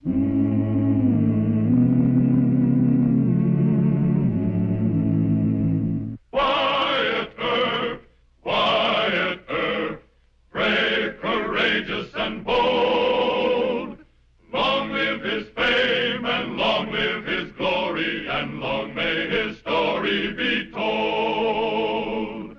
Wyatt Earp, brave, courageous, and bold. Long live his fame, and long live his glory, and long may his story be told.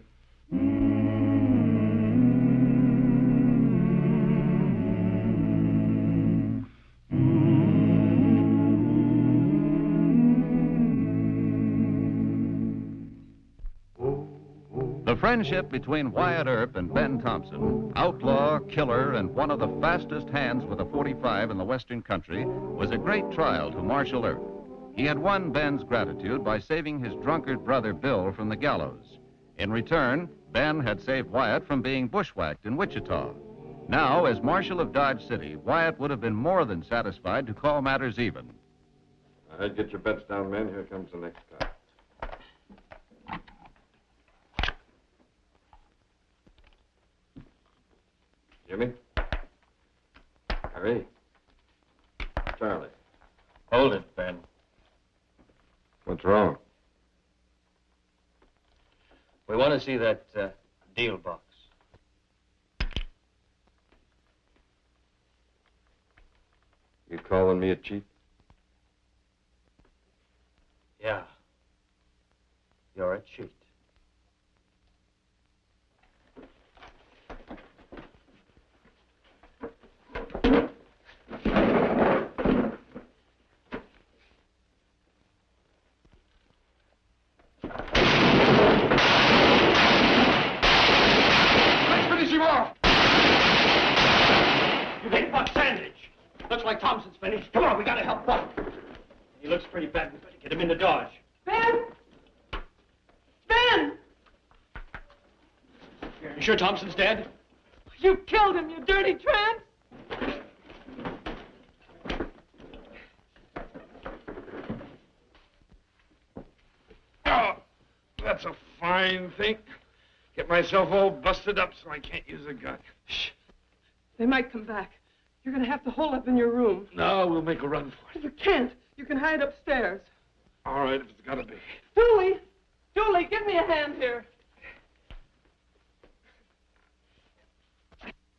The friendship between Wyatt Earp and Ben Thompson, outlaw, killer, and one of the fastest hands with a .45 in the western country, was a great trial to Marshal Earp. He had won Ben's gratitude by saving his drunkard brother Bill from the gallows. In return, Ben had saved Wyatt from being bushwhacked in Wichita. Now, as Marshal of Dodge City, Wyatt would have been more than satisfied to call matters even. All right, get your bets down, men. Here comes the next guy. Jimmy? Harry? Charlie? Hold it, Ben. What's wrong? We want to see that deal box. You calling me a cheat? Yeah. You're a cheat. Looks like Thompson's finished. Come on, we gotta help Buck. He looks pretty bad. We better get him into Dodge. Ben! Ben! You sure Thompson's dead? You killed him, you dirty tramp! Oh, that's a fine thing. Get myself all busted up so I can't use a gun. Shh. They might come back. You're going to have to hole up in your room. No, we'll make a run for it. You can't. You can hide upstairs. All right, if it's got to be. Dooley! Dooley, give me a hand here.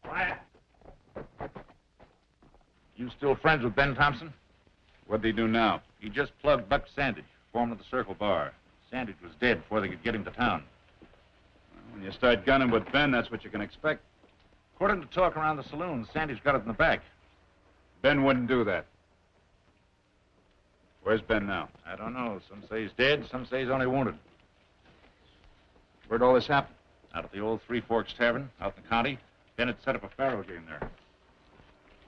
Wyatt. You still friends with Ben Thompson? What'd he do now? He just plugged Buck Sandage, foreman of the Circle Bar. Sandage was dead before they could get him to town. Well, when you start gunning with Ben, that's what you can expect. According to talk around the saloon, Sandage got it in the back. Ben wouldn't do that. Where's Ben now? I don't know. Some say he's dead, some say he's only wounded. Where'd all this happen? Out at the old Three Forks Tavern, out in the county. Ben had set up a faro game there.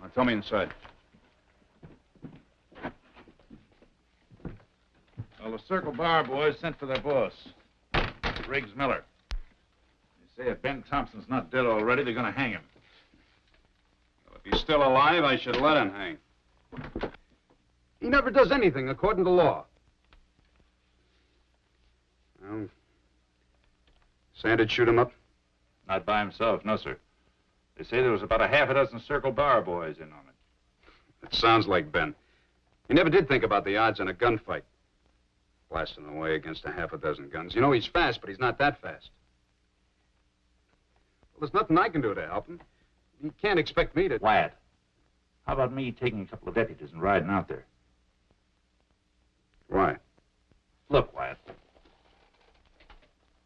Well, tell me inside. Well, the Circle Bar boys sent for their boss, Riggs Miller. They say if Ben Thompson's not dead already, they're going to hang him. Well, if he's still alive, I should let him hang. He never does anything according to law. Well, Sandage shoot him up? Not by himself, no, sir. They say there was about a half a dozen Circle Bar boys in on it. It sounds like Ben. He never did think about the odds in a gunfight. Blasting away against a half a dozen guns. You know, he's fast, but he's not that fast. Well, there's nothing I can do to help him. He can't expect me to... Wyatt, how about me taking a couple of deputies and riding out there? Why? Look, Wyatt.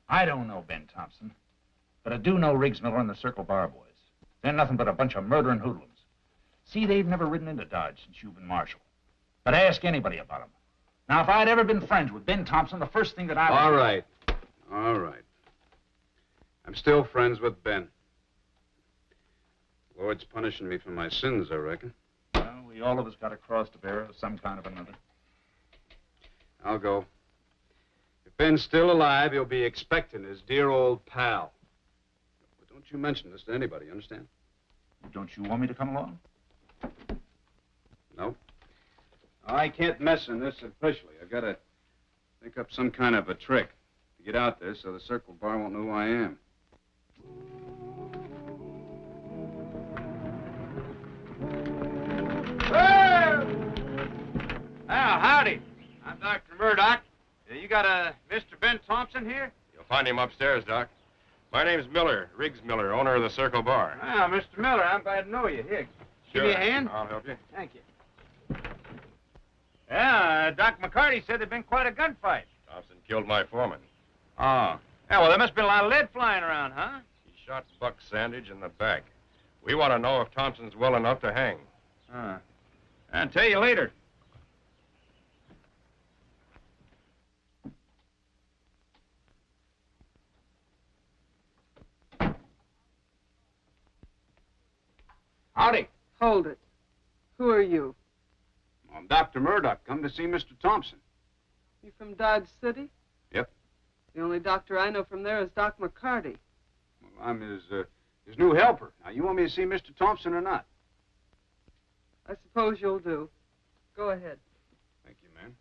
I don't know Ben Thompson, but I do know Riggs Miller and the Circle Bar boys. They're nothing but a bunch of murdering hoodlums. See, they've never ridden into Dodge since you've been marshal. But ask anybody about them. Now, if I'd ever been friends with Ben Thompson, the first thing that I would... All right. All right. I'm still friends with Ben. Lord's punishing me for my sins, I reckon. Well, we all of us got a cross to bear of some kind of another. I'll go. If Ben's still alive, he'll be expecting his dear old pal. But don't you mention this to anybody, you understand? Don't you want me to come along? No. I can't mess in this officially. I've got to think up some kind of a trick to get out there so the Circle Bar won't know who I am. Hey! Murdoch. You got a Mr. Ben Thompson here? You'll find him upstairs, Doc. My name's Miller, Riggs Miller, owner of the Circle Bar. Ah, Mr. Miller, I'm glad to know you. Here, give me a hand. I'll help you. Thank you. Yeah, Doc McCarty said there'd been quite a gunfight. Thompson killed my foreman. Oh. Yeah, well, there must have been a lot of lead flying around, huh? He shot Buck Sandage in the back. We want to know if Thompson's well enough to hang. I'll tell you later. Howdy. Hold it. Who are you? I'm Dr. Murdoch. Come to see Mr. Thompson. You from Dodge City? Yep. The only doctor I know from there is Doc McCarty. Well, I'm his new helper. Now, you want me to see Mr. Thompson or not? I suppose you'll do. Go ahead. Thank you, ma'am.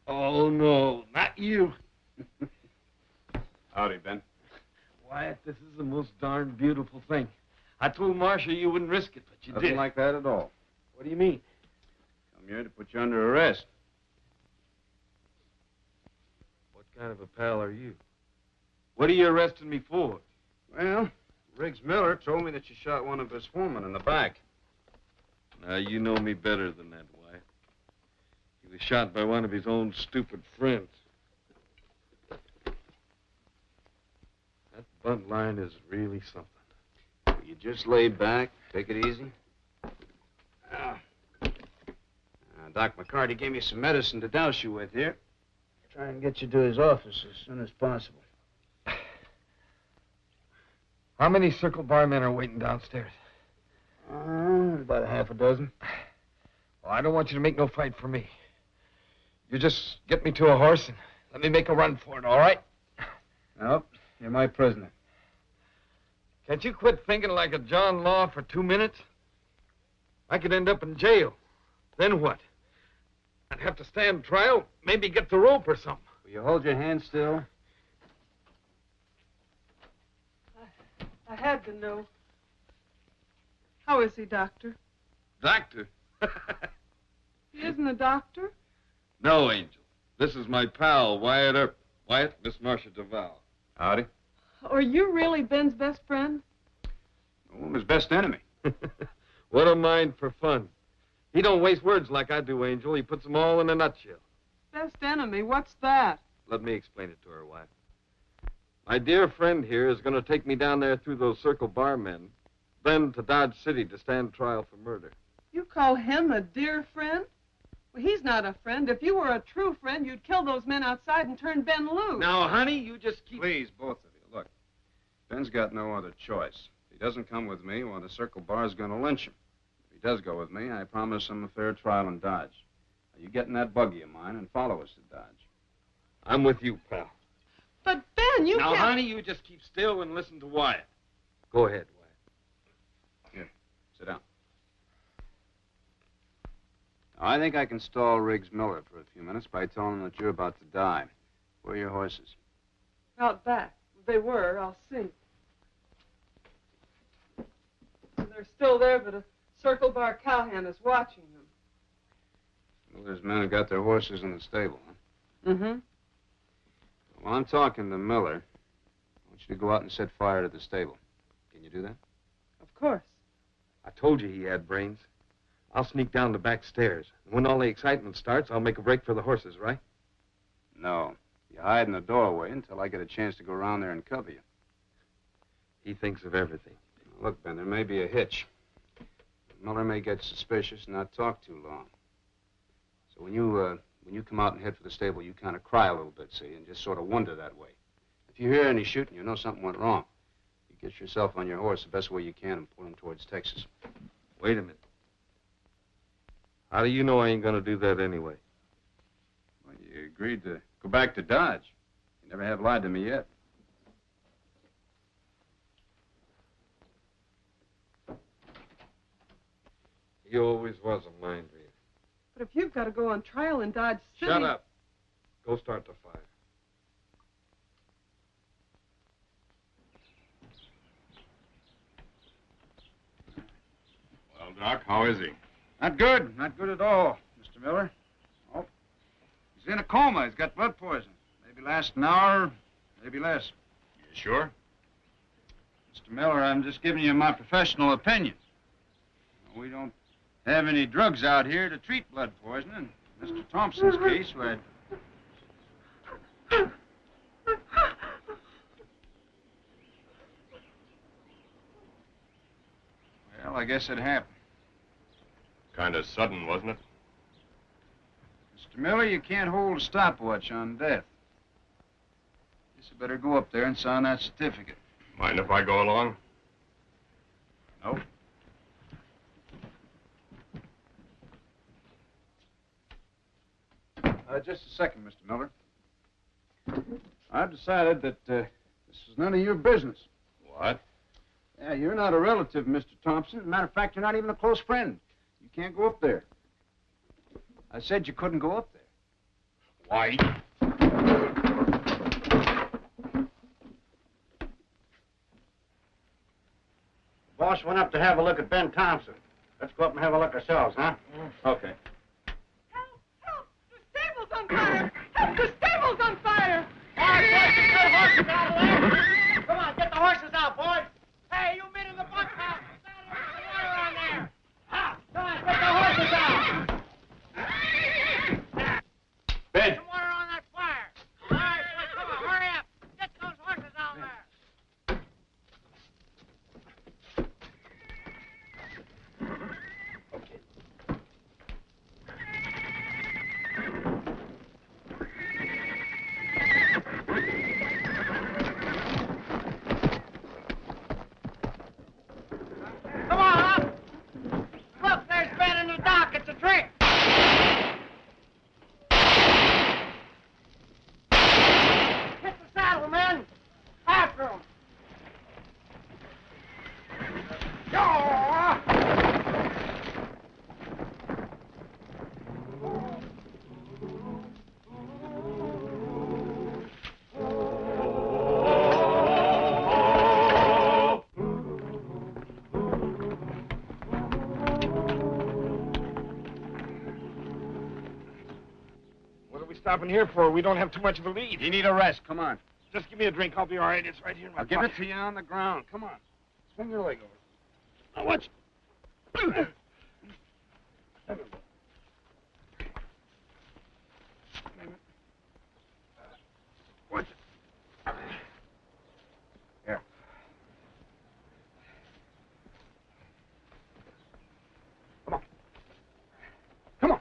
Oh, no, not you. Howdy, Ben. Wyatt, this is the most darn beautiful thing. I told Marcia you wouldn't risk it, but you Nothing did. like that at all. What do you mean? I'm here to put you under arrest. What kind of a pal are you? What are you arresting me for? Well, Riggs Miller told me that you shot one of his foremen in the back. Now, you know me better than that, Wyatt. He was shot by one of his own stupid friends. That bunt line is really something. You just lay back, take it easy. Doc McCarty gave me some medicine to douse you with here. Try and get you to his office as soon as possible. How many Circle Bar men are waiting downstairs? About a half a dozen. Well, I don't want you to make no fight for me. You just get me to a horse and let me make a run for it, all right? Nope, you're my prisoner. Can't you quit thinking like a John Law for 2 minutes? I could end up in jail. Then what? I'd have to stand trial, maybe get the rope or something. Will you hold your hand still? I had to know. How is he, Doctor? Doctor? He isn't a doctor? No, Angel. This is my pal, Wyatt Earp. Wyatt, Miss Marcia Duval. Howdy. Are you really Ben's best friend? Oh, I'm his best enemy. What a mind for fun. He don't waste words like I do, Angel. He puts them all in a nutshell. Best enemy? What's that? Let me explain it to her, Wyatt. My dear friend here is going to take me down there through those Circle Bar men, then to Dodge City to stand trial for murder. You call him a dear friend? Well, he's not a friend. If you were a true friend, you'd kill those men outside and turn Ben loose. Now, honey, you just keep... Please, both of you, look. Ben's got no other choice. If he doesn't come with me, well, the Circle Bar's going to lynch him. If he does go with me, I promise him a fair trial in Dodge. Now, you get in that buggy of mine and follow us to Dodge. I'm with you, pal. But, Ben, you Now, can't... honey, you just keep still and listen to Wyatt. Go ahead, Wyatt. Here, sit down. Now, I think I can stall Riggs Miller for a few minutes by telling him that you're about to die. Where are your horses? Out back. They were. I'll see. They're still there, but a Circle Bar cowhand is watching them. Miller's men have got their horses in the stable, huh? Mm-hmm. Well, I'm talking to Miller. I want you to go out and set fire to the stable. Can you do that? Of course. I told you he had brains. I'll sneak down the back stairs. When all the excitement starts, I'll make a break for the horses, right? No. You hide in the doorway until I get a chance to go around there and cover you. He thinks of everything. Look, Ben, there may be a hitch. Miller may get suspicious and not talk too long. So when you come out and head for the stable, you kind of cry a little bit, see, and just sort of wonder that way. If you hear any shooting, you know something went wrong. You get yourself on your horse the best way you can and pull him towards Texas. Wait a minute. How do you know I ain't going to do that anyway? Well, you agreed to go back to Dodge. You never have lied to me yet. He always was a mind reader. But if you've got to go on trial in Dodge City... Shut up. Go start the fire. Well, Doc, how is he? Not good. Not good at all, Mr. Miller. Oh, he's in a coma. He's got blood poison. Maybe last an hour, maybe less. You sure? Mr. Miller, I'm just giving you my professional opinion. We don't have any drugs out here to treat blood poisoning. In Mr. Thompson's case, well, I guess it happened. Kind of sudden, wasn't it? Mr. Miller, you can't hold a stopwatch on death. Guess you better go up there and sign that certificate. Mind if I go along? No. Just a second, Mr. Miller. I've decided that this is none of your business. What? Yeah, you're not a relative, Mr. Thompson. As a matter of fact, you're not even a close friend. You can't go up there. I said you couldn't go up there. Why? Boss went up to have a look at Ben Thompson. Let's go up and have a look ourselves, huh? Okay. Help! The stable's on fire! Help! The stable's on fire! All right, boys, get the horses out of there. Come on, get the horses out, boys. Hey, you men in the bunkhouse. There's some water on there. Ha! Come on, get the horses out. Ben! Some water on that fire. All right, boys, come on, hurry up. Get those horses out there. Come on, up. Look, there's Ben in the dock. It's a trick. Hit the saddle, men. After him. What are we stopping here for? We don't have too much of a lead. You need a rest. Come on. Just give me a drink. I'll be all right. It's right here in my I'll give pocket. it to you on the ground. Come on. Swing your leg over. Now watch. Watch it. Here. Come on. Come on.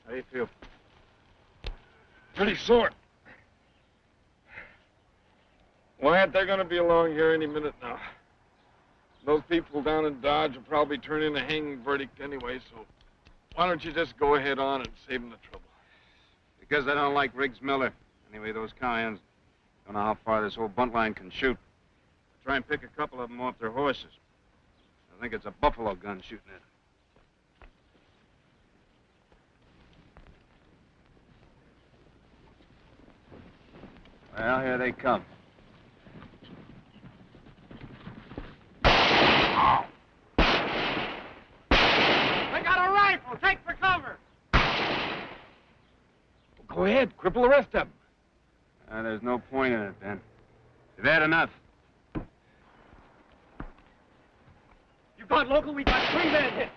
How do you feel? Pretty sore. Wyatt, they're going to be along here any minute now. Those people down in Dodge will probably turn in a hanging verdict anyway, so why don't you just go ahead on and save them the trouble? Because I don't like Riggs Miller. Anyway, those Cheyennes don't know how far this whole bunt line can shoot. Try and pick a couple of them off their horses. I think it's a buffalo gun shooting at them. Well, here they come. They got a rifle. Take for cover. Go ahead. Cripple the rest of them. There's no point in it, then. They've had enough. You got local. We got 3 men hit.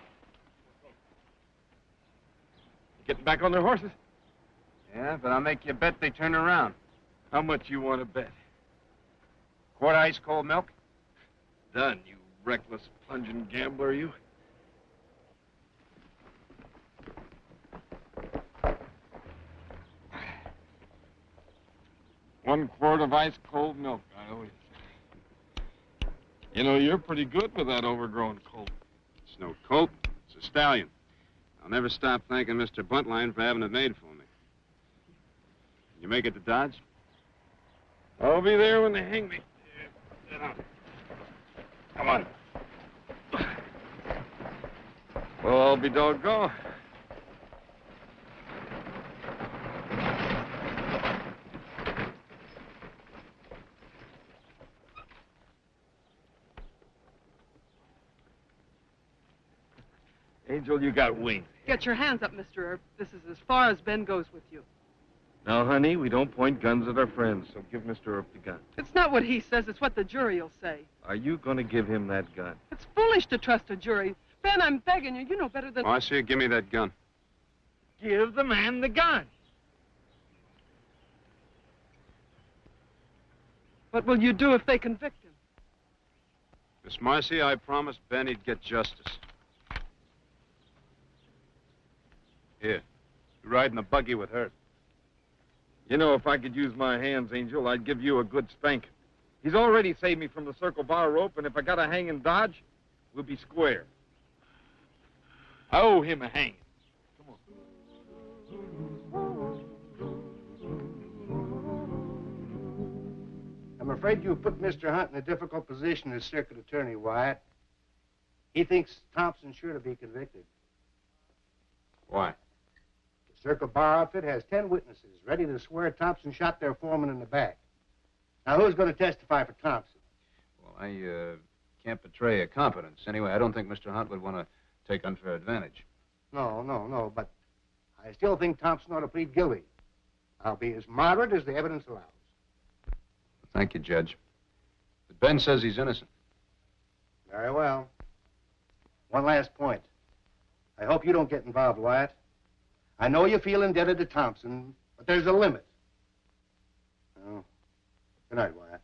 Getting back on their horses? Yeah, but I'll make you bet they turn around. How much you want to bet? Quart of ice cold milk? Done, you reckless, plunging gambler, you. One quart of ice cold milk, I always say. You know, you're pretty good with that overgrown colt. It's no colt. It's a stallion. I'll never stop thanking Mr. Buntline for having it made for me. You make it to Dodge? I'll be there when they hang me. Come on. Well, I'll be doggone. Angel, you got wings. Get your hands up, Mr. Earp. This is as far as Ben goes with you. Now, honey, we don't point guns at our friends, so give Mr. Earp the gun. It's not what he says, it's what the jury will say. Are you going to give him that gun? It's foolish to trust a jury. Ben, I'm begging you. You know better than... Marcia, give me that gun. Give the man the gun. What will you do if they convict him? Miss Marcy, I promised Ben he'd get justice. Here, you ride in a buggy with her. You know, if I could use my hands, Angel, I'd give you a good spank. He's already saved me from the circle bar rope, and if I got to hang in Dodge, we'll be square. I owe him a hanging. Come on. I'm afraid you put Mr. Hunt in a difficult position as circuit attorney, Wyatt. He thinks Thompson's sure to be convicted. Why? The Circle Bar outfit has 10 witnesses ready to swear Thompson shot their foreman in the back. Now, who's going to testify for Thompson? Well, I can't betray a competence. Anyway, I don't think Mr. Hunt would want to take unfair advantage. No, but I still think Thompson ought to plead guilty. I'll be as moderate as the evidence allows. Thank you, Judge. But Ben says he's innocent. Very well. One last point. I hope you don't get involved, Wyatt. I know you feel indebted to Thompson, but there's a limit. Oh. Good night, Wyatt.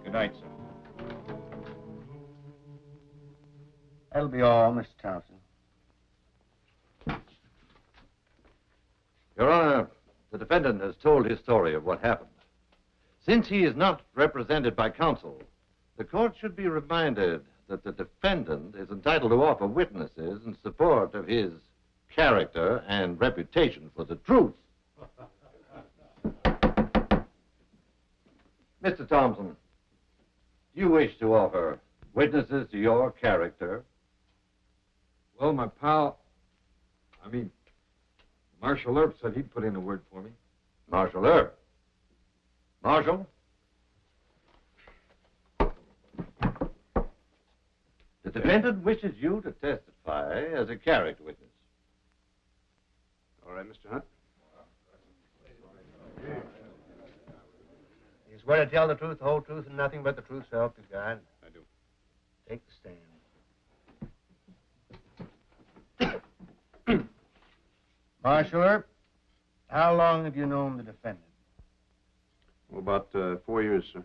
Good night, sir. That'll be all, Mr. Thompson. Your Honor, the defendant has told his story of what happened. Since he is not represented by counsel, the court should be reminded that the defendant is entitled to offer witnesses in support of his character and reputation for the truth. Mr. Thompson, do you wish to offer witnesses to your character? Well, my pal, Marshal Earp said he'd put in a word for me. Marshal Earp. Marshal? The defendant wishes you to testify as a character witness. All right, Mr. Hunt. You swear to tell the truth, the whole truth, and nothing but the truth, so help you God? I do. Take the stand. Marshal Earp, how long have you known the defendant? Well, about 4 years, sir.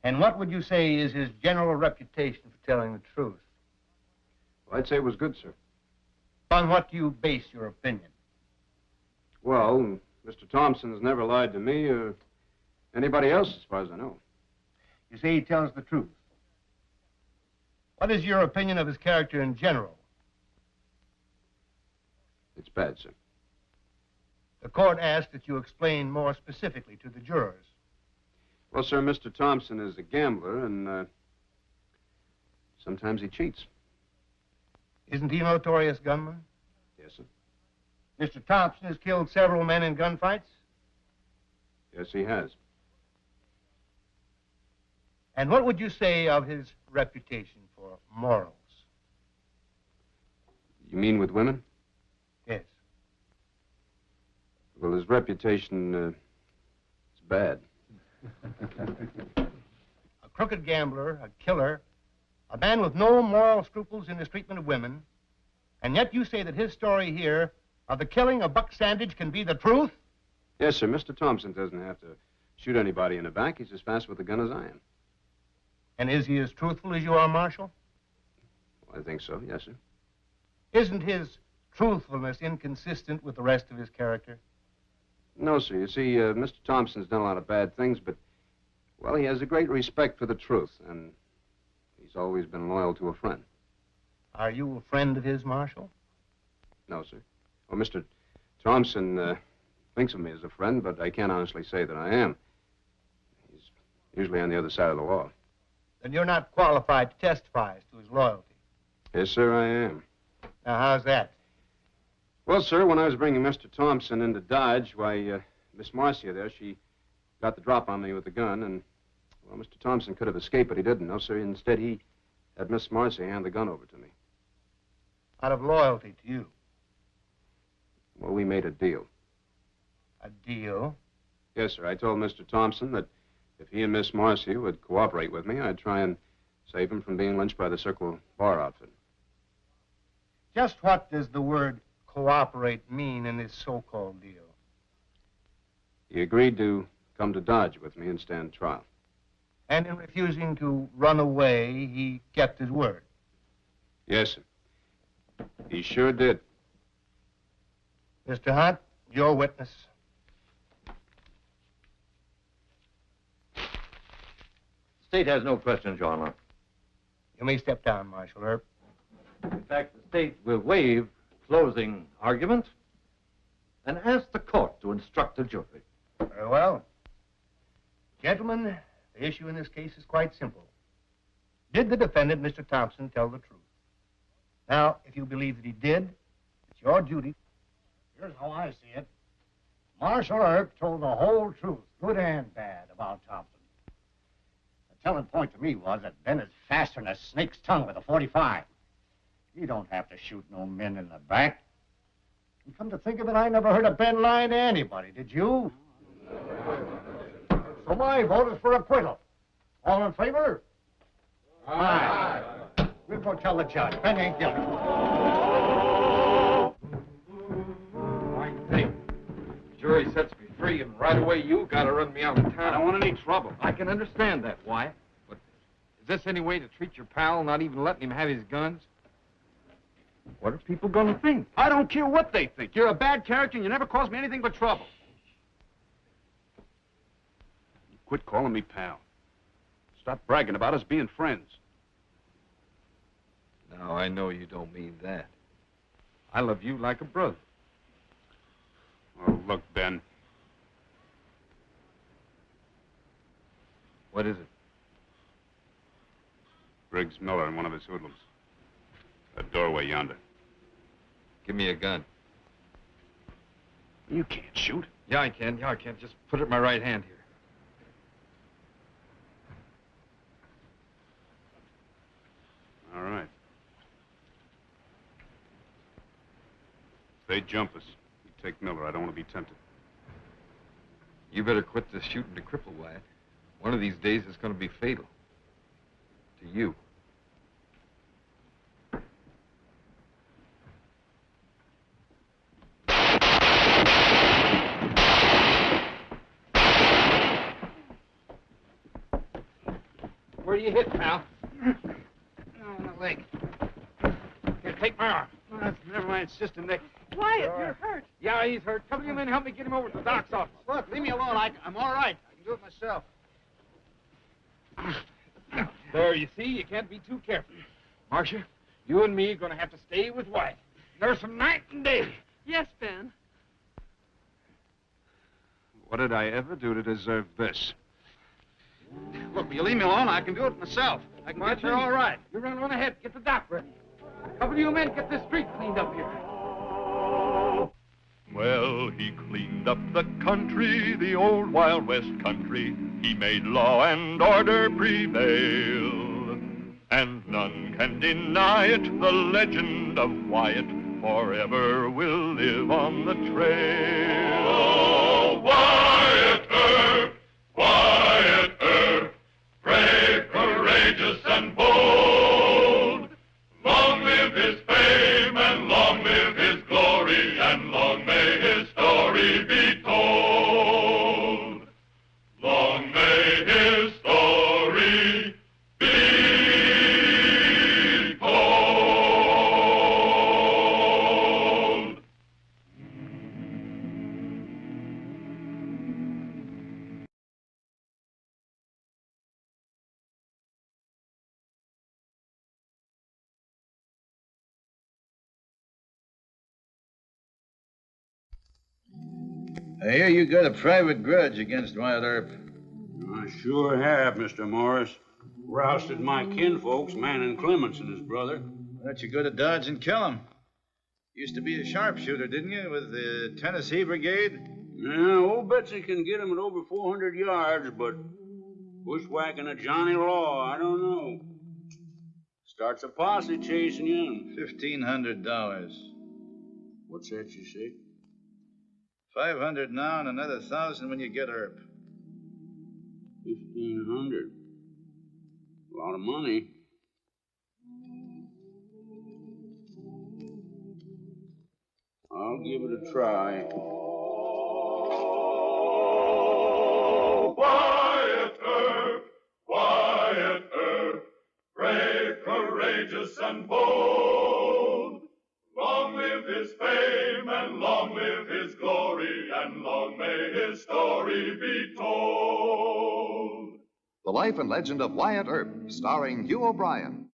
And what would you say is his general reputation for telling the truth? Well, I'd say it was good, sir. On what do you base your opinion? Well, Mr. Thompson's never lied to me or anybody else, as far as I know. You say he tells the truth. What is your opinion of his character in general? It's bad, sir. The court asked that you explain more specifically to the jurors. Well, sir, Mr. Thompson is a gambler, and sometimes he cheats. Isn't he a notorious gunman? Yes, sir. Mr. Thompson has killed several men in gunfights? Yes, he has. And what would you say of his reputation for morals? You mean with women? Yes. Well, his reputation is bad. A crooked gambler, a killer, a man with no moral scruples in his treatment of women, and yet you say that his story here of the killing of Buck Sandage can be the truth? Yes, sir. Mr. Thompson doesn't have to shoot anybody in the back. He's as fast with a gun as I am. And is he as truthful as you are, Marshal? Well, I think so, yes, sir. Isn't his truthfulness inconsistent with the rest of his character? No, sir. You see, Mr. Thompson's done a lot of bad things, but, well, he has a great respect for the truth, and he's always been loyal to a friend. Are you a friend of his, Marshal? No, sir. Well, Mr. Thompson, thinks of me as a friend, but I can't honestly say that I am. He's usually on the other side of the law. Then you're not qualified to testify as to his loyalty. Yes, sir, I am. Now, how's that? Well, sir, when I was bringing Mr. Thompson into Dodge, why, Miss Marcia there, she got the drop on me with the gun, and, well, Mr. Thompson could have escaped, but he didn't. No, sir. Instead, he had Miss Marcia hand the gun over to me. Out of loyalty to you. Well, we made a deal. A deal? Yes, sir. I told Mr. Thompson that if he and Miss Marcia would cooperate with me, I'd try and save him from being lynched by the Circle Bar outfit. Just what does the word cooperate mean in this so-called deal? He agreed to come to Dodge with me and stand trial. And in refusing to run away, he kept his word. Yes, sir. He sure did. Mr. Hunt, your witness. State has no questions, Your Honor. You may step down, Marshal Earp. In fact, the state will waive closing argument and ask the court to instruct the jury. Very well. Gentlemen, the issue in this case is quite simple. Did the defendant, Mr. Thompson, tell the truth? Now, if you believe that he did, it's your duty. Here's how I see it. Marshal Earp told the whole truth, good and bad, about Thompson. The telling point to me was that Ben is faster than a snake's tongue with a .45. You don't have to shoot no men in the back. And come to think of it, I never heard of Ben lying to anybody, did you? So my vote is for acquittal. All in favor? Aye. We'll go tell the judge. Ben ain't guilty. Jury sets me free, and right away you gotta run me out of town. I don't want any trouble. I can understand that, Wyatt. But is this any way to treat your pal, not even letting him have his guns? What are people gonna think? I don't care what they think. You're a bad character, and you never caused me anything but trouble. Quit calling me pal. Stop bragging about us being friends. No, I know you don't mean that. I love you like a brother. Oh, look, Ben. What is it? Briggs Miller and one of his hoodlums. That doorway yonder. Give me a gun. You can't shoot. Yeah, I can. Yeah, I can. Just put it in my right hand here. All right. If they jump us, we take Miller. I don't want to be tempted. You better quit this shooting to cripple, Wyatt. One of these days it's going to be fatal. To you. Where do you hit, pal? On the leg. Here, take my arm. Never mind, it's just a neck. Wyatt, you're hurt. Yeah, he's hurt. Couple of you men help me get him over to the doc's office. Look, leave me alone. I'm all right. I can do it myself. There, you see, you can't be too careful. Marcia, you and me are going to have to stay with Wyatt. Nurse him night and day. Yes, Ben. What did I ever do to deserve this? Look, you leave me alone. I can do it myself. I can get her all right. You run on ahead. Get the doc ready. Couple of you men get this street cleaned up here. Well, he cleaned up the country, the old Wild West country. He made law and order prevail. And none can deny it, the legend of Wyatt forever will live on the trail. Oh, Wyatt Earp, Wyatt Earp, brave, courageous, and bold. Long live his fame, and long live his glory, and long may his story be told. Long may his story be told. I hear you got a private grudge against Wyatt Earp. I sure have, Mr. Morris. Rousted my kinfolks, Manning Clements and his brother. Why don't you go to Dodge and kill him? Used to be a sharpshooter, didn't you, with the Tennessee Brigade? Yeah, old Betsy can get him at over 400 yards, but bushwhacking a Johnny Law, I don't know. Starts a posse chasing you. $1,500. What's that you say? 500 now and another 1,000 when you get Earp. 1,500. A lot of money. I'll give it a try. Wyatt Earp, brave, courageous, and bold. Long live his fame, and long live his glory, and long may his story be told. The Life and Legend of Wyatt Earp, starring Hugh O'Brien.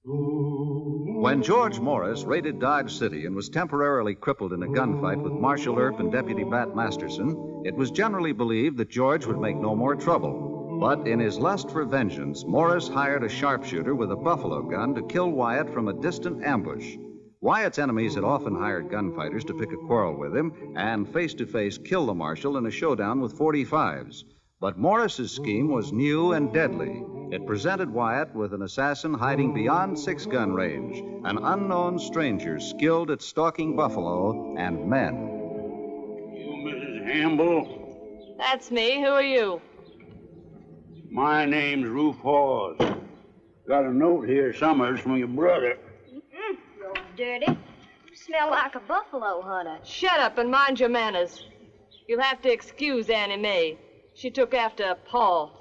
When George Morris raided Dodge City and was temporarily crippled in a gunfight with Marshal Earp and Deputy Bat Masterson, it was generally believed that George would make no more trouble. But in his lust for vengeance, Morris hired a sharpshooter with a buffalo gun to kill Wyatt from a distant ambush. Wyatt's enemies had often hired gunfighters to pick a quarrel with him and face-to-face kill the marshal in a showdown with .45s. But Morris's scheme was new and deadly. It presented Wyatt with an assassin hiding beyond six-gun range, an unknown stranger skilled at stalking buffalo and men. You, Mrs. Hamble? That's me. Who are you? My name's Rufe Hawes. Got a note here, Summers, from your brother. You're dirty. You smell like a buffalo hunter. Shut up and mind your manners. You'll have to excuse Annie Mae. She took after Paul.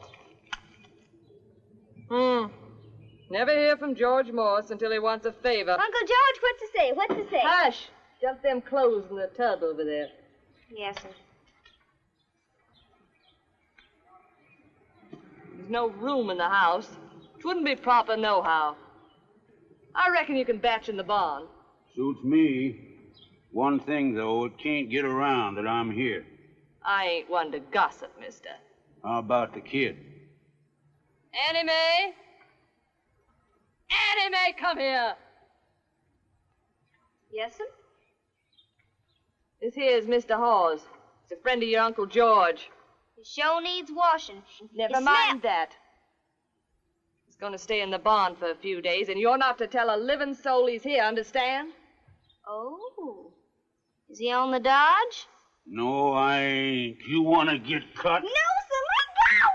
Never hear from George Morris until he wants a favor. Uncle George, what to say? What to say? Hush! Dump them clothes in the tub over there. Yes, sir. There's no room in the house. It wouldn't be proper nohow. I reckon you can batch in the barn. Suits me. One thing, though, it can't get around that I'm here. I ain't one to gossip, mister. How about the kid? Annie Mae? Annie Mae, come here. Yes, sir? This here's Mr. Hawes. He's a friend of your Uncle George. His show needs washing. Never mind that. He's going to stay in the barn for a few days, and you're not to tell a living soul he's here, understand? Oh. Is he on the Dodge? No, I ain't. You want to get cut? No, sir, let go of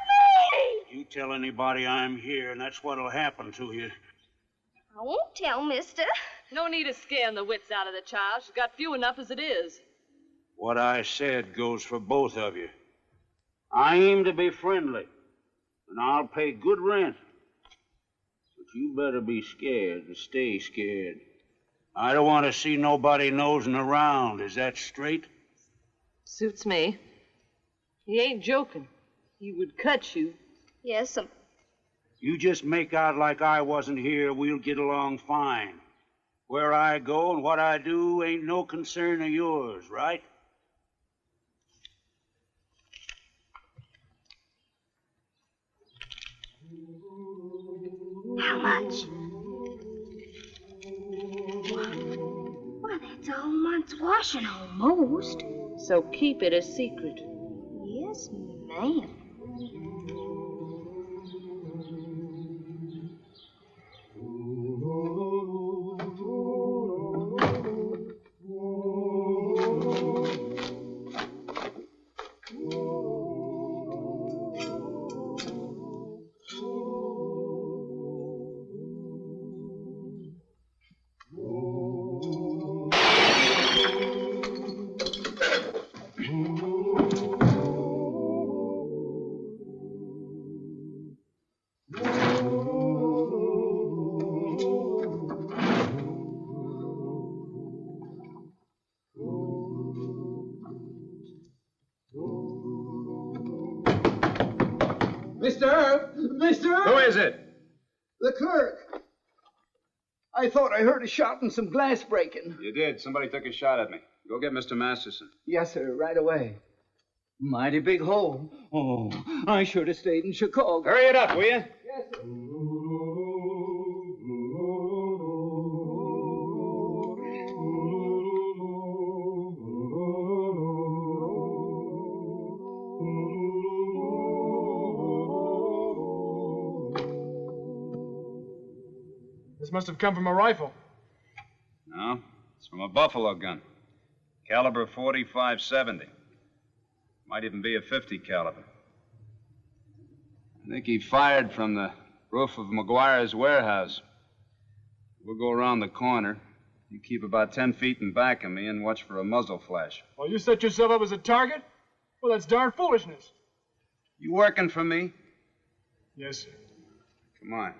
me! You tell anybody I'm here, and that's what'll happen to you. I won't tell, mister. No need of scaring the wits out of the child. She's got few enough as it is. What I said goes for both of you. I aim to be friendly, and I'll pay good rent. But you better be scared to stay scared. I don't want to see nobody nosing around. Is that straight? Suits me. He ain't joking. He would cut you. Yes, sir. You just make out like I wasn't here. We'll get along fine. Where I go and what I do ain't no concern of yours, right? How much? Why, that's all month's washing almost. So keep it a secret. Yes, ma'am. Who is it? The clerk. I thought I heard a shot and some glass breaking. You did. Somebody took a shot at me. Go get Mr. Masterson. Yes, sir, right away. Mighty big hole. Oh, I should have stayed in Chicago. Hurry it up, will you? Yes, sir. This must have come from a rifle. No, it's from a buffalo gun. Caliber 45-70. Might even be a 50 caliber. I think he fired from the roof of McGuire's warehouse. We'll go around the corner. You keep about 10 feet in back of me and watch for a muzzle flash. Well, you set yourself up as a target? Well, that's darn foolishness. You working for me? Yes, sir. Come on.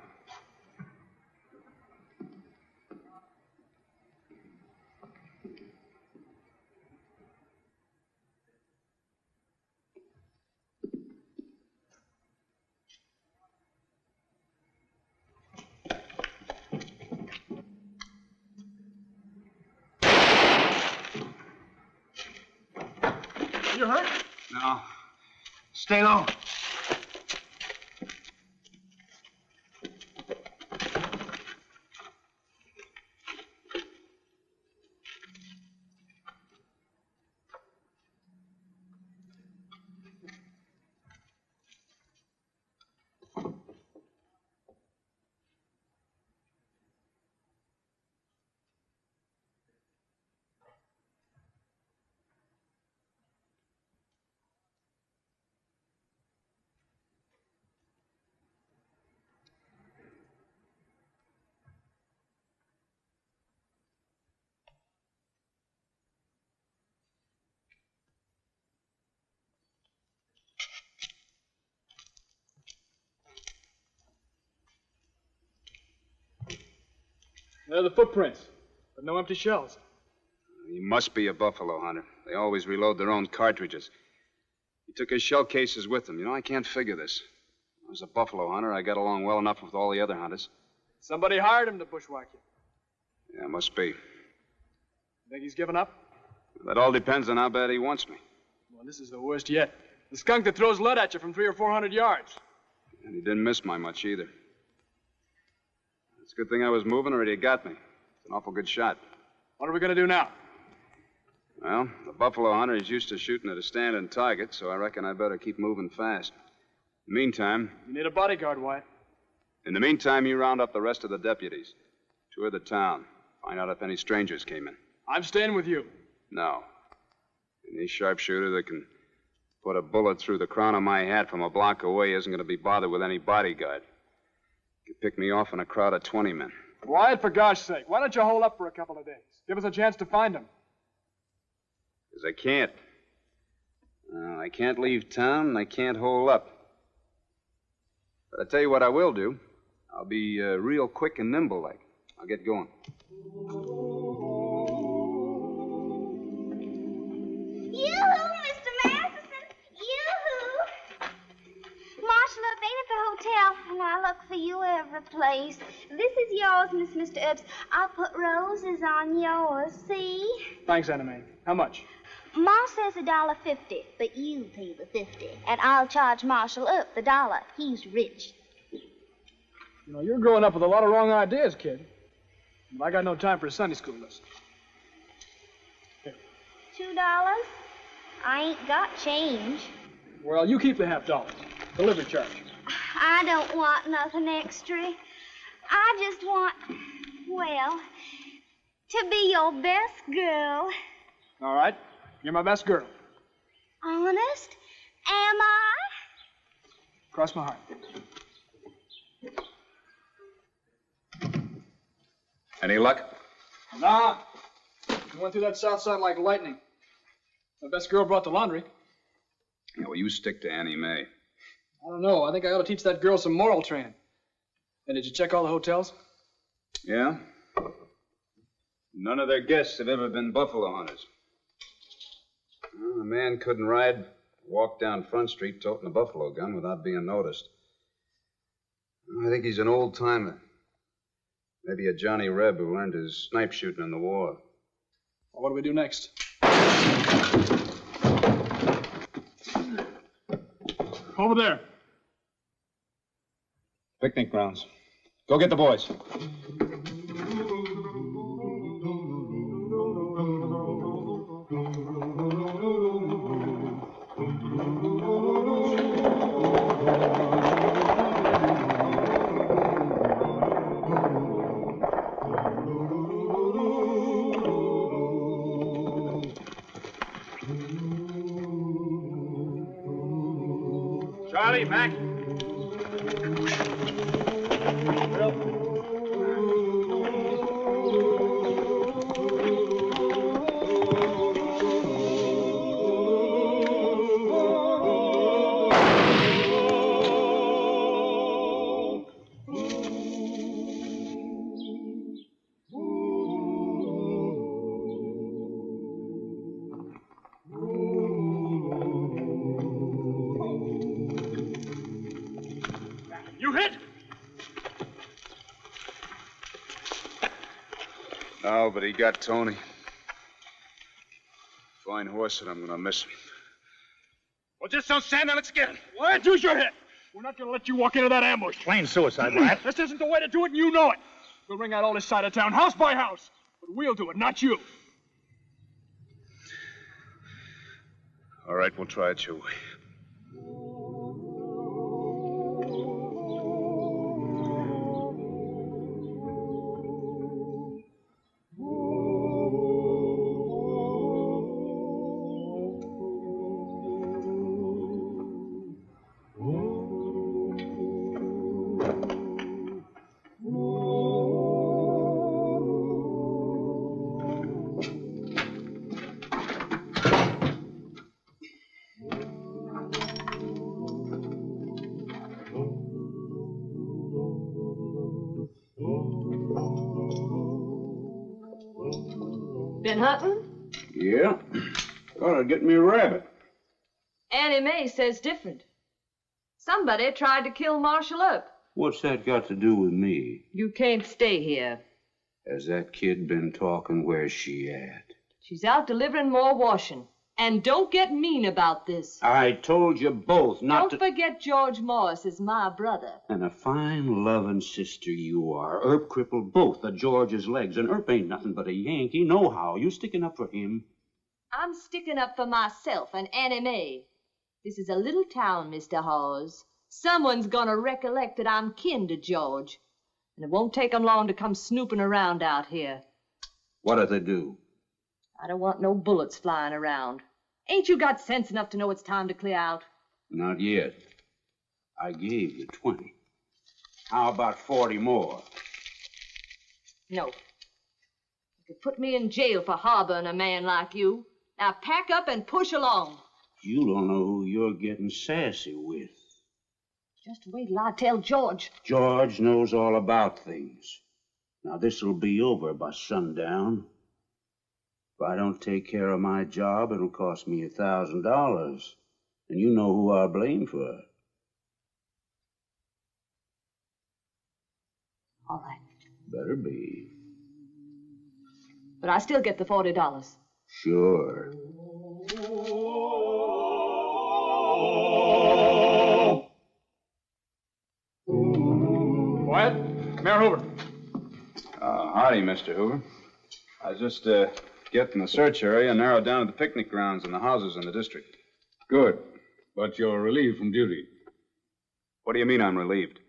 You hurt? No. Stay low. There are the footprints, but no empty shells. He must be a buffalo hunter. They always reload their own cartridges. He took his shell cases with him. You know, I can't figure this. I was a buffalo hunter. I got along well enough with all the other hunters. Somebody hired him to bushwhack you. Yeah, must be. Think he's given up? That all depends on how bad he wants me. Well, this is the worst yet. The skunk that throws lead at you from 300 or 400 yards. And he didn't miss my much either. It's a good thing I was moving or he'd got me. It's an awful good shot. What are we going to do now? Well, the buffalo hunter is used to shooting at a standing target, so I reckon I better keep moving fast. In the meantime... You need a bodyguard, Wyatt. In the meantime, you round up the rest of the deputies. Tour the town. Find out if any strangers came in. I'm staying with you. No. Any sharpshooter that can put a bullet through the crown of my hat from a block away isn't going to be bothered with any bodyguard. You could pick me off in a crowd of 20 men. Wyatt, for gosh sake, why don't you hold up for a couple of days? Give us a chance to find him. Because I can't. I can't leave town, and I can't hole up. But I'll tell you what I will do. I'll be real quick and nimble like. I'll get going. Yoo-hoo, Mr. Masterson. Yoo-hoo. Marshal up ain't at the hotel, and I look for you every place. This is yours, Mr. Ebbs. I'll put roses on yours, see? Thanks, Anna Mae. How much? Ma says $1.50, but you pay the 50, and I'll charge Marshal up the $1. He's rich. You know, you're growing up with a lot of wrong ideas, kid. But I got no time for a Sunday school lesson. $2? I ain't got change. Well, you keep the $50. Delivery charge. I don't want nothing extra. I just want, well, to be your best girl. All right. You're my best girl. Honest? Am I? Cross my heart. Any luck? Nah. You went through that south side like lightning. My best girl brought the laundry. Yeah, well, you stick to Annie Mae. I don't know. I think I ought to teach that girl some moral training. And did you check all the hotels? Yeah? None of their guests have ever been buffalo hunters. Well, a man couldn't walk down Front Street toting a buffalo gun without being noticed. I think he's an old-timer. Maybe a Johnny Reb who learned his snipe shooting in the war. Well, what do we do next? Over there. Picnic grounds. Go get the boys. Charlie, Mac. You hit? No, but he got Tony. Fine horse, and I'm gonna miss him. Well, just don't stand there. Let's get him. Wyatt, use your head. We're not going to let you walk into that ambush. Plain suicide, Wyatt. This isn't the way to do it, and you know it. We'll ring out all this side of town, house by house. But we'll do it, not you. All right, we'll try it your way. Been hunting? Yeah. Gotta get me a rabbit. Annie Mae says different. Somebody tried to kill Marshal Earp. What's that got to do with me? You can't stay here. Has that kid been talking? Where's she at? She's out delivering more washing. And don't get mean about this. I told you both not Don't forget George Morris is my brother. And a fine, loving sister you are. Earp crippled both of George's legs, and Earp ain't nothing but a Yankee, nohow. You sticking up for him? I'm sticking up for myself and Annie Mae. This is a little town, Mr. Hawes. Someone's gonna recollect that I'm kin to George. And it won't take 'em long to come snooping around out here. What'd they do? I don't want no bullets flying around. Ain't you got sense enough to know it's time to clear out? Not yet. I gave you 20. How about 40 more? No. You could put me in jail for harboring a man like you. Now pack up and push along. You don't know who you're getting sassy with. Just wait till I tell George. George knows all about things. Now, this'll be over by sundown. If I don't take care of my job, it'll cost me $1,000. And you know who I'll blame for it. All right. Better be. But I still get the $40. Sure. Wyatt, Mayor Hoover. Howdy, Mr. Hoover. I was just getting the search area narrowed down to the picnic grounds and the houses in the district. Good. But you're relieved from duty. What do you mean I'm relieved?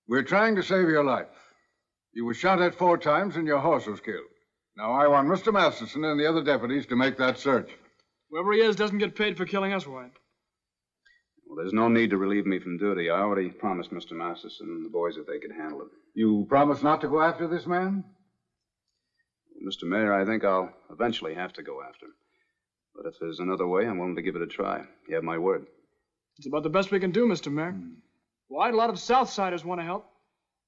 We're trying to save your life. You were shot at 4 times and your horse was killed. Now, I want Mr. Masterson and the other deputies to make that search. Whoever he is doesn't get paid for killing us, Wyatt. Well, there's no need to relieve me from duty. I already promised Mr. Masterson and the boys that they could handle it. You promise not to go after this man? Well, Mr. Mayor, I think I'll eventually have to go after him. But if there's another way, I'm willing to give it a try. You have my word. It's about the best we can do, Mr. Mayor. Wyatt, a lot of Southsiders want to help.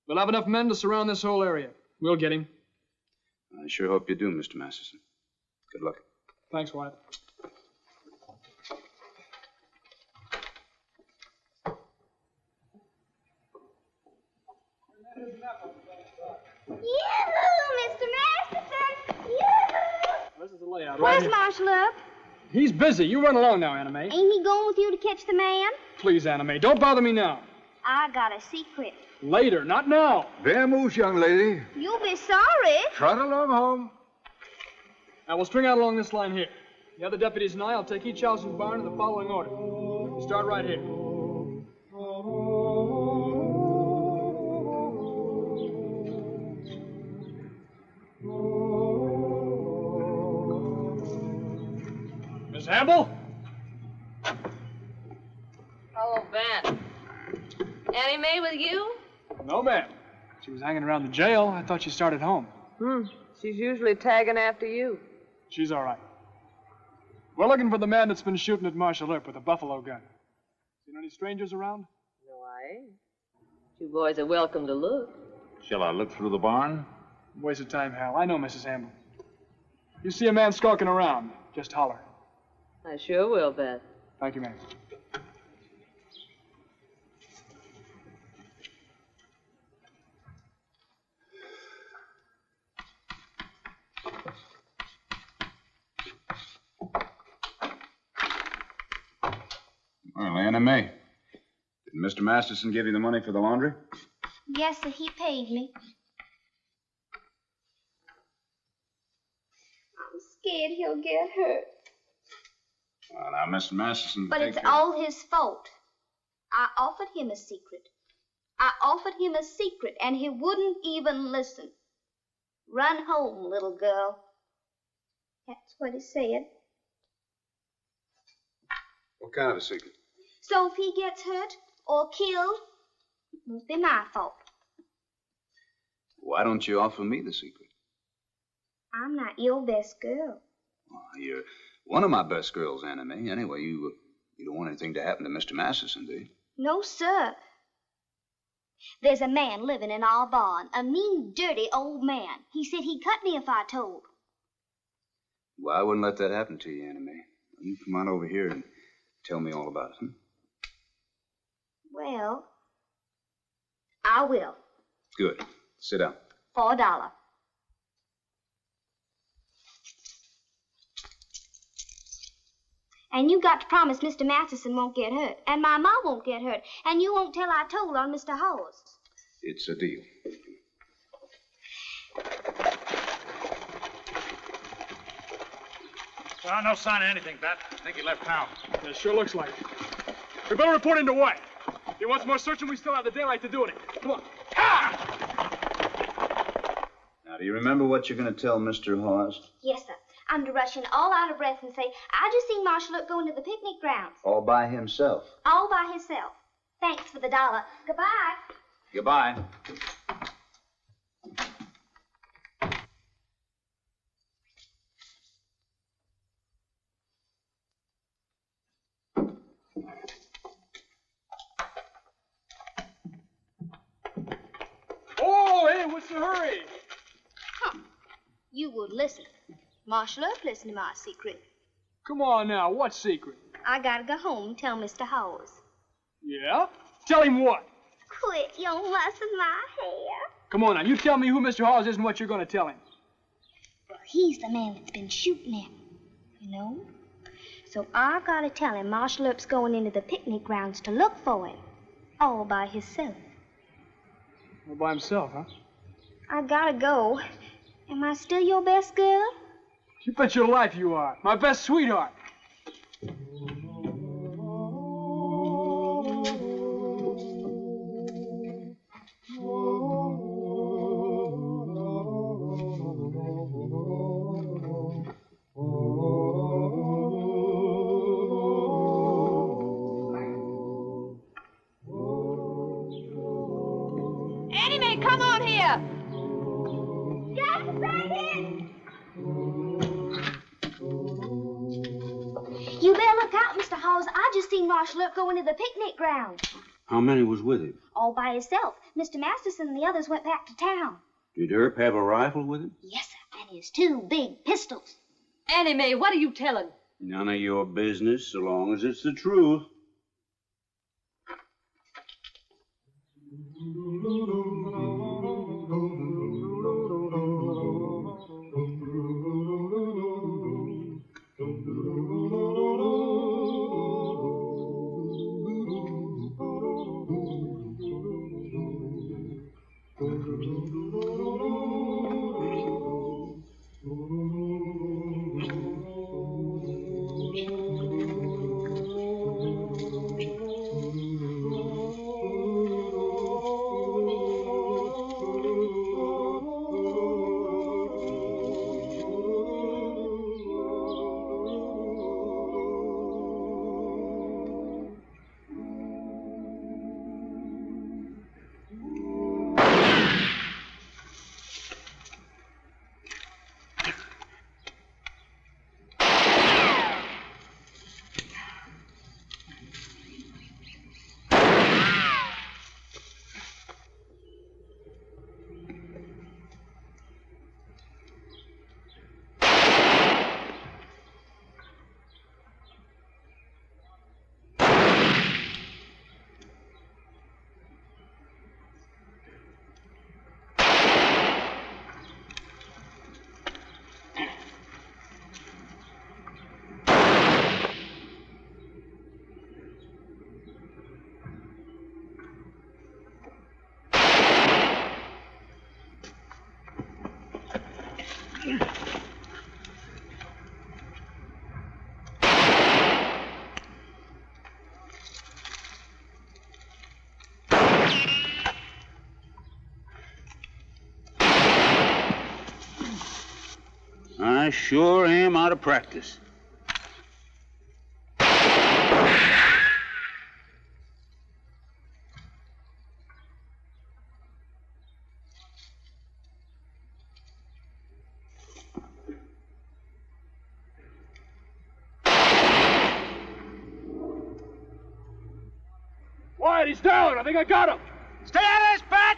We'll have enough men to surround this whole area. We'll get him. I sure hope you do, Mr. Masterson. Good luck. Thanks, Wyatt. Yoo-hoo, Mr. Masterson! Yoo-hoo! This is a layout. Where's right Marshal Earp? here. He's busy. You run along now, Anime. Ain't he going with you to catch the man? Please, Anime, don't bother me now. I got a secret. Later, not now. Vamoose, young lady. You'll be sorry. Trot along home. Now, we'll string out along this line here. The other deputies and I will take each house and barn in the following order. Start right here. Miss Hamble? Oh, Ben. Annie Mae with you? No, ma'am. She was hanging around the jail. I thought she started home. She's usually tagging after you. She's all right. We're looking for the man that's been shooting at Marshal Earp with a buffalo gun. Seen any strangers around? No, I ain't. You boys are welcome to look. Shall I look through the barn? Waste of time, Hal. I know Mrs. Hamble. You see a man skulking around, just holler. I sure will, Ben. Thank you, ma'am. Well, Anna May, did Mr. Masterson give you the money for the laundry? Yes, sir, he paid me. I'm scared he'll get hurt. Well, now, Mr. Masterson... But it's all his fault. I offered him a secret. And he wouldn't even listen. Run home, little girl. That's what he said. What kind of a secret? So if he gets hurt or killed, it won't be my fault. Why don't you offer me the secret? I'm not your best girl. Well, you're one of my best girls, Anna May. Anyway, you don't want anything to happen to Mr. Masterson, do you? No, sir. There's a man living in our barn, a mean, dirty old man. He said he'd cut me if I told. Well, I wouldn't let that happen to you, Anna May. You come on over here and tell me all about it, Well, I will. Good. Sit down. $4. And you got to promise Mr. Masterson won't get hurt, and my ma won't get hurt, and you won't tell I told on Mr. Hawes. It's a deal. Well, no sign of anything, Bat. I think he left town. It sure looks like it. We better report into White. If he wants more searching, we still have the daylight to do it. Come on. Now, do you remember what you're going to tell Mr. Hawes? Yes, sir. I'm to rush in all out of breath and say, I just seen Marshal Earp going to the picnic grounds. All by himself. All by himself. Thanks for the $1. Goodbye. Goodbye. Oh, hey, what's the hurry? You would listen. Marshal Earp listened to my secret. Come on now, what secret? I gotta go home and tell Mr. Hawes. Yeah? Tell him what? Quit your mussing my hair. Come on now, you tell me who Mr. Hawes is and what you're going to tell him. Well, he's the man that's been shooting at me, you know? So I gotta tell him Marshal Earp's going into the picnic grounds to look for him. All by himself. All by himself, huh? I gotta go. Am I still your best girl? You bet your life you are. My best sweetheart. Annie, come on here. Yes, right in. You better look out, Mr. Hawes. I just seen Marshal Earp going to the picnic ground. How many was with him? All by himself. Mr. Masterson and the others went back to town. Did Earp have a rifle with him? Yes, sir, and his 2 big pistols. Annie Mae, what are you telling? None of your business, so long as it's the truth. I sure am out of practice. Wyatt, he's down. I think I got him. Stay out of this, Pat!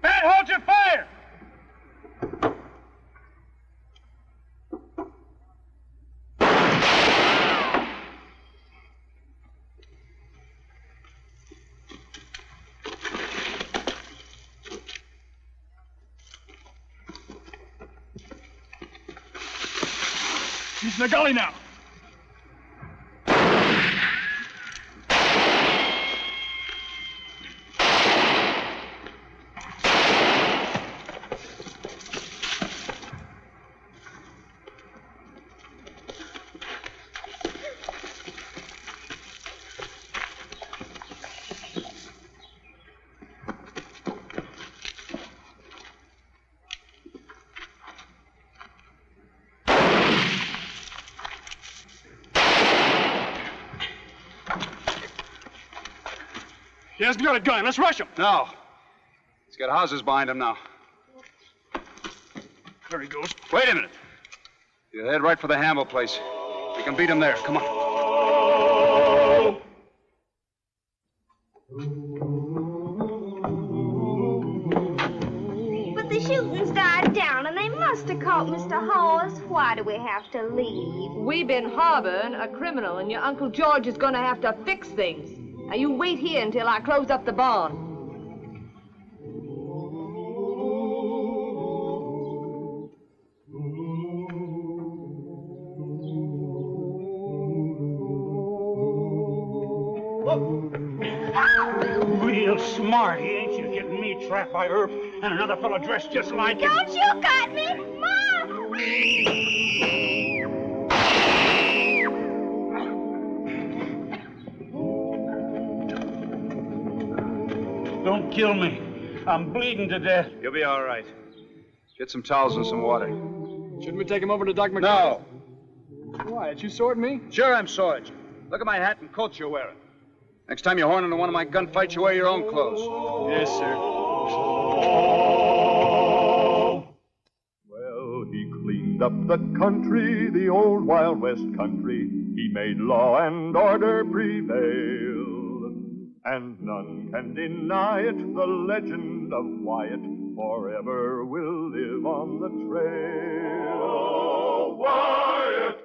Pat, hold your fire! He's in the gully now. He hasn't got a gun. Let's rush him. No. He's got houses behind him now. There he goes. Wait a minute. You head right for the Hamble place. We can beat him there. Come on. But the shooting's died down, and they must have caught Mr. Hawes. Why do we have to leave? We've been harboring a criminal, and your Uncle George is going to have to fix things. Now, you wait here until I close up the barn. Real smarty, ain't you? Getting me trapped by Herb and another fellow dressed just like him. Don't you cut me, Mom! Don't kill me. I'm bleeding to death. You'll be all right. Get some towels and some water. Shouldn't we take him over to Doc McCall? No. Why, you sword me? Sure, I'm sorry. Look at my hat and coat you're wearing. Next time you horn into one of my gunfights, you wear your own clothes. Yes, sir. Well, he cleaned up the country, the old Wild West country. He made law and order prevail. And none can deny it, the legend of Wyatt forever will live on the trail. Oh, Wyatt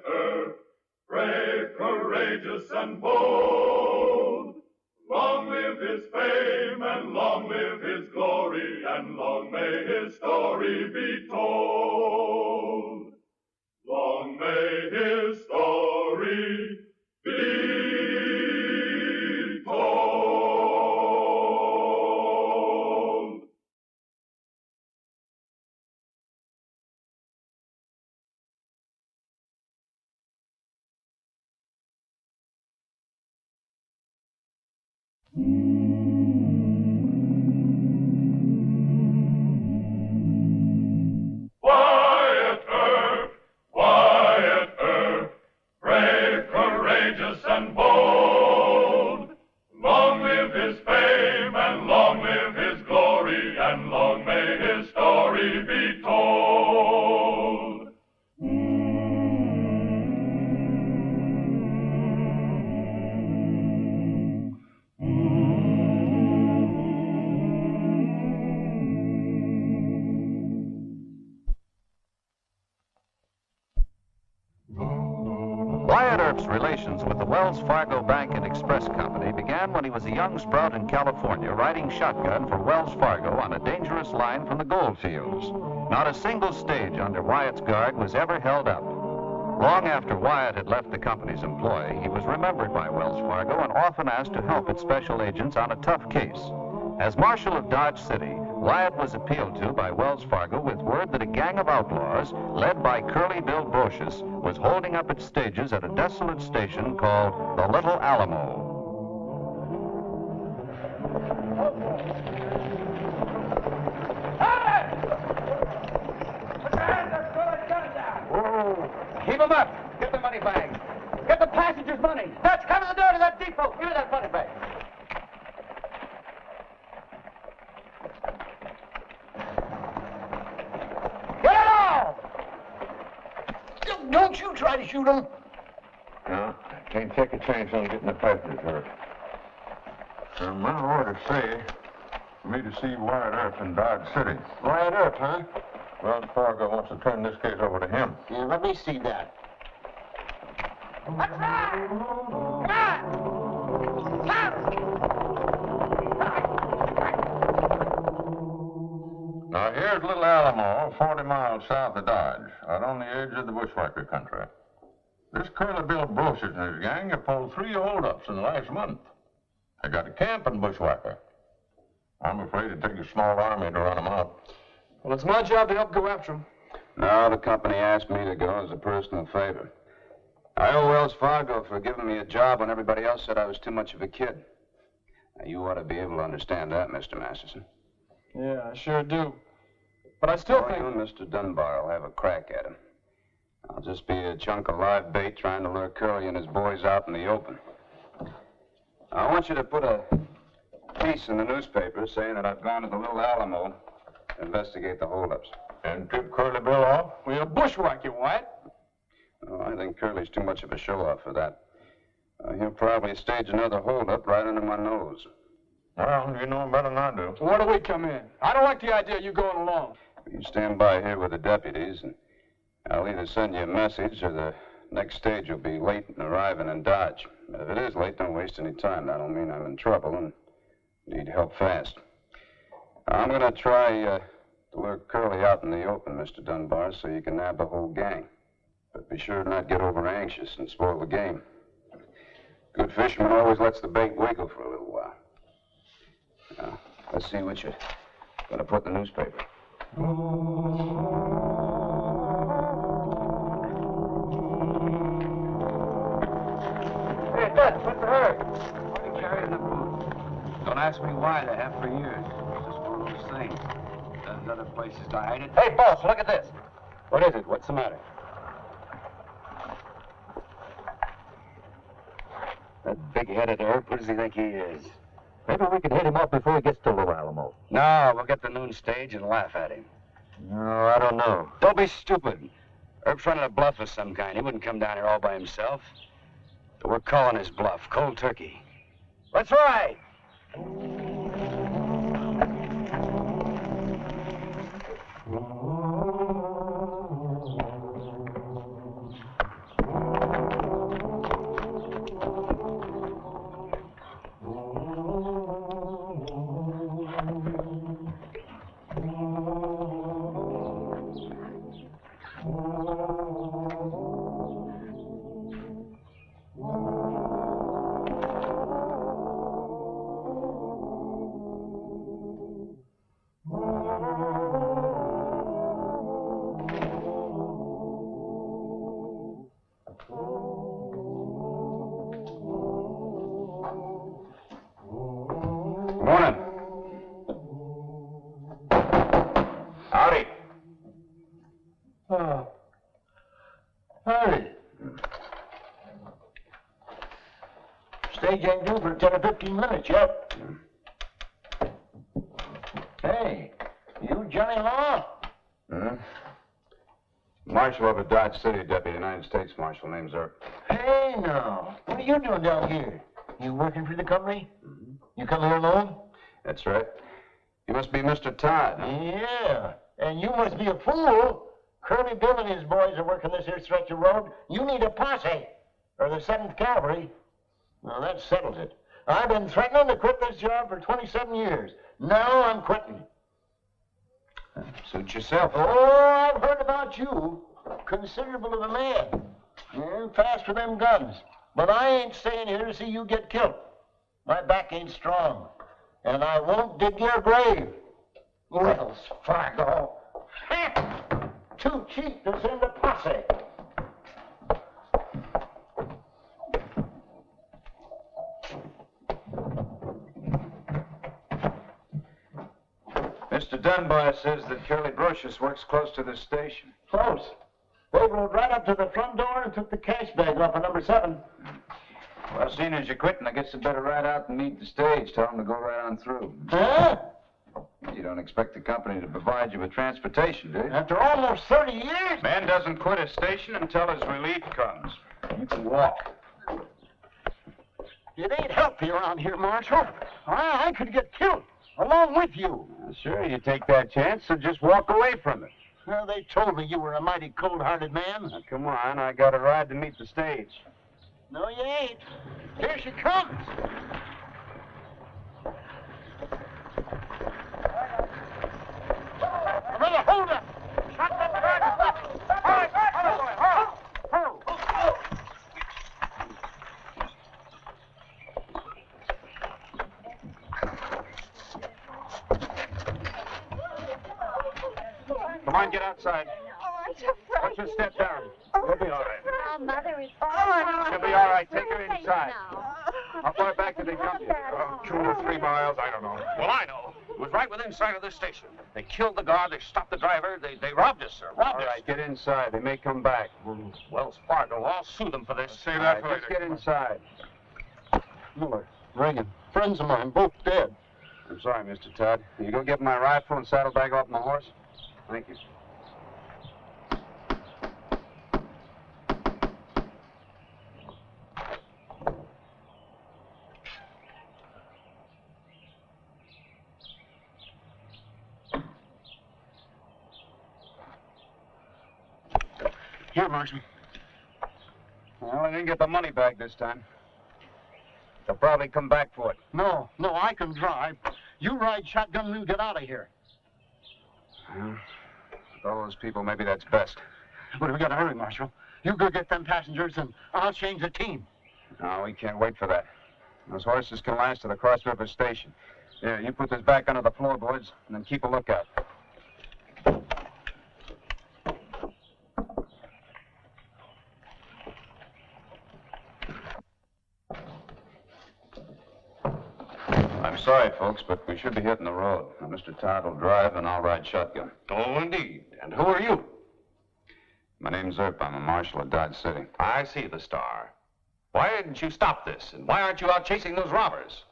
Earp, brave, courageous, and bold. Long live his fame, and long live his glory, and long may his story be told. Long may his story be told. Wyatt Earp, brave, courageous, and bold. Long live his fame, and long live his glory, and long may his story be told. Wyatt Earp's relations with the Wells Fargo Bank and Express Company began when he was a young sprout in California riding shotgun for Wells Fargo on a dangerous line from the gold fields. Not a single stage under Wyatt's guard was ever held up. Long after Wyatt had left the company's employ, he was remembered by Wells Fargo and often asked to help its special agents on a tough case. As Marshal of Dodge City, Wyatt was appealed to by Wells Fargo with word that a gang of outlaws, led by Curly Bill Brocious, was holding up its stages at a desolate station called the Little Alamo. Keep them up. Get the money bag. Get the passengers' money. That's coming to the door to that depot. Give me that money bag. Get it all! Don't you try to shoot them. No, I can't take a chance on getting the passengers hurt. My orders say for me to see Wyatt Earp in Dodge City. Wyatt Earp, huh? Wells Fargo wants to turn this case over to him. Yeah, let me see that. Let's ride! Come on! Now, here's Little Alamo, 40 miles south of Dodge, out on the edge of the bushwhacker country. This Curly Bill Brocious and his gang have pulled 3 holdups in the last month. They got a camp in Bushwhacker. I'm afraid it takes a small army to run them out. Well, it's my job to help go after him. No, the company asked me to go as a personal favor. I owe Wells Fargo for giving me a job when everybody else said I was too much of a kid. Now, you ought to be able to understand that, Mr. Masterson. Yeah, I sure do. But I still think... You and Mr. Dunbar will have a crack at him. I'll just be a chunk of live bait trying to lure Curly and his boys out in the open. I want you to put a piece in the newspaper saying that I've gone to the Little Alamo to investigate the holdups. And tip Curly Bill off? We'll bushwhack you, Wyatt. Oh, I think Curly's too much of a show-off for that. He'll probably stage another holdup right under my nose. Well, you know better than I do. So where do we come in? I don't like the idea of you going along. You stand by here with the deputies, and I'll either send you a message or the next stage will be late in arriving in Dodge. But if it is late, don't waste any time. That'll mean I'm in trouble and need help fast. I'm going to try to lure Curly out in the open, Mr. Dunbar, so you can nab the whole gang. But be sure to not get over anxious and spoil the game. Good fisherman always lets the bait wiggle for a little while. Now, let's see what you're going to put in the newspaper. Hey, Dutch, what's the hurry? Why are you carrying the food? Don't ask me why. They have for years. It's just one of those things. There's other places to hide it. Hey, boss, look at this. What is it? What's the matter? That big-headed Earp, what does he think he is? Maybe we can hit him off before he gets to Little Alamo. No, we'll get the noon stage and laugh at him. No, I don't know. Don't be stupid. Earp's running a bluff of some kind. He wouldn't come down here all by himself. But we're calling his bluff, cold turkey. Let's ride! Morning. Howdy. Oh. Howdy. Stage ain't due for 10 or 15 minutes yet. Hey, you Johnny Law? Hmm? Marshal of a Dodge City, Deputy United States Marshal, name's Earp. Hey, now. What are you doing down here? You working for the company? Mm-hmm. You come here alone? That's right. You must be Mr. Todd. Huh? Yeah. And you must be a fool. Curly Bill and his boys are working this here stretch of road. You need a posse. or the 7th Cavalry. Well, that settles it. I've been threatening to quit this job for 27 years. Now I'm quitting. Suit yourself. Oh, I've heard about you. Considerable of a man. Yeah, fast for them guns. But I ain't staying here to see you get killed. My back ain't strong. And I won't dig your grave. Wells Fargo. Too cheap to send a posse. Mr. Dunbar says that Curly Brocious works close to the station. Close. They rode right up to the front door and took the cash bag off of number 7. Well, seeing as you're quitting, I guess you better ride out and meet the stage. Tell them to go right on through. Huh? You don't expect the company to provide you with transportation, do you? After almost 30 years? Man doesn't quit a station until his relief comes. You can walk. It ain't healthy around here, Marshal. I could get killed, along with you. Sure, you take that chance, so just walk away from it. Well, they told me you were a mighty cold-hearted man. Now, come on, I got a ride to meet the stage. No, you ain't. Here she comes. Brother, hold up. Shut that driver. All right, Come on, get outside. Oh, I'm so frightened. Just step down. You'll be all right. Oh, Mother is... Oh, She'll be all right. Take her inside. How far back did they come here? 2 or 3 miles, I don't know. Well, I know. It was right within sight of this station. They killed the guard, they stopped the driver, they robbed us, sir. All right, get inside. They may come back. Wells Fargo, I'll sue them for this. Save that for later. Just get inside. Miller, Reagan, friends of mine, both dead. I'm sorry, Mr. Todd. You go get my rifle and saddlebag off my horse? Thank you. Here, Marshal. Well, I didn't get the money back this time. They'll probably come back for it. No, I can drive. You ride shotgun and we'll get out of here. Well, with all those people, maybe that's best. But we gotta hurry, Marshal. You go get them passengers and I'll change the team. No, we can't wait for that. Those horses can last to the Cross River Station. Here, you put this back under the floorboards and then keep a lookout. I'm sorry, folks, but we should be hitting the road. Now, Mr. Todd will drive, and I'll ride shotgun. Oh, indeed. And who are you? My name's Earp. I'm a marshal of Dodge City. I see the star. Why didn't you stop this? And why aren't you out chasing those robbers?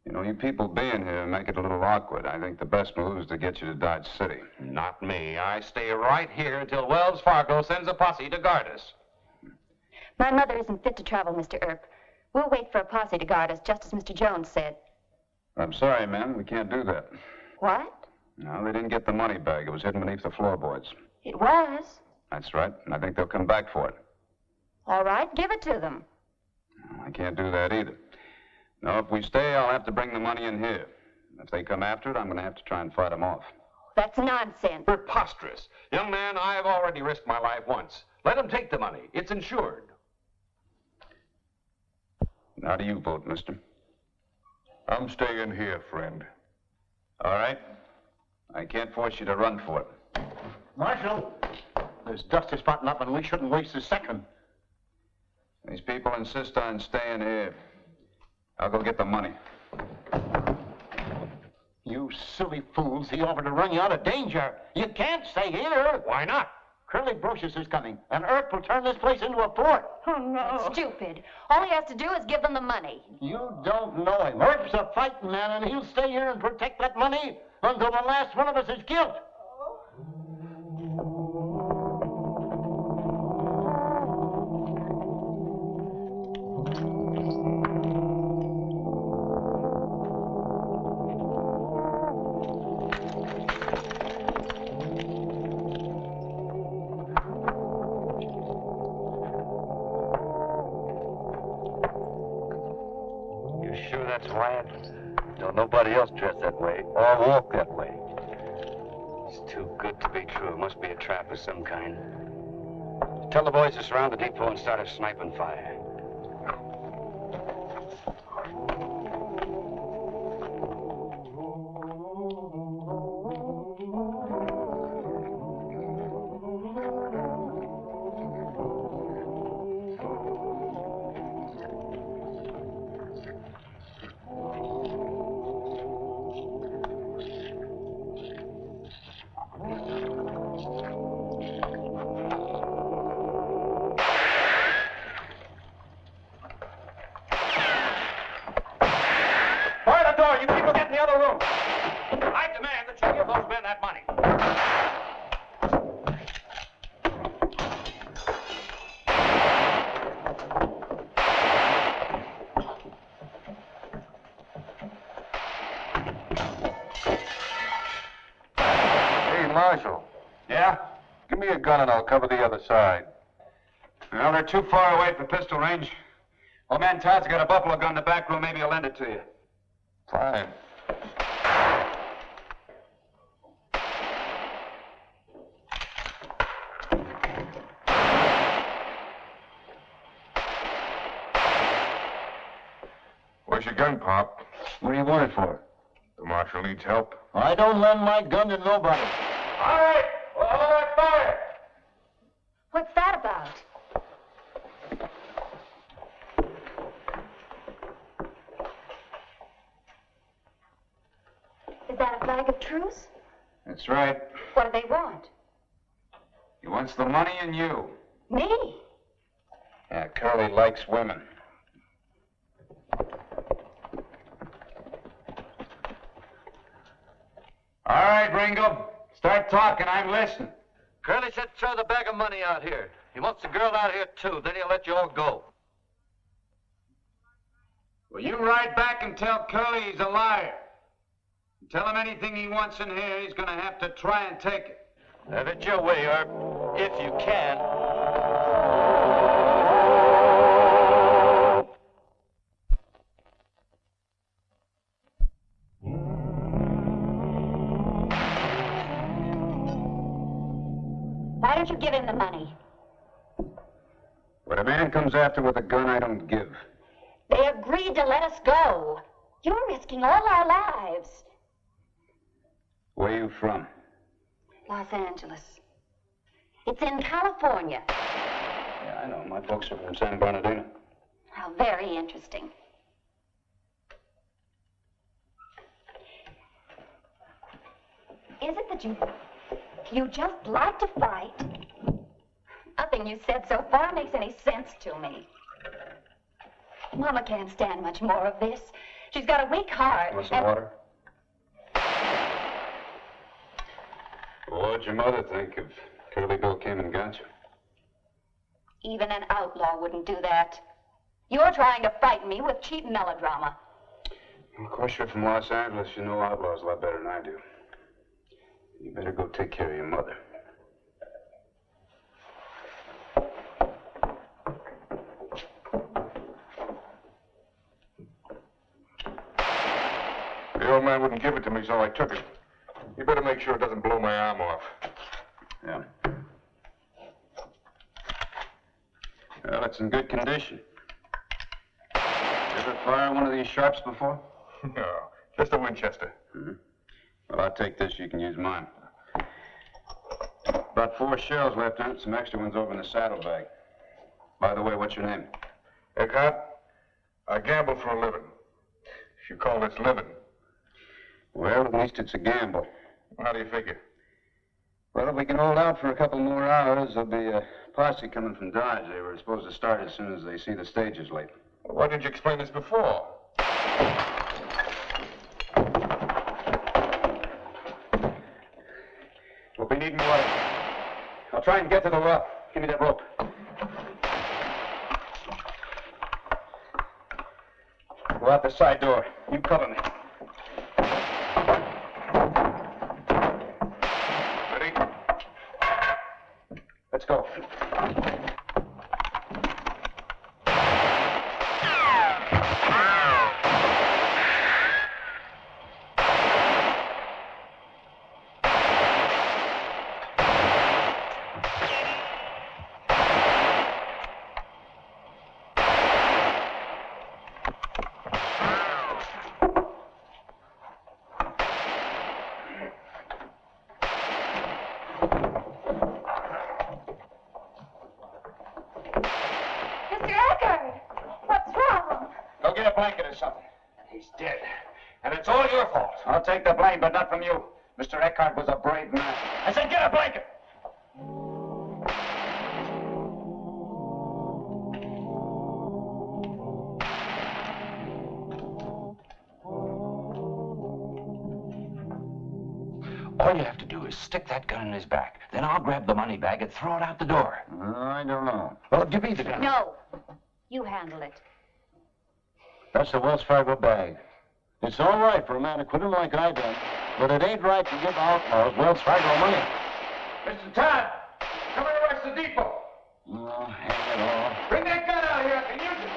You know, you people being here make it a little awkward. I think the best move is to get you to Dodge City. Not me. I stay right here until Wells Fargo sends a posse to guard us. My mother isn't fit to travel, Mr. Earp. We'll wait for a posse to guard us, just as Mr. Jones said. I'm sorry, ma'am. We can't do that. What? No, they didn't get the money bag. It was hidden beneath the floorboards. It was. That's right, and I think they'll come back for it. All right, give it to them. I can't do that either. No, if we stay, I'll have to bring the money in here. If they come after it, I'm going to have to try and fight them off. That's nonsense. Preposterous. Young man, I've already risked my life once. Let them take the money. It's insured. How do you vote, mister? I'm staying here, friend. All right. I can't force you to run for it. Marshal, there's dust spotting up and we shouldn't waste a second. These people insist on staying here. I'll go get the money. You silly fools. He offered to run you out of danger. You can't stay here. Why not? Curly Brocious is coming, and Earp will turn this place into a fort. Oh, no. Stupid. All he has to do is give them the money. You don't know him. Earp's a fighting man, and he'll stay here and protect that money until the last one of us is killed. that's Wyatt? Don't nobody else dress that way or walk that way. It's too good to be true. Must be a trap of some kind. Tell the boys to surround the depot and start a sniping fire. You people get in the other room. I demand that you give those men that money. Hey, Marshal. Yeah? Give me a gun and I'll cover the other side. Well, they're too far away for pistol range. Old man Todd's got a buffalo gun in the back room. Maybe he'll lend it to you. Fine. Where's your gun, Pop? What do you want it for? The Marshal needs help. I don't lend my gun to nobody. All right. Well, hold that fire. What's that about? Is that a flag of truce? That's right. What do they want? He wants the money and you. Me? Yeah, Curly likes women. All right, Ringo. Start talking. I'm listening. Curly said throw the bag of money out here. He wants the girl out here, too. Then he'll let you all go. Well, you ride back and tell Curly he's a liar. And tell him anything he wants in here, he's going to have to try and take it. Have it your way, Herb. If you can. Why don't you give him the money? When a man comes after with a gun, I don't give. They agreed to let us go. You're risking all our lives. Where are you from? Los Angeles. It's in California. Yeah, I know. My folks are from San Bernardino. How very interesting. Is it that you just like to fight? Nothing you said so far makes any sense to me. Mama can't stand much more of this. She's got a weak heart. Want some water? Well, what'd your mother think if Curly Bill came and got you? Even an outlaw wouldn't do that. You're trying to fight me with cheap melodrama. Well, of course, you're from Los Angeles. You know outlaws a lot better than I do. You better go take care of your mother. The old man wouldn't give it to me, so I took it. You better make sure it doesn't blow my arm off. Yeah. Well, it's in good condition. You ever fire one of these sharps before? No, just a Winchester. Mm-hmm. Well, I'll take this. You can use mine. About 4 shells left in it. Some extra ones over in the saddlebag. By the way, what's your name? Eckhart, I gamble for a living. If you call this living. Well, at least it's a gamble. How do you figure? Well, if we can hold out for a couple more hours, there'll be a posse coming from Dodge. They were supposed to start as soon as they see the stages late. Well, why didn't you explain this before? We'll be needing water. I'll try and get to the rock. Give me that rope. Go out the side door. You cover me. Ready? Let's go. a blanket or something. He's dead. And it's all your fault. I'll take the blame, but not from you. Mr. Eckhart was a brave man. I said, get a blanket! All you have to do is stick that gun in his back. Then I'll grab the money bag and throw it out the door. I don't know. Well, give me the gun. No. You handle it. That's the Wells Fargo bag. It's all right for a man to quit him like I done, but it ain't right to give outlaws Wells Fargo money. Mr. Todd, come and arrest the depot. Oh, hang it all. Bring that gun out here. I can use it.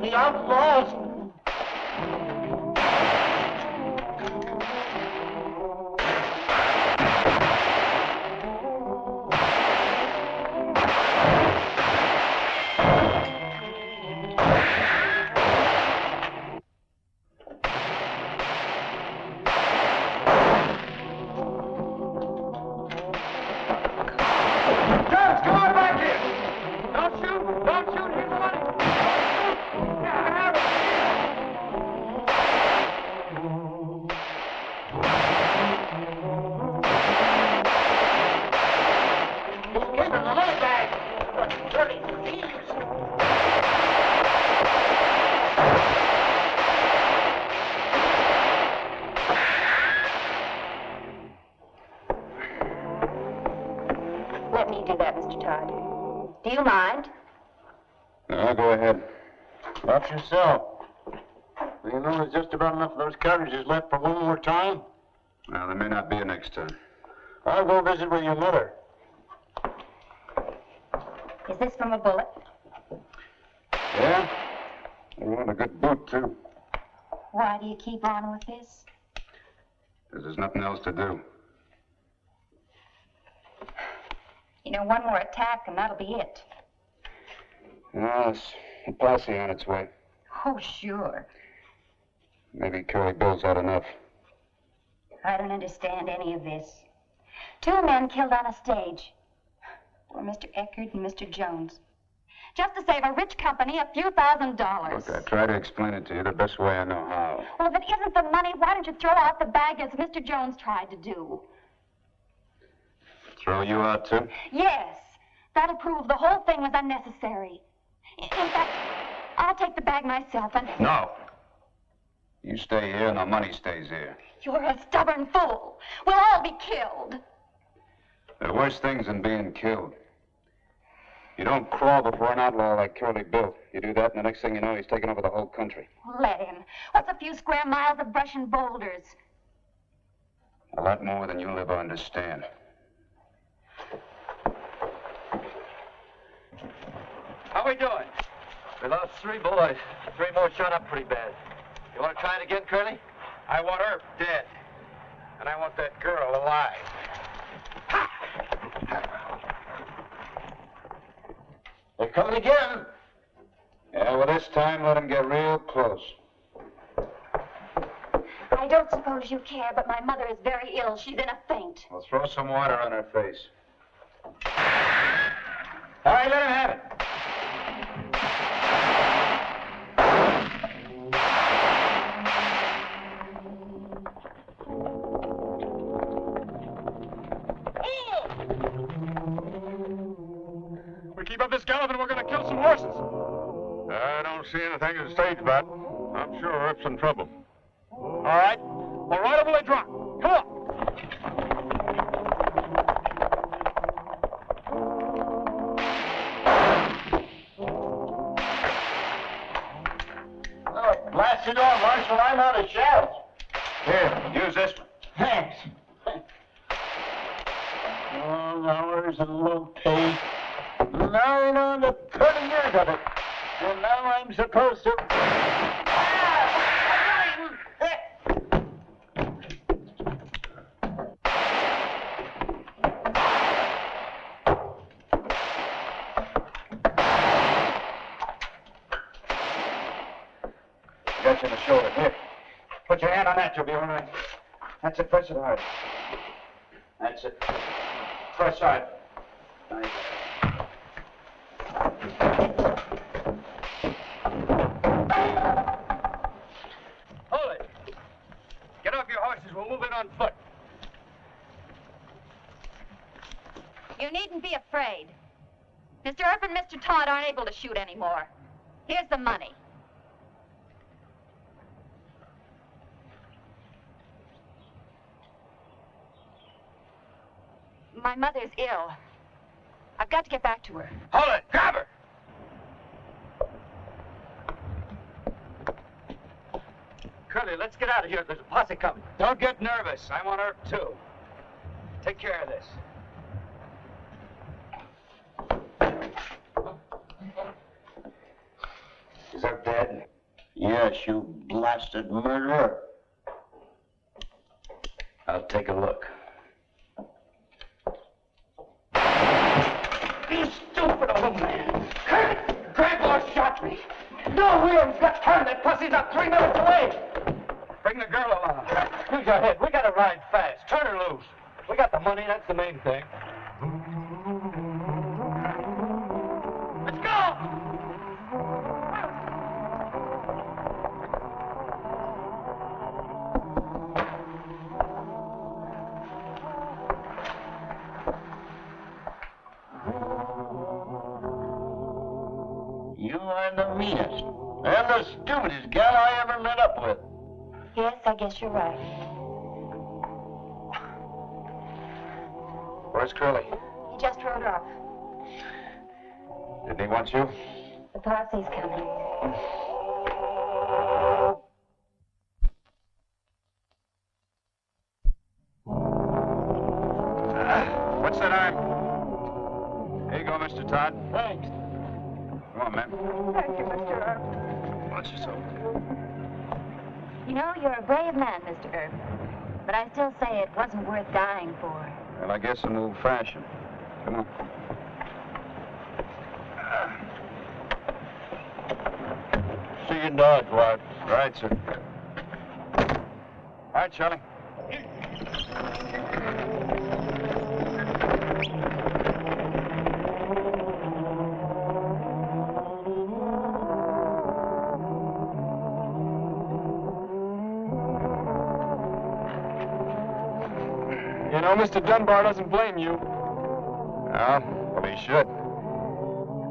The outlaws. Let me do that, Mr. Todd. Do you mind? No, go ahead. Watch yourself. You know there's just about enough of those cartridges left for one more time? Well, there may not be a next time. I'll go visit with your mother. Is this from a bullet? Yeah? I want a good boot, too. Why do you keep on with this? Because there's nothing else to do. You know, one more attack and that'll be it. Yes, a posse on its way. Oh, sure. Maybe Curly Bill's had enough. I don't understand any of this. 2 men killed on a stage. Poor Mr. Eckert and Mr. Jones. Just to save a rich company a few $1,000s. Look, I try to explain it to you the best way I know how. Well, if it isn't the money, why don't you throw out the bag as Mr. Jones tried to do? Throw you out, too? Yes. That'll prove the whole thing was unnecessary. In fact, I'll take the bag myself and... No. You stay here and the money stays here. You're a stubborn fool. We'll all be killed. There are worse things than being killed. You don't crawl before an outlaw like Curly Bill. You do that, and the next thing you know, he's taken over the whole country. Let him. What's a few square miles of brush and boulders? A lot more than you'll ever understand. How we doing? We lost 3 boys. 3 more shot up pretty bad. You want to try it again, Curly? I want her dead. And I want that girl alive. They're coming again. Yeah, well, this time let him get real close. I don't suppose you care, but my mother is very ill. She's in a faint. Well, throw some water on her face. All right, let him have it. We keep up this gallop and we're going to kill some horses. I don't see anything in the stage, Bat. I'm sure Earp's in trouble. All right. Well, right over they drop. Come on. Oh, blast it all, Marshal. I'm out of shells. Here, use this one. Thanks. Long hours and low pay. 9 on the 30 years of it. And now I'm supposed to... you in the shoulder. Here. Put your hand on that, you'll be all right. That's it. Press it hard. That's it. Press hard. Nice. Hold it. Get off your horses. We'll move in on foot. You needn't be afraid. Mr. Earp and Mr. Todd aren't able to shoot anymore. Here's the money. My mother's ill. I've got to get back to her. Hold it. Grab her. Curly, let's get out of here. There's a posse coming. Don't get nervous. I want Earp, too. Take care of this. Is Earp dead? Yes, you blasted murderer. I'll take a look. You stupid old man. Grandpa shot me. No, William's got time. That pussy's not 3 minutes away. Bring the girl along. Use your head. We gotta ride fast. Turn her loose. We got the money. That's the main thing. Let's go. You are the meanest and the stupidest gal I ever met up with. Yes, I guess you're right. Where's Curly? He just rode off. Didn't he want you? The posse's coming. What's that arm? Here you go, Mr. Todd. Thanks. Come on, man. Thank you, Mr. Earp. Watch yourself. You know, you're a brave man, Mr. Earp. But I still say it wasn't worth dying for. Well, I guess I'm old-fashioned. Come on. See you in Dodge, Wyatt. Right, sir. All right, Charlie. You know, Mr. Dunbar doesn't blame you. Well, he should.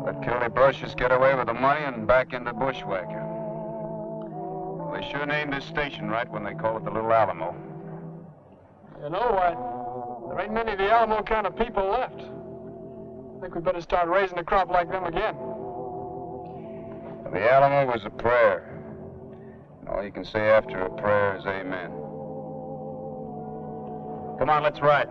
Let Curly Brocious get away with the money and back into bushwhacking. Well, they sure named this station right when they call it the Little Alamo. You know what? There ain't many of the Alamo kind of people left. I think we better start raising a crop like them again. The Alamo was a prayer. And all you can say after a prayer is amen. Come on, let's ride.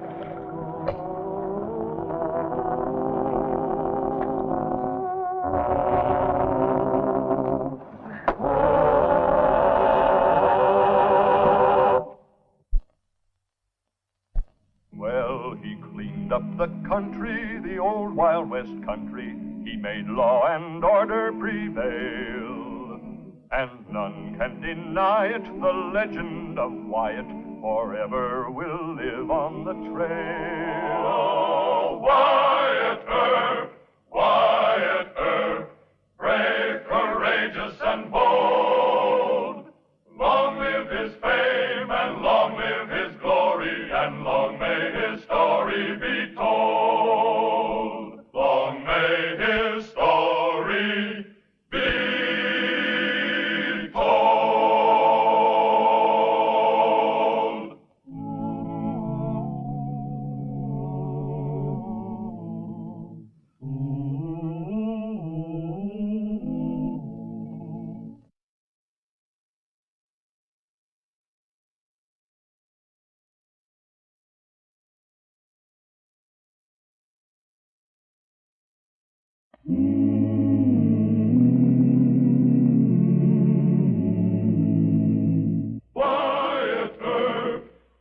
Well, he cleaned up the country, the old Wild West country. He made law and order prevail. And none can deny it, the legend of Wyatt forever will live on the trail. Oh, Wyatt Earp, Wyatt Earp, brave, courageous, and bold. Long live his fame, and long live his glory, and long may his story be told. Long may his story be told.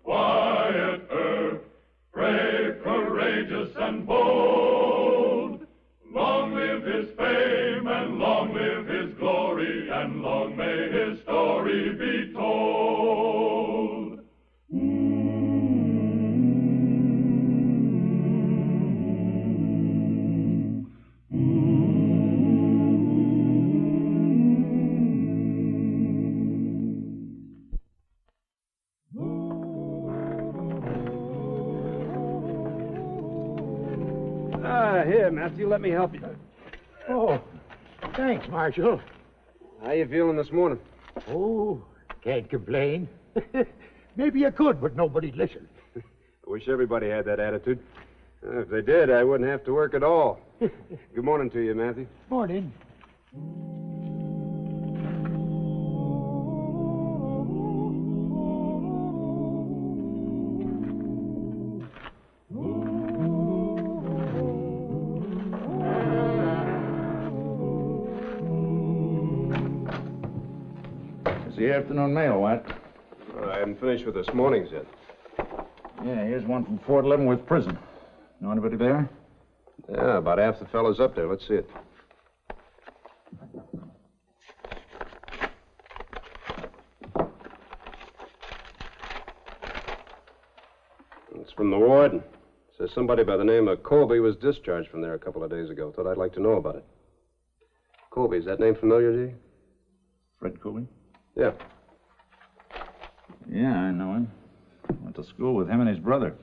Wyatt Earp, brave, courageous, and bold. Long live his fame, and long live his glory, and long may his story Matthew. Let me help you. Oh, thanks, Marshal. How you feeling this morning? Oh, can't complain. Maybe you could, but nobody'd listen. I wish everybody had that attitude. If they did, I wouldn't have to work at all. Good morning to you, Matthew. Morning. It's the afternoon mail, White. I haven't finished with this morning's yet. Yeah, here's one from Fort Leavenworth Prison. Know anybody there? Yeah, about half the fellows up there. Let's see it. It's from the warden. Says somebody by the name of Colby was discharged from there a couple of days ago. Thought I'd like to know about it. Colby, is that name familiar to you? Fred Colby? Yeah. Yeah, I know him. Went to school with him and his brother.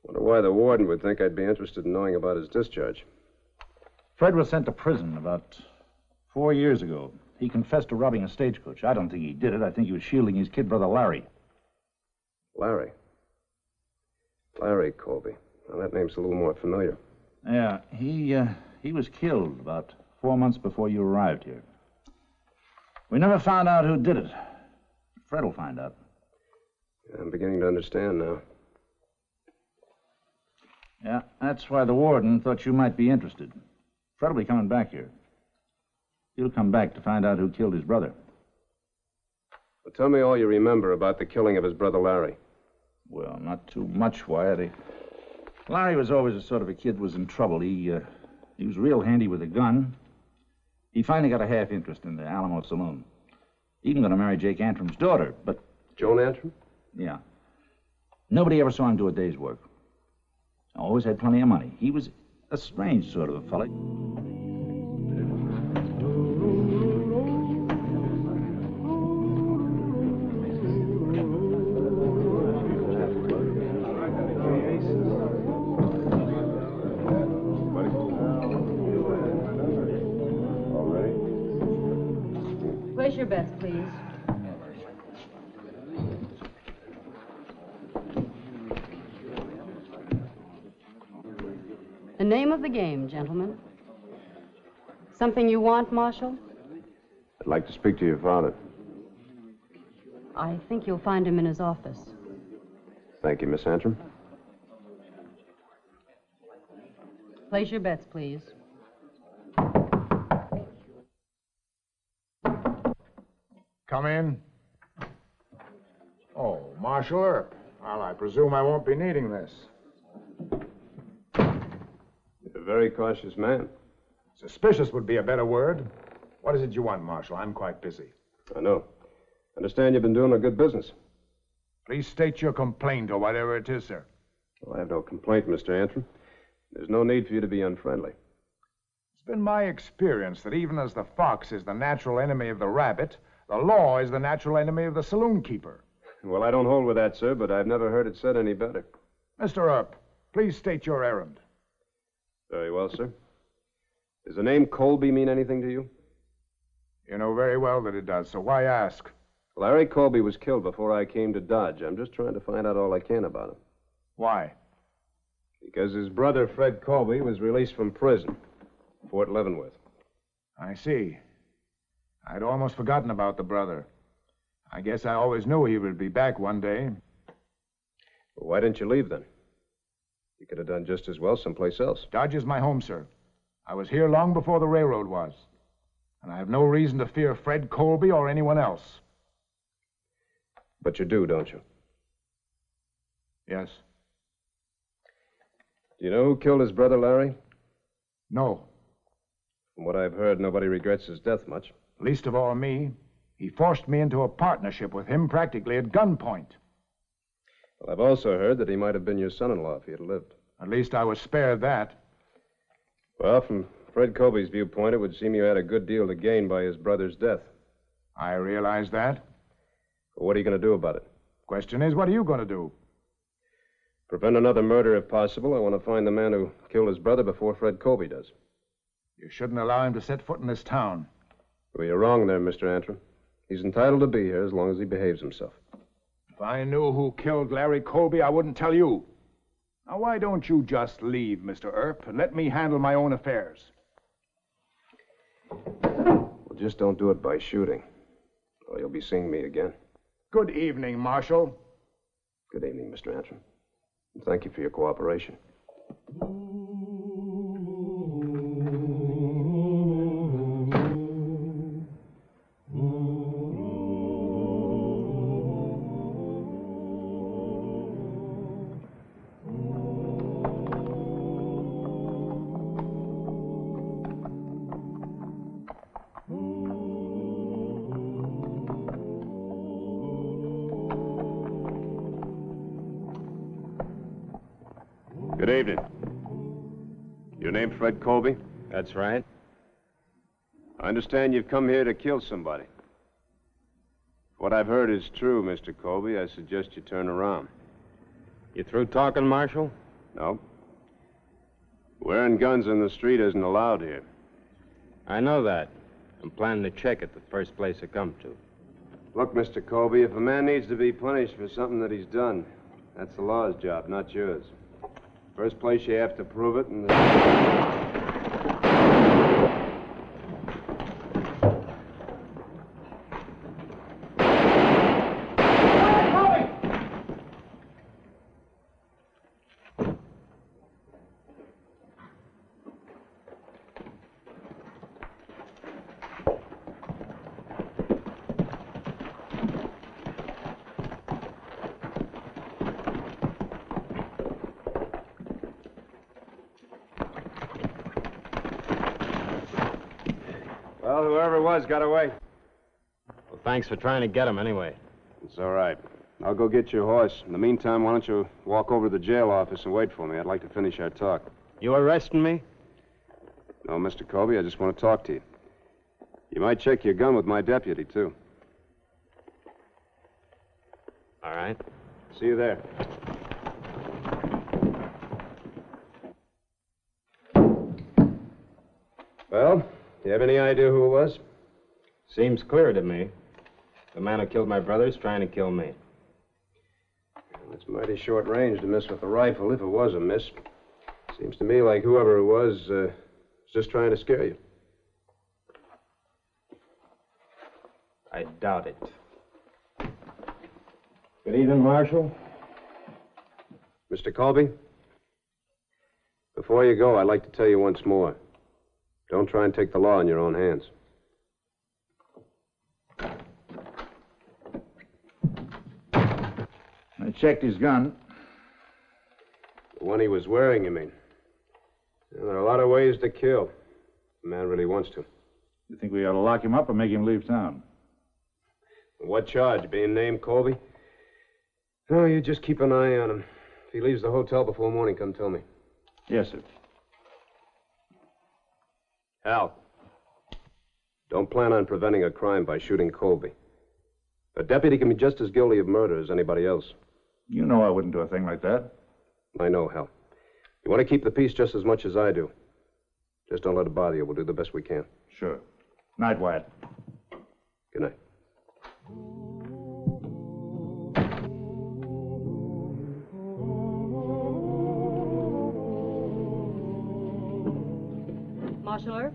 Wonder why the warden would think I'd be interested in knowing about his discharge. Fred was sent to prison about 4 years ago. He confessed to robbing a stagecoach. I don't think he did it. I think he was shielding his kid brother Larry. Larry? Larry Colby. Now, that name's a little more familiar. Yeah, he was killed about 4 months before you arrived here. We never found out who did it. Fred will find out. Yeah, I'm beginning to understand now. Yeah, that's why the warden thought you might be interested. Fred will be coming back here. He'll come back to find out who killed his brother. Well, tell me all you remember about the killing of his brother Larry. Well, not too much, Wyatt. Larry was always the sort of a kid who was in trouble. He was real handy with a gun. He finally got a half interest in the Alamo Saloon. Even going to marry Jake Antrim's daughter, but... Joan Antrim? Yeah. Nobody ever saw him do a day's work. Always had plenty of money. He was a strange sort of a fella. Place your bets, please. The name of the game, gentlemen. Something you want, Marshal? I'd like to speak to your father. I think you'll find him in his office. Thank you, Miss Antrim. Place your bets, please. Come in. Oh, Marshal Earp. Well, I presume I won't be needing this. You're a very cautious man. Suspicious would be a better word. What is it you want, Marshal? I'm quite busy. I know. Understand you've been doing a good business. Please state your complaint or whatever it is, sir. Well, I have no complaint, Mr. Antrim. There's no need for you to be unfriendly. It's been my experience that even as the fox is the natural enemy of the rabbit, the law is the natural enemy of the saloon keeper. Well, I don't hold with that, sir, but I've never heard it said any better. Mr. Earp, please state your errand. Very well, sir. Does the name Colby mean anything to you? You know very well that it does, so why ask? Larry Colby was killed before I came to Dodge. I'm just trying to find out all I can about him. Why? Because his brother, Fred Colby, was released from prison, Fort Leavenworth. I see. I'd almost forgotten about the brother. I guess I always knew he would be back one day. Well, why didn't you leave then? You could have done just as well someplace else. Dodge is my home, sir. I was here long before the railroad was. And I have no reason to fear Fred Colby or anyone else. But you do, don't you? Yes. Do you know who killed his brother, Larry? No. From what I've heard, nobody regrets his death much. Least of all me. He forced me into a partnership with him practically at gunpoint. Well, I've also heard that he might have been your son-in-law if he had lived. At least I was spared that. Well, from Fred Colby's viewpoint, it would seem you had a good deal to gain by his brother's death. I realize that. Well, what are you going to do about it? Question is, what are you going to do? Prevent another murder if possible. I want to find the man who killed his brother before Fred Colby does. You shouldn't allow him to set foot in this town. Well, you're wrong there, Mr. Antrim. He's entitled to be here as long as he behaves himself. If I knew who killed Larry Colby, I wouldn't tell you. Now, why don't you just leave, Mr. Earp, and let me handle my own affairs? Well, just don't do it by shooting, or you'll be seeing me again. Good evening, Marshal. Good evening, Mr. Antrim. And thank you for your cooperation. Good evening. Your name Fred Colby? That's right. I understand you've come here to kill somebody. If what I've heard is true, Mr. Colby, I suggest you turn around. You through talking, Marshal? No. Wearing guns in the street isn't allowed here. I know that. I'm planning to check it the first place I come to. Look, Mr. Colby, if a man needs to be punished for something that he's done, that's the law's job, not yours. First place, you have to prove it, and Well, whoever it was got away. Well, thanks for trying to get him anyway. it's all right. I'll go get your horse. In the meantime, why don't you walk over to the jail office and wait for me? I'd like to finish our talk. You arresting me? No, Mr. Colby, I just want to talk to you. You might check your gun with my deputy, too. All right. See you there. Well, do you have any idea who it was? Seems clear to me. The man who killed my brother is trying to kill me. It's mighty short range to miss with a rifle, if it was a miss. Seems to me like whoever it was just trying to scare you. I doubt it. Good evening, Marshal. Mr. Colby, before you go, I'd like to tell you once more. Don't try and take the law in your own hands. I checked his gun. The one he was wearing, you mean? Well, there are a lot of ways to kill. If the man really wants to. You think we ought to lock him up or make him leave town? What charge? Being named Colby? No, you just keep an eye on him. If he leaves the hotel before morning, come tell me. Yes, sir. Hal, don't plan on preventing a crime by shooting Colby. A deputy can be just as guilty of murder as anybody else. You know I wouldn't do a thing like that. I know, Hal. You want to keep the peace just as much as I do. Just don't let it bother you. We'll do the best we can. Sure. Night, Wyatt. Good night. Marshal Earp?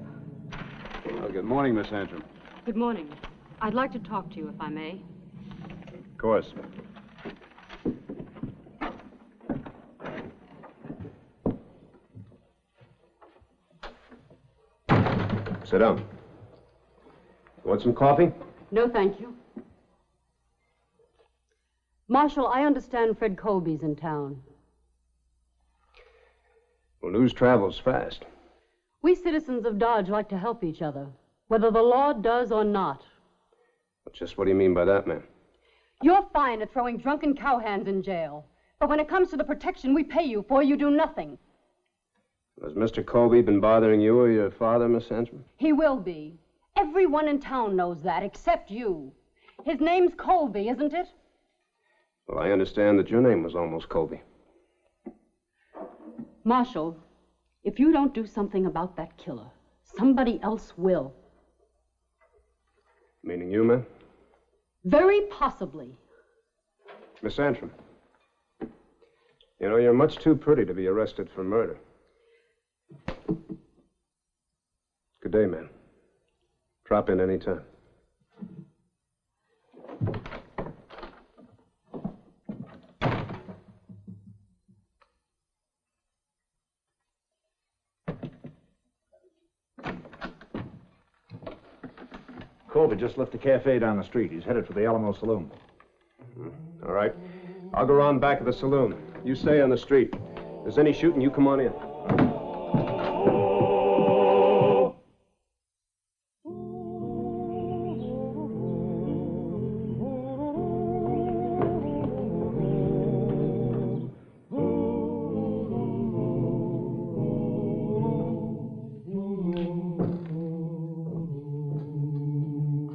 Well, good morning, Miss Antrim. Good morning. I'd like to talk to you, if I may. Of course. Sit down. You want some coffee? No, thank you. Marshal, I understand Fred Colby's in town. Well, news travels fast. We citizens of Dodge like to help each other, whether the law does or not. Just what do you mean by that, ma'am? You're fine at throwing drunken cowhands in jail, but when it comes to the protection we pay you for, you do nothing. Has Mr. Colby been bothering you or your father, Miss Antrim? He will be. Everyone in town knows that, except you. His name's Colby, isn't it? Well, I understand that your name was almost Colby. Marshal, if you don't do something about that killer, somebody else will. Meaning you, ma'am? Very possibly. Miss Antrim. You know, you're much too pretty to be arrested for murder. Good day, ma'am. Drop in any time. Colby just left the cafe down the street. He's headed for the Alamo Saloon. All right. I'll go around back of the saloon. You stay on the street. If there's any shooting, you come on in.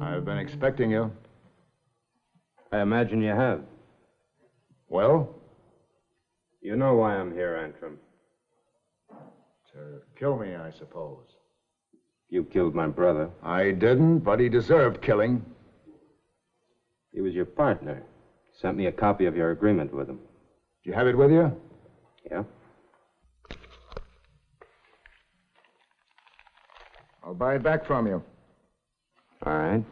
I've been expecting you. I imagine you have. Well? You know why I'm here, Antrim. To kill me, I suppose. You killed my brother. I didn't, but he deserved killing. He was your partner. He sent me a copy of your agreement with him. Do you have it with you? Yeah. I'll buy it back from you. All right.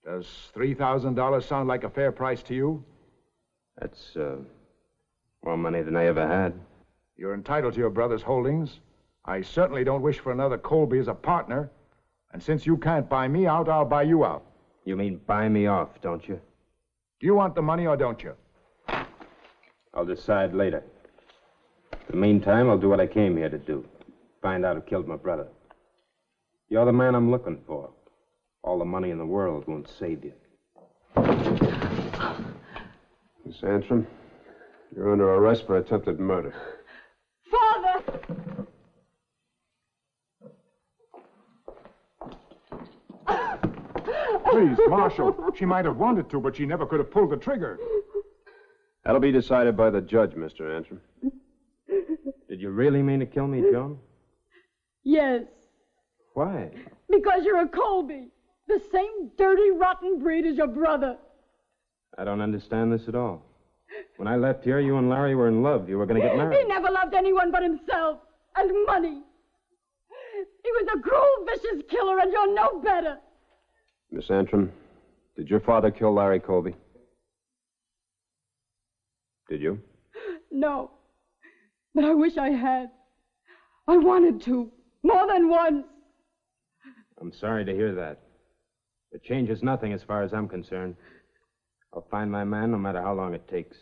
Does $3,000 sound like a fair price to you? That's, more money than I ever had. You're entitled to your brother's holdings. I certainly don't wish for another Colby as a partner. And since you can't buy me out, I'll buy you out. You mean buy me off, don't you? Do you want the money or don't you? I'll decide later. In the meantime, I'll do what I came here to do. Find out who killed my brother. You're the man I'm looking for. All the money in the world won't save you. Miss Antrim, you're under arrest for attempted murder. Father! Please, Marshal. She might have wanted to, but she never could have pulled the trigger. That'll be decided by the judge, Mr. Antrim. Did you really mean to kill me, Joan? Yes, Why? because you're a Colby. The same dirty, rotten breed as your brother. I don't understand this at all. When I left here, you and Larry were in love. You were going to get married. He never loved anyone but himself and money. He was a cruel, vicious killer, and you're no better. Miss Antrim, did your father kill Larry Colby? Did you? No, but I wish I had. I wanted to, more than once. I'm sorry to hear that. It changes nothing as far as I'm concerned. I'll find my man no matter how long it takes.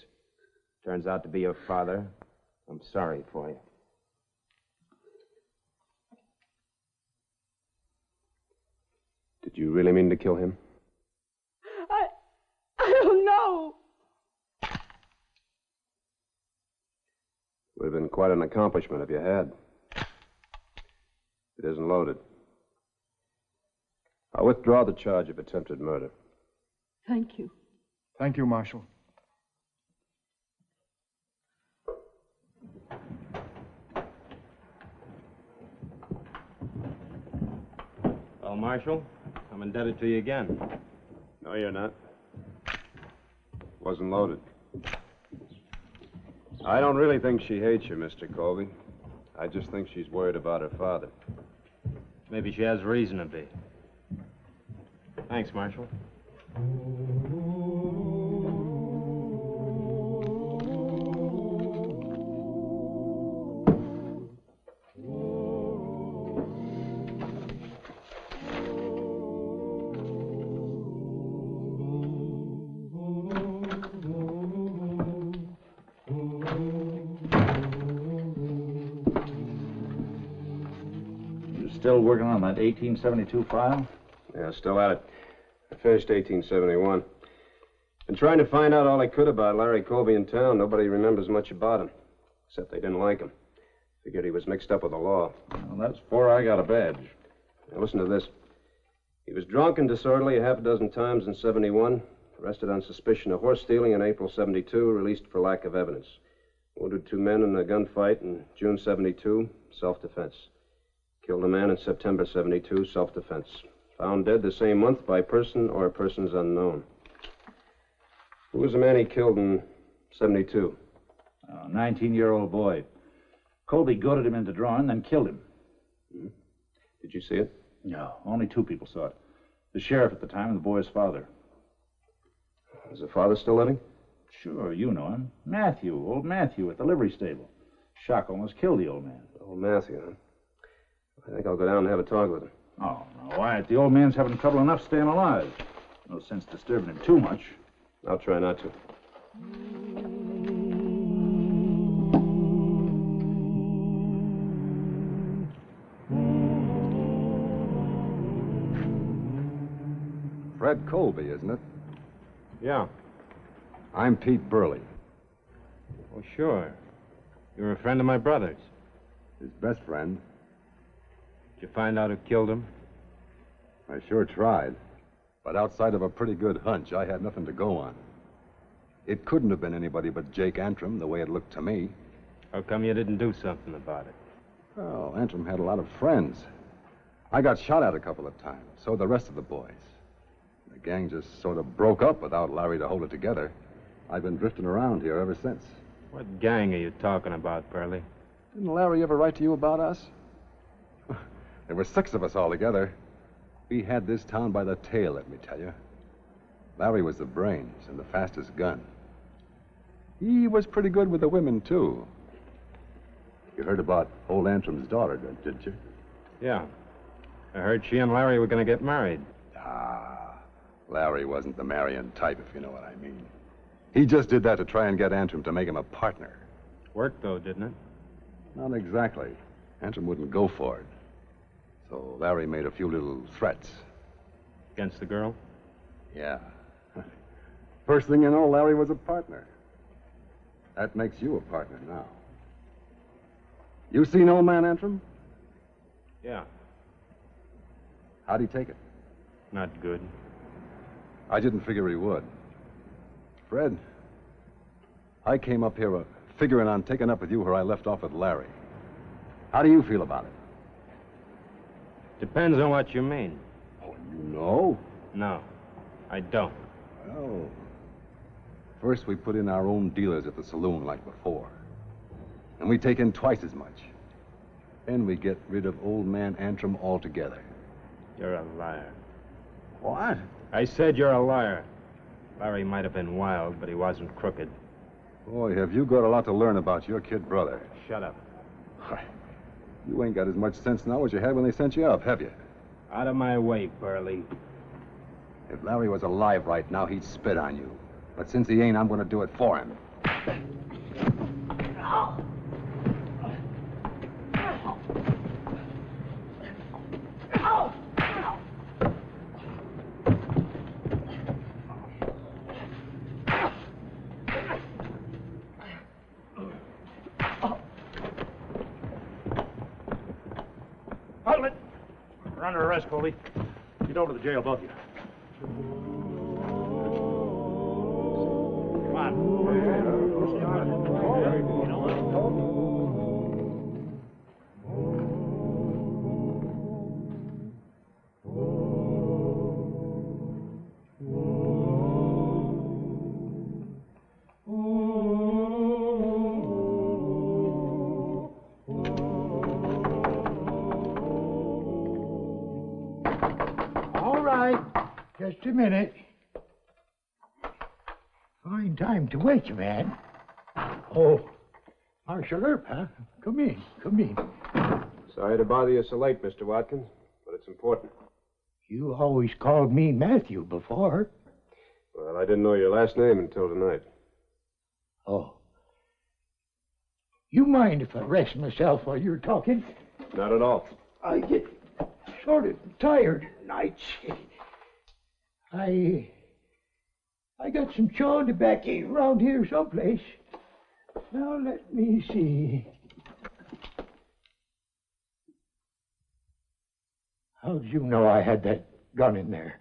Turns out to be your father. I'm sorry for you. Did you really mean to kill him? I don't know. Would have been quite an accomplishment if you had. It isn't loaded. I'll withdraw the charge of attempted murder. Thank you. Thank you, Marshal. Well, Marshal, I'm indebted to you again. No, you're not. Wasn't loaded. I don't really think she hates you, Mr. Colby. I just think she's worried about her father. Maybe she has reason to be. Thanks, Marshal. Still working on that 1872 file? Yeah, still at it. I finished 1871. Been trying to find out all I could about Larry Colby in town. Nobody remembers much about him, except they didn't like him. Figured he was mixed up with the law. Well, that's before I got a badge. Now, listen to this. He was drunk and disorderly a half a dozen times in 71, arrested on suspicion of horse stealing in April 72, released for lack of evidence. Wounded 2 men in a gunfight in June 72, self-defense. Killed a man in September 72, self-defense. Found dead the same month by person or persons unknown. Who was the man he killed in 72? A 19-year-old boy. Colby goaded him into drawing, then killed him. Hmm. Did you see it? No, only 2 people saw it. The sheriff at the time and the boy's father. Is the father still living? Sure, you know him. Matthew, old Matthew at the livery stable. Shock almost killed the old man. Old Matthew, huh? I think I'll go down and have a talk with him. Oh, no, Wyatt, the old man's having trouble enough staying alive. No sense disturbing him too much. I'll try not to. Fred Colby, isn't it? Yeah. I'm Pete Burley. Oh, sure. You're a friend of my brother's. His best friend. Did you find out who killed him? I sure tried. But outside of a pretty good hunch, I had nothing to go on. It couldn't have been anybody but Jake Antrim, the way it looked to me. How come you didn't do something about it? Well, Antrim had a lot of friends. I got shot at a couple of times, so the rest of the boys. The gang just sort of broke up without Larry to hold it together. I've been drifting around here ever since. What gang are you talking about, Burley? Didn't Larry ever write to you about us? There were 6 of us all together. We had this town by the tail, let me tell you. Larry was the brains and the fastest gun. He was pretty good with the women, too. You heard about old Antrim's daughter, didn't you? Yeah. I heard she and Larry were going to get married. Larry wasn't the marrying type, if you know what I mean. He just did that to try and get Antrim to make him a partner. Worked, though, didn't it? Not exactly. Antrim wouldn't go for it. So Larry made a few little threats. Against the girl? Yeah. First thing you know, Larry was a partner. That makes you a partner now. You seen old man Antrim? Yeah. How'd he take it? Not good. I didn't figure he would. Fred, I came up here figuring on taking up with you where I left off with Larry. How do you feel about it? Depends on what you mean. Oh, you know? No, I don't. Well, first we put in our own dealers at the saloon like before. And we take in twice as much. Then we get rid of old man Antrim altogether. You're a liar. What? I said you're a liar. Larry might have been wild, but he wasn't crooked. Boy, have you got a lot to learn about your kid brother. Shut up. You ain't got as much sense now as you had when they sent you up, have you? Out of my way, Burley. If Larry was alive right now, he'd spit on you. But since he ain't, I'm going to do it for him. You're under arrest, Colby. Get over to the jail, both of you. Come Just a minute. Fine time to wake you, man. Oh, Marshal Earp, huh? Come in, come in. Sorry to bother you so late, Mr. Watkins, but it's important. You always called me Matthew before. Well, I didn't know your last name until tonight. Oh. You mind if I rest myself while you're talking? Not at all. I get sort of tired nights. I got some chawing tobacco around here someplace. Now, let me see. How'd you know I had that gun in there?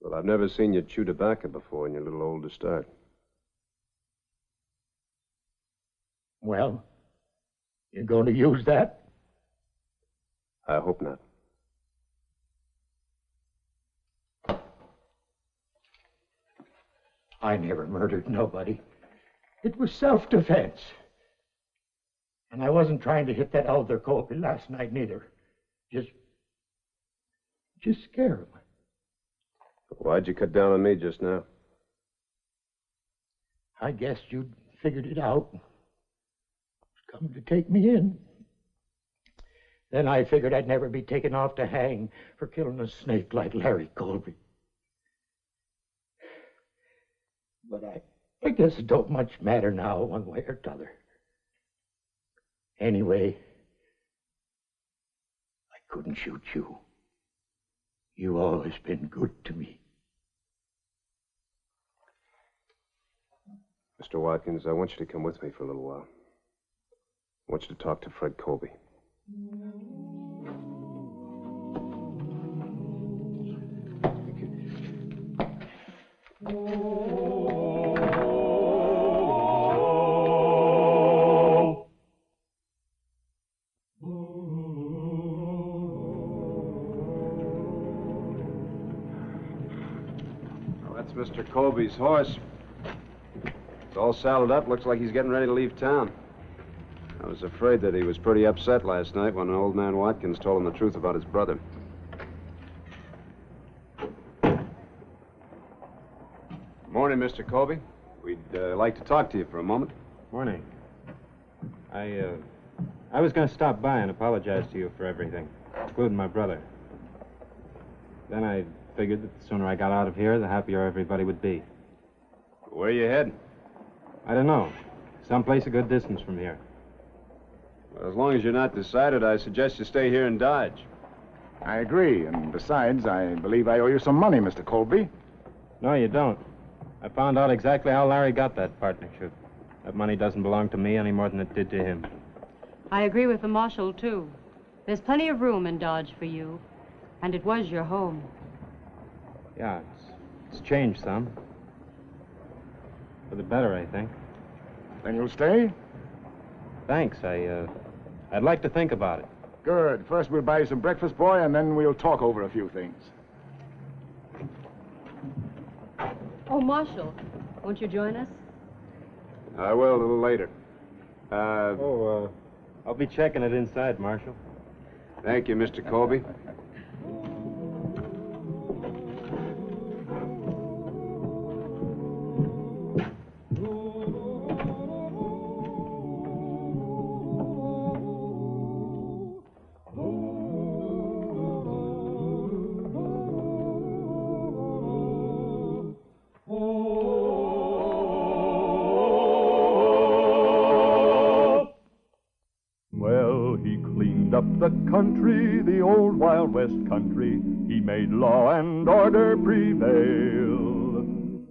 Well, I've never seen you chew tobacco before, and you're a little old to start. Well, you going to use that? I hope not. I never murdered nobody. It was self-defense. And I wasn't trying to hit that elder Colby last night neither. Just scare him. Why'd you cut down on me just now? I guess you'd figured it out. Come to take me in. Then I figured I'd never be taken off to hang for killing a snake like Larry Colby. But I guess it don't much matter now, one way or t'other. Anyway, I couldn't shoot you. You always been good to me. Mr. Watkins, I want you to come with me for a little while. I want you to talk to Fred Colby. That's Mr. Colby's horse. It's all saddled up. Looks like he's getting ready to leave town. I was afraid that he was pretty upset last night when old man Watkins told him the truth about his brother. Morning, Mr. Colby. We'd like to talk to you for a moment. Morning. I was going to stop by and apologize to you for everything, including my brother. Then I figured that the sooner I got out of here, the happier everybody would be. Where are you heading? I don't know. Someplace a good distance from here. Well, as long as you're not decided, I suggest you stay here in Dodge. I agree, and besides, I believe I owe you some money, Mr. Colby. No, you don't. I found out exactly how Larry got that partnership. That money doesn't belong to me any more than it did to him. I agree with the marshal, too. There's plenty of room in Dodge for you. And it was your home. Yeah, it's changed some. For the better, I think. Then you'll stay? Thanks. I'd like to think about it. Good. First we'll buy you some breakfast, boy, and then we'll talk over a few things. Oh, Marshal, won't you join us? I will a little later. I'll be checking it inside, Marshal. Thank you, Mr. Colby. The country, the old Wild West country, he made law and order prevail.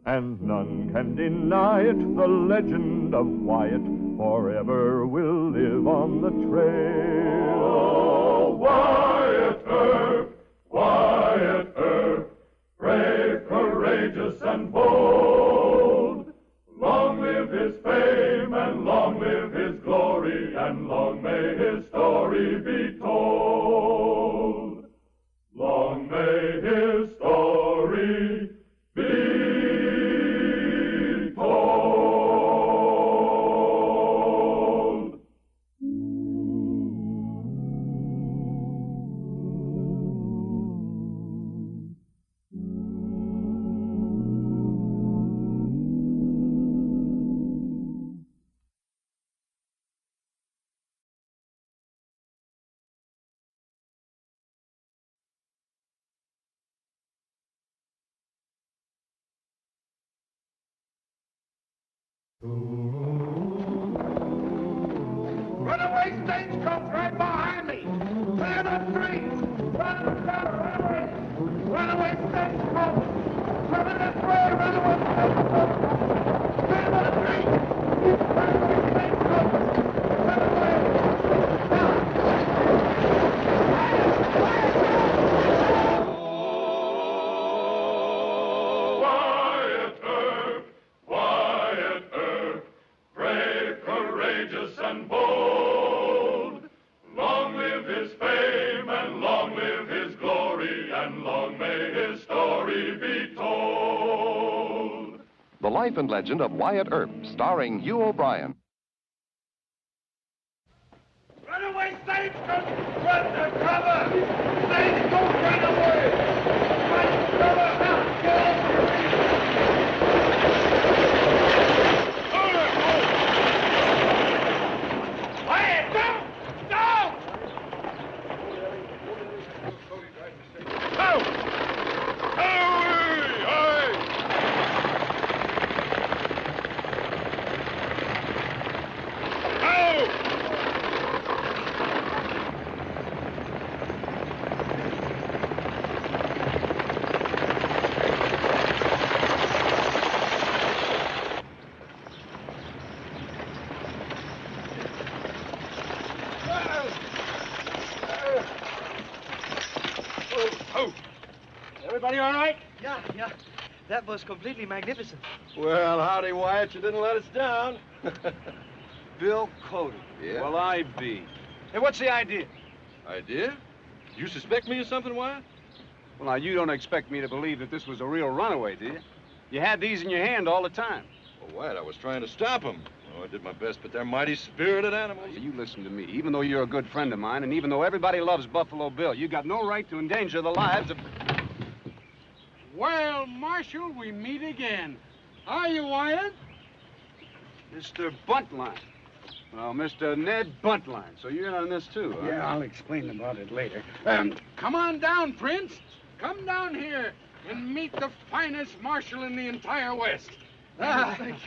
And none can deny it, the legend of Wyatt forever will live on the trail. Oh, Wyatt Earp, brave, courageous, and bold. Long live his fame, and long live his glory, and long may his story be told. Long may his story be told. Runaway stagecoach right behind me. Clear the streets. Runaway stagecoach. Coming this way, runaway stagecoach. Clear the streets. Runaway stagecoach. Coming away. Wyatt Earp, brave, courageous, life and legend of Wyatt Earp, starring Hugh O'Brien. Runaway stagecoach! Run to cover! Stagecoach, run away! Run to cover! Now, get off your feet! Quiet! Down! Down! Out! Everybody all right? Yeah. That was completely magnificent. Well, howdy, Wyatt. You didn't let us down. Bill Cody. Yeah? Well, I be. Hey, what's the idea? Idea? You suspect me of something, Wyatt? Well, now, you don't expect me to believe that this was a real runaway, do you? You had these in your hand all the time. Well, Wyatt, I was trying to stop them. Oh, I did my best, but they're mighty spirited animals. Now, you listen to me. Even though you're a good friend of mine, and even though everybody loves Buffalo Bill, you got no right to endanger the lives of... Well, Marshal, we meet again. Are you, Wyatt? Mr. Buntline. Well, Mr. Ned Buntline. So you're in on this, too, huh? Yeah, I'll explain about it later. Come on down, Prince. Come down here and meet the finest marshal in the entire West. Thank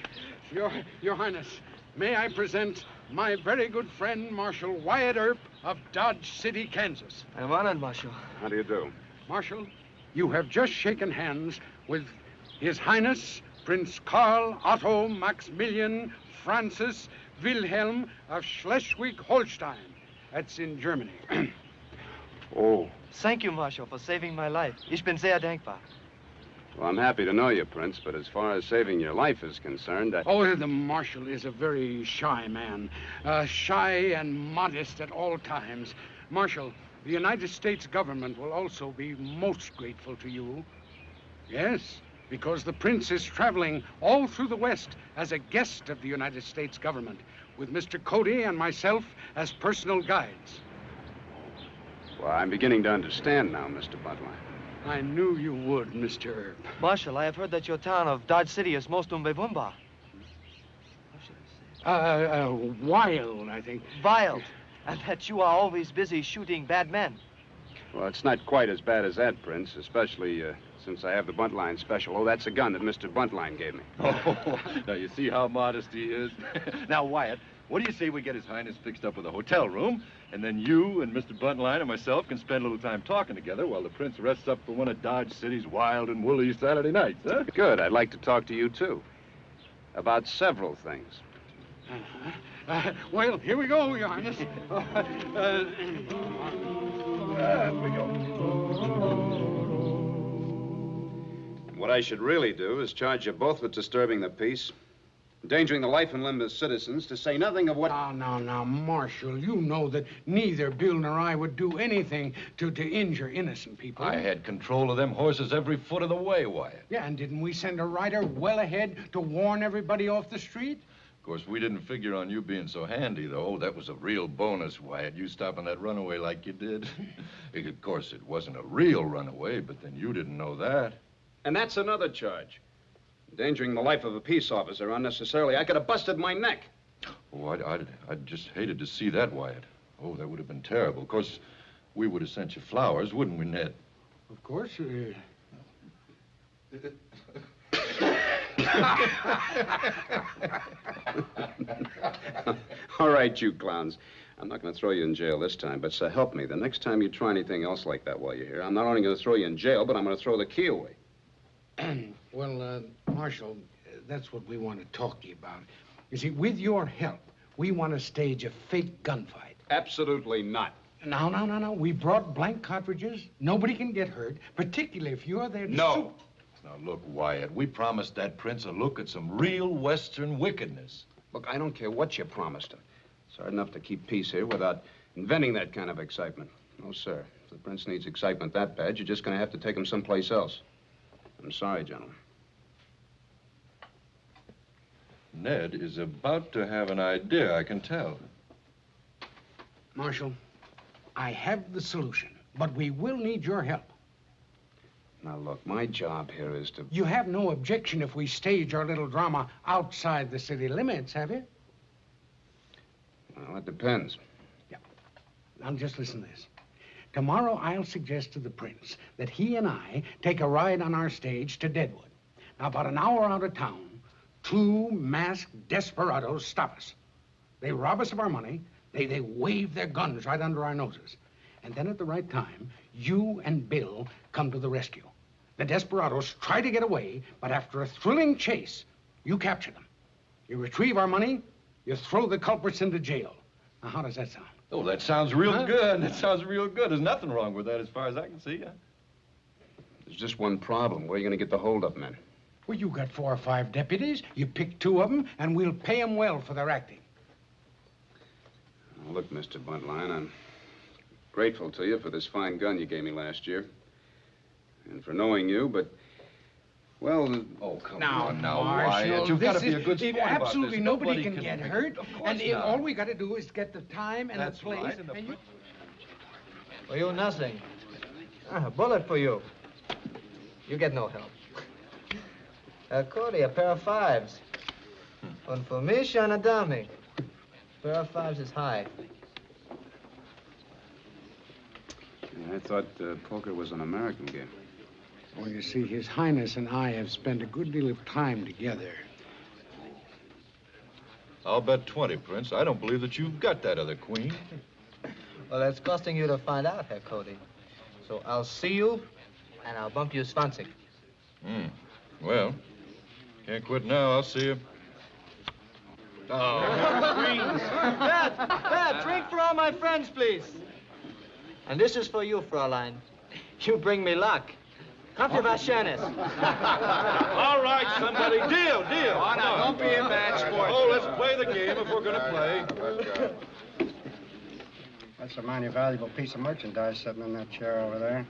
you. Your Highness, may I present my very good friend, Marshal Wyatt Earp of Dodge City, Kansas. I'm honored, Marshal. How do you do? Marshal, you have just shaken hands with His Highness Prince Karl Otto Maximilian Francis Wilhelm of Schleswig-Holstein. That's in Germany. Oh. Thank you, Marshal, for saving my life. Ich bin sehr dankbar. Well, I'm happy to know you, Prince, but as far as saving your life is concerned, Oh, the Marshal is a very shy man. Shy and modest at all times. Marshal, the United States government will also be most grateful to you. Yes, because the Prince is traveling all through the West as a guest of the United States government, with Mr. Cody and myself as personal guides. Well, I'm beginning to understand now, Mr. Buntline. I knew you would, Mr. Earp. Marshal, I have heard that your town of Dodge City is most unbewunderbar. Wild, I think. Wild. And that you are always busy shooting bad men. Well, it's not quite as bad as that, Prince, especially since I have the Buntline special. Oh, that's a gun that Mr. Buntline gave me. Oh, now you see how modest he is. Now, Wyatt, what do you say we get His Highness fixed up with a hotel room, and then you and Mr. Buntline and myself can spend a little time talking together while the Prince rests up for one of Dodge City's wild and woolly Saturday nights, huh? Good. I'd like to talk to you, too. About several things. Well, here we go, Your Highness. Here we go. What I should really do is charge you both with disturbing the peace, endangering the life and limb of citizens, to say nothing of what... Now, Marshal, you know that neither Bill nor I would do anything to injure innocent people. I had control of them horses every foot of the way, Wyatt. Yeah, and didn't we send a rider well ahead to warn everybody off the street? Of course, we didn't figure on you being so handy, though. That was a real bonus, Wyatt, you stopping that runaway like you did. Of course, it wasn't a real runaway, but then you didn't know that. And that's another charge. Endangering the life of a peace officer unnecessarily. I could have busted my neck. Oh, I'd just hated to see that, Wyatt. Oh, that would have been terrible. Of course, we would have sent you flowers, wouldn't we, Ned? Of course. All right, you clowns. I'm not going to throw you in jail this time, but so help me. The next time you try anything else like that while you're here, I'm not only going to throw you in jail, but I'm going to throw the key away. Well, Marshal, that's what we want to talk to you about. You see, with your help, we want to stage a fake gunfight. Absolutely not. No. We brought blank cartridges. Nobody can get hurt, particularly if you're there to No. Now, look, Wyatt, we promised that Prince a look at some real Western wickedness. Look, I don't care what you promised him. It's hard enough to keep peace here without inventing that kind of excitement. No, sir. If the Prince needs excitement that bad, you're just going to have to take him someplace else. I'm sorry, gentlemen. Ned is about to have an idea, I can tell. Marshal, I have the solution, but we will need your help. Now, look, my job here is to... You have no objection if we stage our little drama outside the city limits, have you? Well, it depends. Yeah. Now, just listen to this. Tomorrow, I'll suggest to the prince that he and I take a ride on our stage to Deadwood. Now, about an hour out of town, 2 masked desperados stop us. They rob us of our money. They wave their guns right under our noses. And then at the right time, you and Bill come to the rescue. The desperados try to get away, but after a thrilling chase, you capture them. You retrieve our money, you throw the culprits into jail. Now, how does that sound? Oh, that sounds real good. That sounds real good. There's nothing wrong with that as far as I can see. Huh? There's just one problem. Where are you going to get the hold-up men? Well, you got 4 or 5 deputies. You pick 2 of them, and we'll pay them well for their acting. Now, look, Mr. Buntline, I'm grateful to you for this fine gun you gave me last year. And for knowing you, but... Well... Oh, come now, on now, Marshal, Wyatt. You've got to be a good sport absolutely about this. nobody can get hurt. Of course And not. all we got to do is get the time and That's the place. right, and the you... For you, nothing. A bullet for you. You get no help. Cody, a pair of 5s. And for me, Shana Dami. Pair of 5s is high. Yeah, I thought poker was an American game. Well, you see, His Highness and I have spent a good deal of time together. I'll bet 20, Prince. I don't believe that you've got that other queen. Well, it's costing you to find out, Herr Cody. So I'll see you, and I'll bump you 20. Well, can't quit now. I'll see you. Oh, Dad, drink for all my friends, please. And this is for you, Fräulein. You bring me luck. Kaffee Vashanis. All right, somebody. Deal. Oh, now, don't be a bad sport. Oh, let's play the game if we're going to play. That's a mighty valuable piece of merchandise sitting in that chair over there.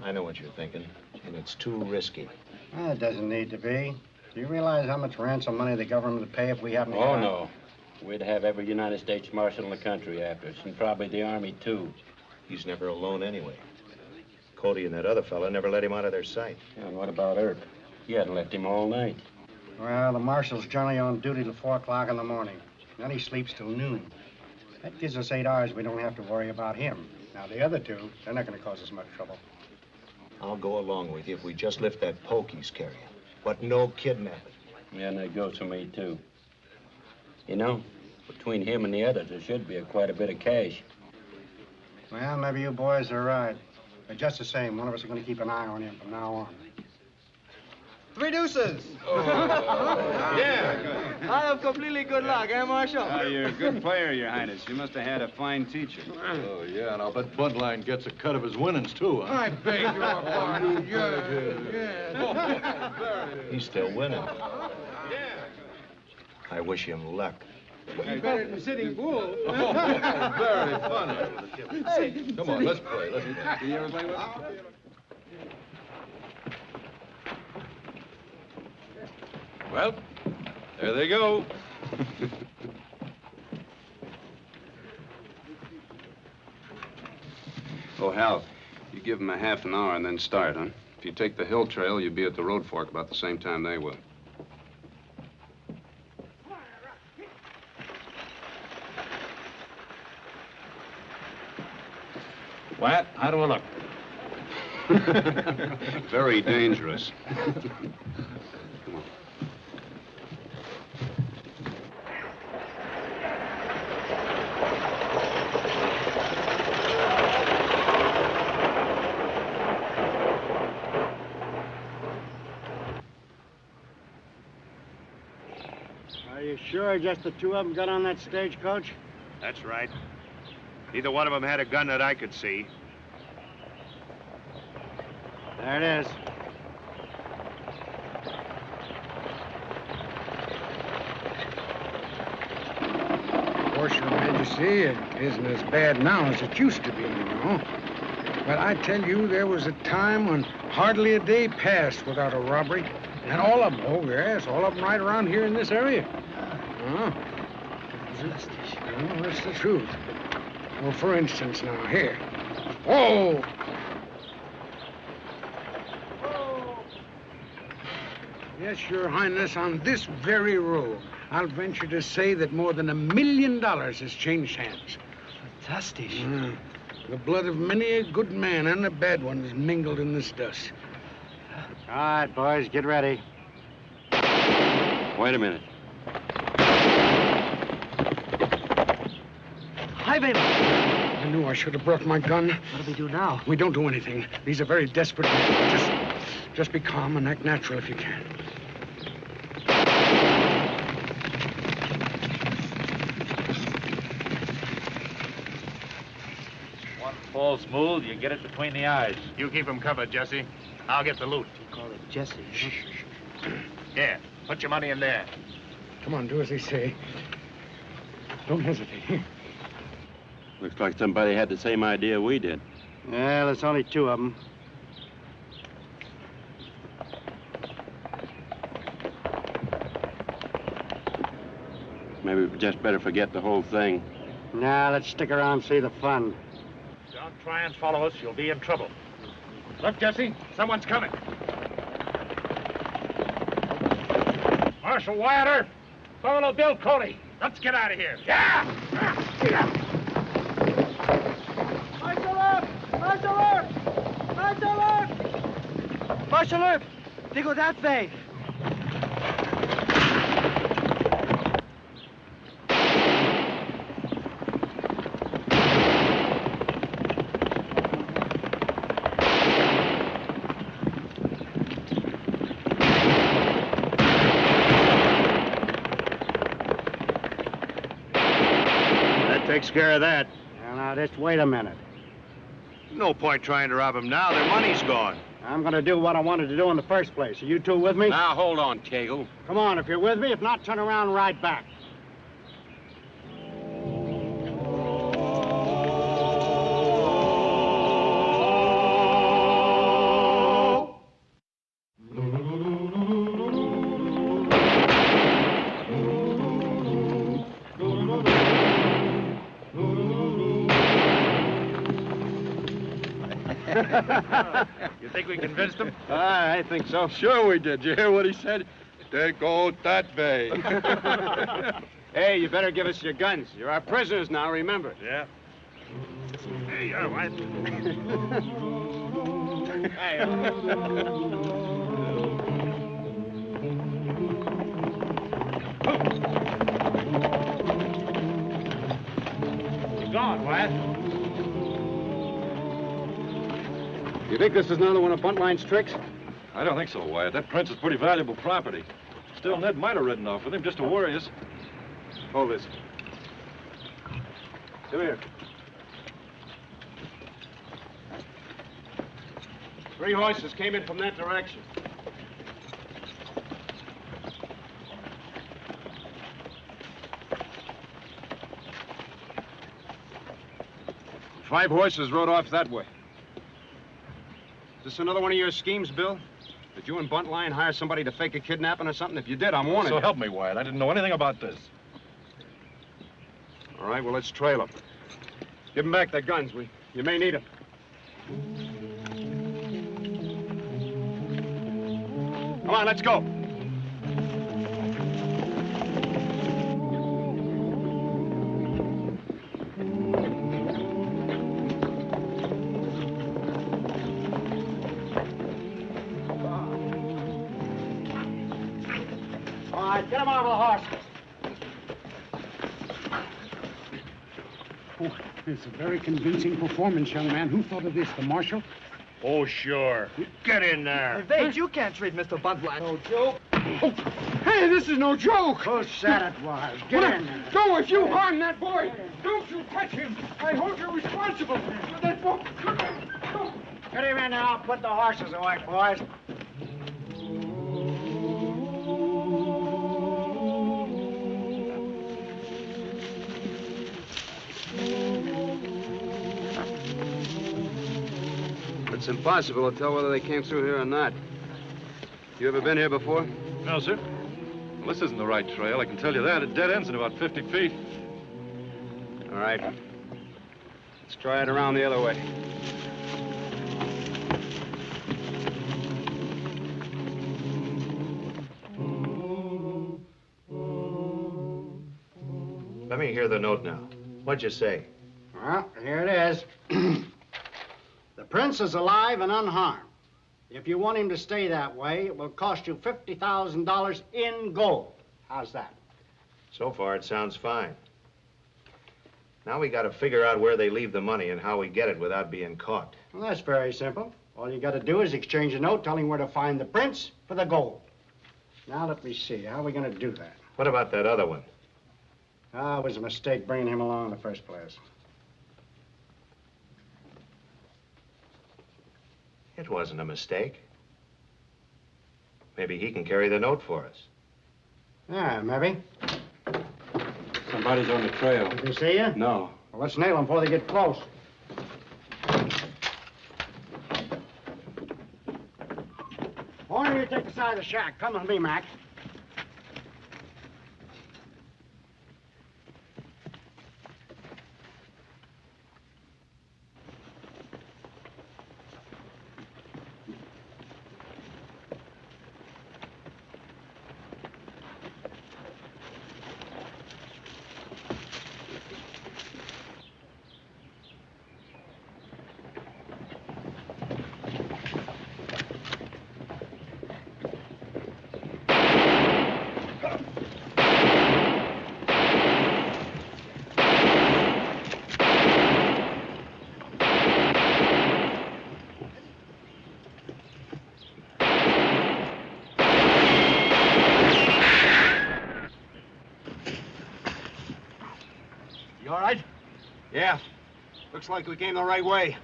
I know what you're thinking, and it's too risky. Well, it doesn't need to be. Do you realize how much ransom money the government would pay if we happen to... Oh, no. We'd have every United States Marshal in the country after us, and probably the Army, too. He's never alone anyway. Cody and that other fella never let him out of their sight. Yeah, and what about Earp? He hadn't left him all night. Well, the marshal's generally on duty till 4 o'clock in the morning. Then he sleeps till noon. That gives us 8 hours we don't have to worry about him. Now, the other 2, they're not going to cause us much trouble. I'll go along with you if we just lift that poke he's carrying. But no kidnapping. Yeah, and that goes for me, too. You know, between him and the others, there should be quite a bit of cash. Well, maybe you boys are right. But just the same, one of us is going to keep an eye on him from now on. 3 deuces. Yeah. I have completely good luck, eh, Marshal? You're a good player, Your Highness. You must have had a fine teacher. Oh, yeah, and I'll bet Buntline gets a cut of his winnings, too. Huh? I beg your pardon. He's still winning. I wish him luck. He's better than Sitting Bull. Oh, very funny. Hey, come on, let's play. Do you ever play with him? Well, there they go. Oh, Hal, you give them a half an hour and then start, huh? If you take the hill trail, you'll be at the road fork about the same time they will. Wyatt, how do I look? Very dangerous. Are you sure just the 2 of them got on that stagecoach? That's right. Neither one of them had a gun that I could see. There it is. Of course, Your Majesty, it isn't as bad now as it used to be, you know. But I tell you, there was a time when hardly a day passed without a robbery. And all of them, oh, yes, all of them right around here in this area. Oh, that's the truth. Well, for instance, now, here. Whoa! Yes, Your Highness, on this very road, I'll venture to say that more than $1 million has changed hands. Fantastic. The blood of many a good man and a bad one is mingled in this dust. All right, boys, get ready. Wait a minute. Highwayman! I knew I should have brought my gun. What do we do now? We don't do anything. These are very desperate men. Just be calm and act natural if you can. One false move, you get it between the eyes. You keep him covered, Jesse. I'll get the loot. You call it Jesse. Here, put your money in there. Come on, do as they say. Don't hesitate. Here. Looks like somebody had the same idea we did. Yeah, there's only 2 of them. Maybe we just better forget the whole thing. Nah, let's stick around and see the fun. Don't try and follow us. You'll be in trouble. Look, Jesse, someone's coming. Marshal Wyatt Earp, Buffalo Bill Cody. Let's get out of here. Yeah! Marshal Earp! Marshal Earp! Marshal Earp! Marshal Earp! They go that way. Takes care of that. Now, just wait a minute. No point trying to rob him now. Their money's gone. I'm going to do what I wanted to do in the first place. Are you 2 with me? Now, hold on, Cagle. Come on, if you're with me. If not, turn around and ride back. You think we convinced him? I think so. Sure we did. You hear what he said? They go that way. Hey, you better give us your guns. You're our prisoners now, remember. Yeah. Hey, you're what? You're gone, Wyatt. You think this is another one of Buntline's tricks? I don't think so, Wyatt. That prince is pretty valuable property. Still, Ned might have ridden off with him just to worry us. Hold this. Come here. 3 horses came in from that direction. Five horses rode off that way. Is this another one of your schemes, Bill? Did you and Buntline hire somebody to fake a kidnapping or something? If you did, I'm warning you. So help me, Wyatt. I didn't know anything about this. All right, well, let's trail them. Give them back their guns. You may need them. Come on, let's go. All right, get him off the horse. Oh, it's a very convincing performance, young man. Who thought of this, the marshal? Oh, sure. Get in there. Hey, Vage, you can't treat Mr. Buntline. No joke. Oh, hey, this is no joke. Who said it was? Get in there. Go if you harm that boy. Don't you touch him. I hold you responsible for that boy. Get him in there. I'll put the horses away, boys. It's impossible to tell whether they came through here or not. You ever been here before? No, sir. Well, this isn't the right trail, I can tell you that. It dead ends in about 50 feet. All right. Let's try it around the other way. Let me hear the note now. What'd you say? Well, here it is. The prince is alive and unharmed. If you want him to stay that way, it will cost you $50,000 in gold. How's that? So far, it sounds fine. Now we got to figure out where they leave the money and how we get it without being caught. Well, that's very simple. All you got to do is exchange a note telling where to find the prince for the gold. Now, let me see. How are we going to do that? What about that other one? Ah, it was a mistake bringing him along in the first place. It wasn't a mistake. Maybe he can carry the note for us. Yeah, maybe. Somebody's on the trail. Did they see you? No. Well, let's nail them before they get close. Why don't you take the side of the shack? Come with me, Mac. You all right? Yeah. Looks like we came the right way.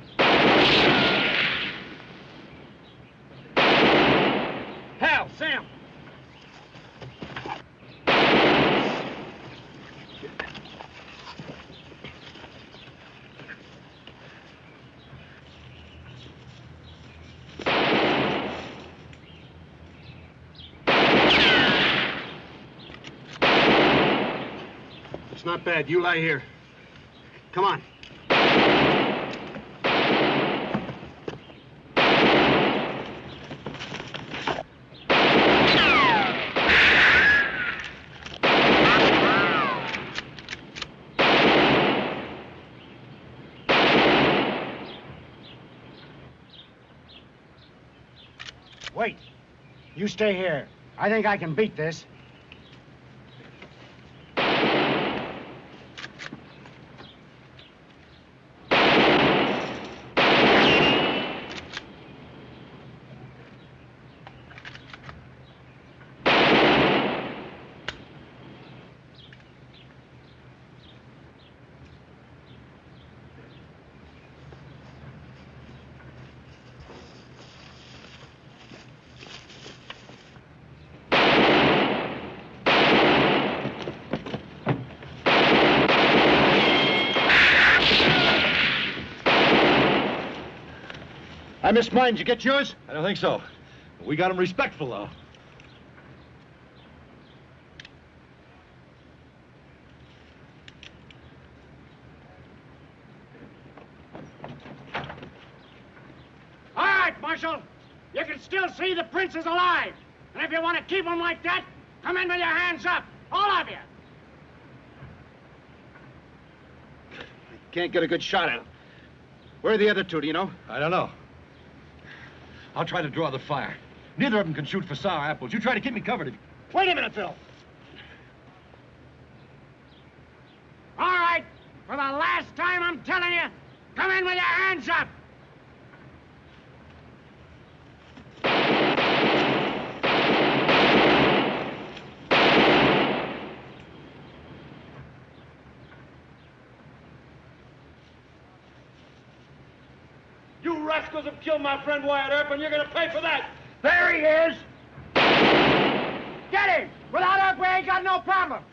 Hal, Sam! It's not bad. You lie here. Come on. Wait. You stay here. I think I can beat this. I missed mine. Did you get yours? I don't think so. We got him respectful, though. All right, Marshal. You can still see the prince is alive. And if you want to keep him like that, come in with your hands up. All of you. Can't get a good shot at him. Where are the other two, do you know? I don't know. I'll try to draw the fire. Neither of them can shoot for sour apples. You try to keep me covered. Wait a minute, Phil. All right. For the last time, I'm telling you, come in with your hands up. You rascals have killed my friend Wyatt Earp, and you're going to pay for that. There he is. Get him. Without Earp, we ain't got no problem.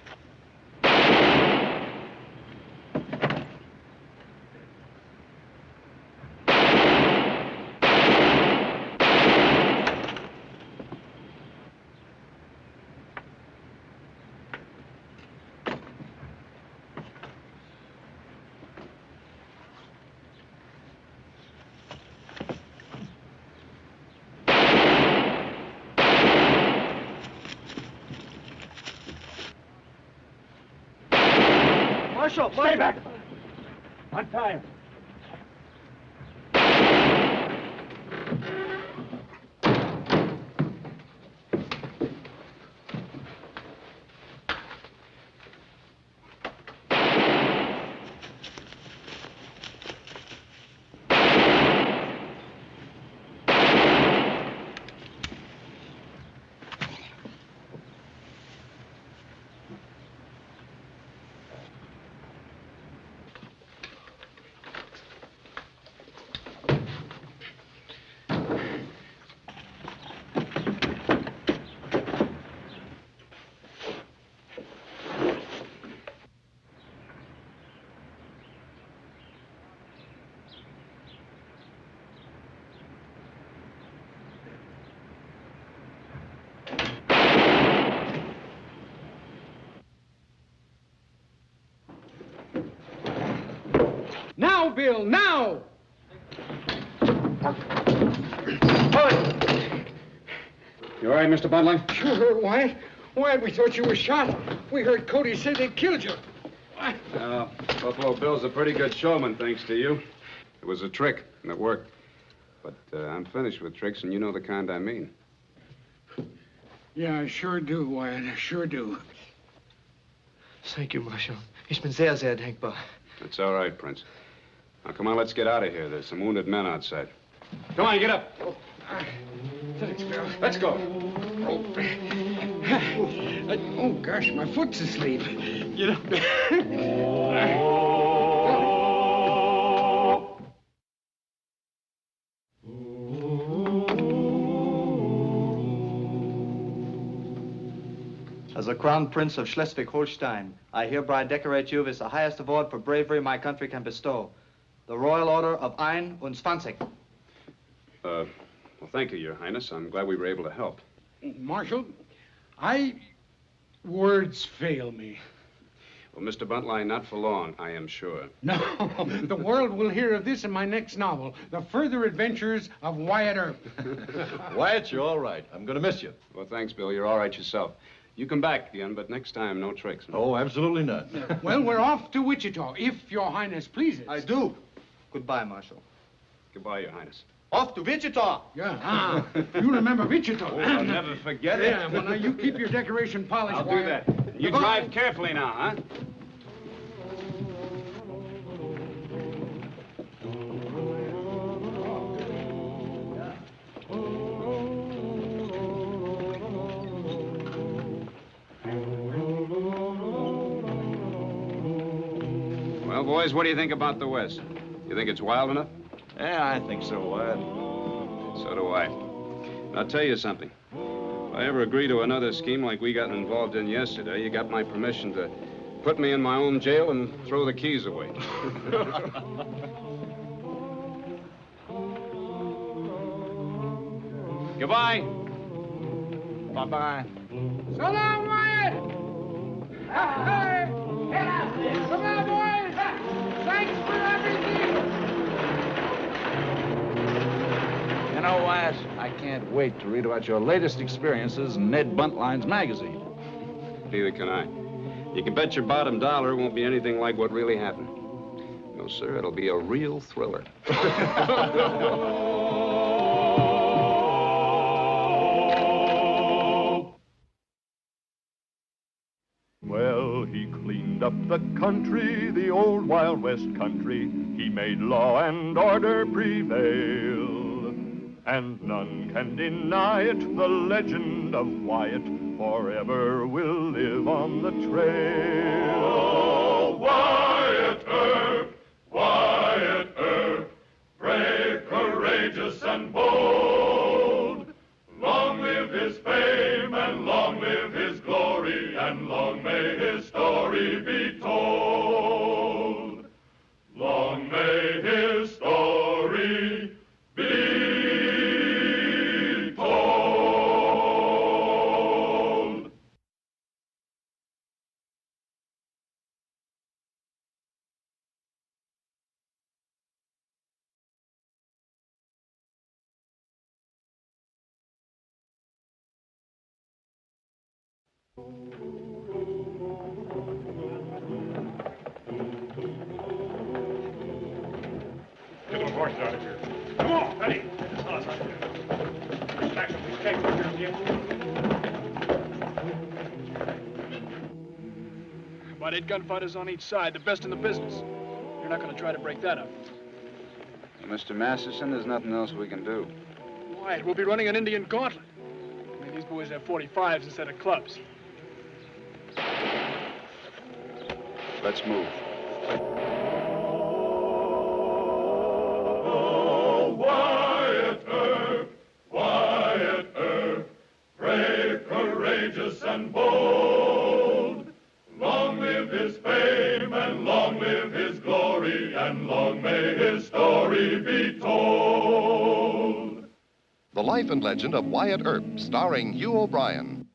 Marshal! Stay back! On time. Now, Bill, now! You all right, Mr. Butler? Sure, Wyatt. Wyatt, we thought you were shot. We heard Cody say they killed you. Buffalo Bill's a pretty good showman, thanks to you. It was a trick, and it worked. But I'm finished with tricks, and you know the kind I mean. Yeah, I sure do, Wyatt. I sure do. Thank you, Marshal. Ich bin sehr, sehr dankbar. That's all right, Prince. Now, come on, let's get out of here. There's some wounded men outside. Come on, get up. Thanks, Bill. Let's go. Oh, gosh, my foot's asleep. Get up. As the Crown Prince of Schleswig-Holstein, I hereby decorate you with the highest award for bravery my country can bestow, the Royal Order of 21. Well, thank you, Your Highness. I'm glad we were able to help. Marshal, words fail me. Well, Mr. Buntline, not for long, I am sure. No, the world will hear of this in my next novel, The Further Adventures of Wyatt Earp. Wyatt, you're all right. I'm going to miss you. Well, thanks, Bill. You're all right yourself. You come back again, but next time, no tricks. Oh, absolutely not. Well, we're off to Wichita, if Your Highness pleases. I do. Goodbye, Marshal. Goodbye, Your Highness. Off to Wichita! Yeah, you remember Wichita. Oh, I'll never forget it. Yeah, well, now you keep your decoration polished, I'll do Wyatt. that. You drive carefully now, huh? Well, boys, what do you think about the West? You think it's wild enough? Yeah, I think so, Wyatt. So do I. And I'll tell you something. If I ever agree to another scheme like we got involved in yesterday, you got my permission to put me in my own jail and throw the keys away. Goodbye. Bye-bye. So long, Wyatt! Hey! Come on, boys! Thanks for everything! You know, Wyatt, I can't wait to read about your latest experiences in Ned Buntline's magazine. Neither can I. You can bet your bottom dollar it won't be anything like what really happened. No, sir, it'll be a real thriller. Well, he cleaned up the country, the old Wild West country. He made law and order prevail. And none can deny it, the legend of Wyatt forever will live on the trail. Oh, Wyatt Earp, brave, courageous, and bold. Long live his fame, and long live his glory, and long may his story be told. Long may his story be told. horses out of here. Come on, Eddie. Get this horse out of here. Stack some these kegs here, will you? About 8 gunfighters on each side, the best in the business. You're not going to try to break that up. Mr. Masterson, there's nothing else we can do. Why, we'll be running an Indian gauntlet. I mean, these boys have 45s instead of clubs. Let's move. Oh, Wyatt Earp, brave, courageous, and bold. Long live his fame, and long live his glory, and long may his story be told. The Life and Legend of Wyatt Earp, starring Hugh O'Brien.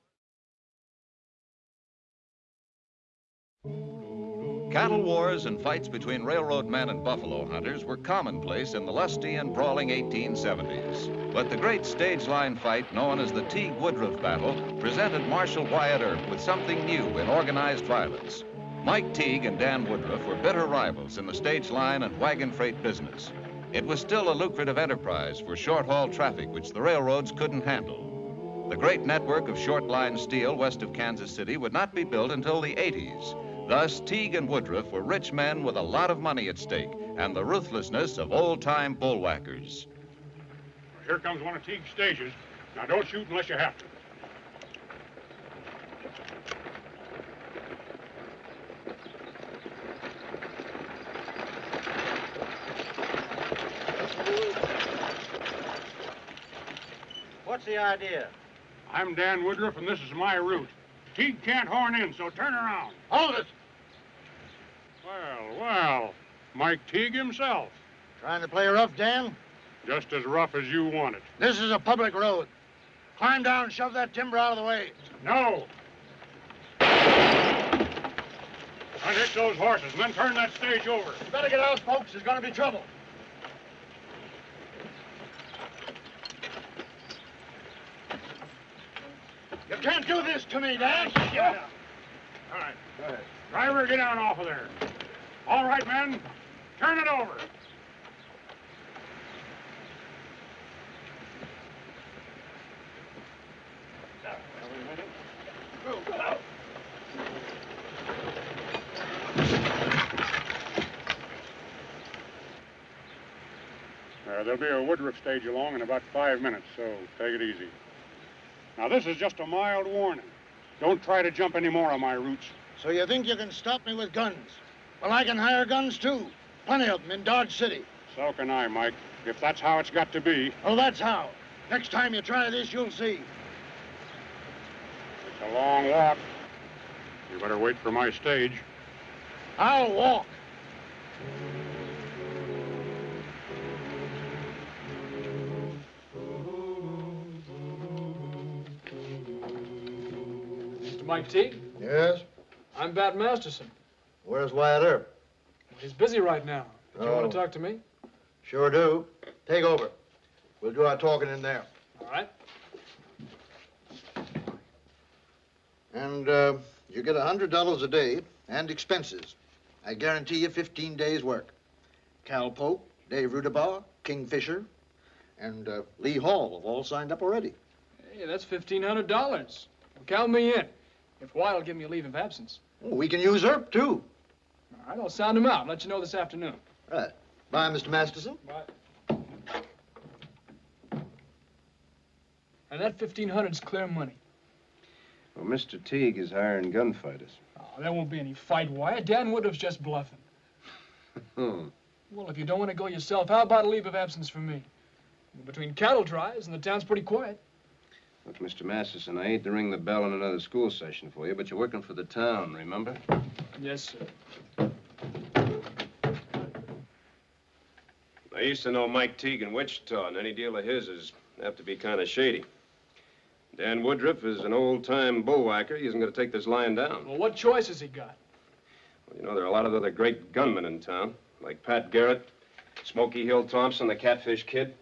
Cattle wars and fights between railroad men and buffalo hunters were commonplace in the lusty and brawling 1870s. But the great stage line fight known as the Teague-Woodruff Battle presented Marshal Wyatt Earp with something new in organized violence. Mike Teague and Dan Woodruff were bitter rivals in the stage line and wagon freight business. It was still a lucrative enterprise for short-haul traffic which the railroads couldn't handle. The great network of short-line steel west of Kansas City would not be built until the 80s. Thus, Teague and Woodruff were rich men with a lot of money at stake and the ruthlessness of old-time bullwhackers. Here comes one of Teague's stages. Now, don't shoot unless you have to. What's the idea? I'm Dan Woodruff, and this is my route. Teague can't horn in, so turn around. Hold it! Well, Mike Teague himself. Trying to play rough, Dan? Just as rough as you want it. This is a public road. Climb down and shove that timber out of the way. No! Unhitch those horses and then turn that stage over. You better get out, folks. There's going to be trouble. You can't do this to me, Dan. Shut up. All right, go ahead. Driver, get down off of there. All right, men, turn it over. There'll be a Woodruff stage along in about 5 minutes, so take it easy. Now, this is just a mild warning. Don't try to jump any more on my routes. So you think you can stop me with guns? Well, I can hire guns, too. Plenty of them in Dodge City. So can I, Mike, if that's how it's got to be. Oh, that's how. Next time you try this, you'll see. It's a long walk. You better wait for my stage. I'll walk. Mr. Mike Teague? Yes? I'm Bat Masterson. Where's Wyatt Earp? He's busy right now. Did you want to talk to me? Sure do. Take over. We'll do our talking in there. All right. And you get $100 a day and expenses. I guarantee you 15 days' work. Cal Pope, Dave Rudabaugh, Kingfisher, and Lee Hall have all signed up already. Hey, that's $1,500. Well, count me in. If Wyatt will give me a leave of absence. Oh, we can use Earp, too. All right, I'll sound him out and let you know this afternoon. Right. Bye, Mr. Masterson. Bye. And that $1,500's clear money. Well, Mr. Teague is hiring gunfighters. Oh, there won't be any fight, Wyatt. Dan Woodruff's just bluffing. Hmm. Well, if you don't want to go yourself, how about a leave of absence for me? Between cattle drives and the town's pretty quiet. Look, Mr. Masterson, I hate to ring the bell on another school session for you, but you're working for the town, remember? Yes, sir. I used to know Mike Teague in Wichita, and any deal of his is apt to be kind of shady. Dan Woodruff is an old-time bullwhacker. He isn't going to take this lying down. Well, what choice has he got? Well, you know, there are a lot of other great gunmen in town, like Pat Garrett, Smoky Hill Thompson, the Catfish Kid.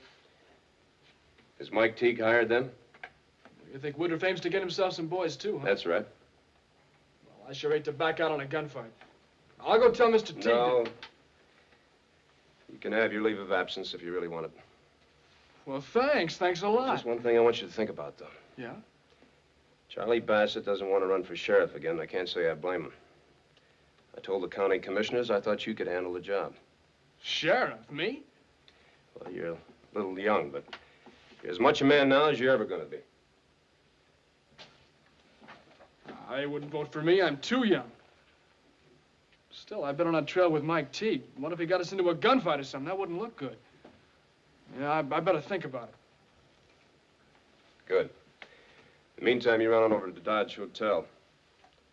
Is Mike Teague hired them? You think Woodruff aims to get himself some boys, too, huh? That's right. Well, I sure hate to back out on a gunfight. I'll go tell Mr. Teague. No. You can have your leave of absence if you really want it. Well, thanks. Thanks a lot. Just one thing I want you to think about, though. Yeah? Charlie Bassett doesn't want to run for sheriff again. I can't say I blame him. I told the county commissioners I thought you could handle the job. Sheriff? Me? Well, you're a little young, but you're as much a man now as you're ever going to be. I wouldn't vote for me. I'm too young. Still, I've been on a trail with Mike Teague. What if he got us into a gunfight or something? That wouldn't look good. Yeah, I better think about it. Good. In the meantime, you run on over to the Dodge Hotel.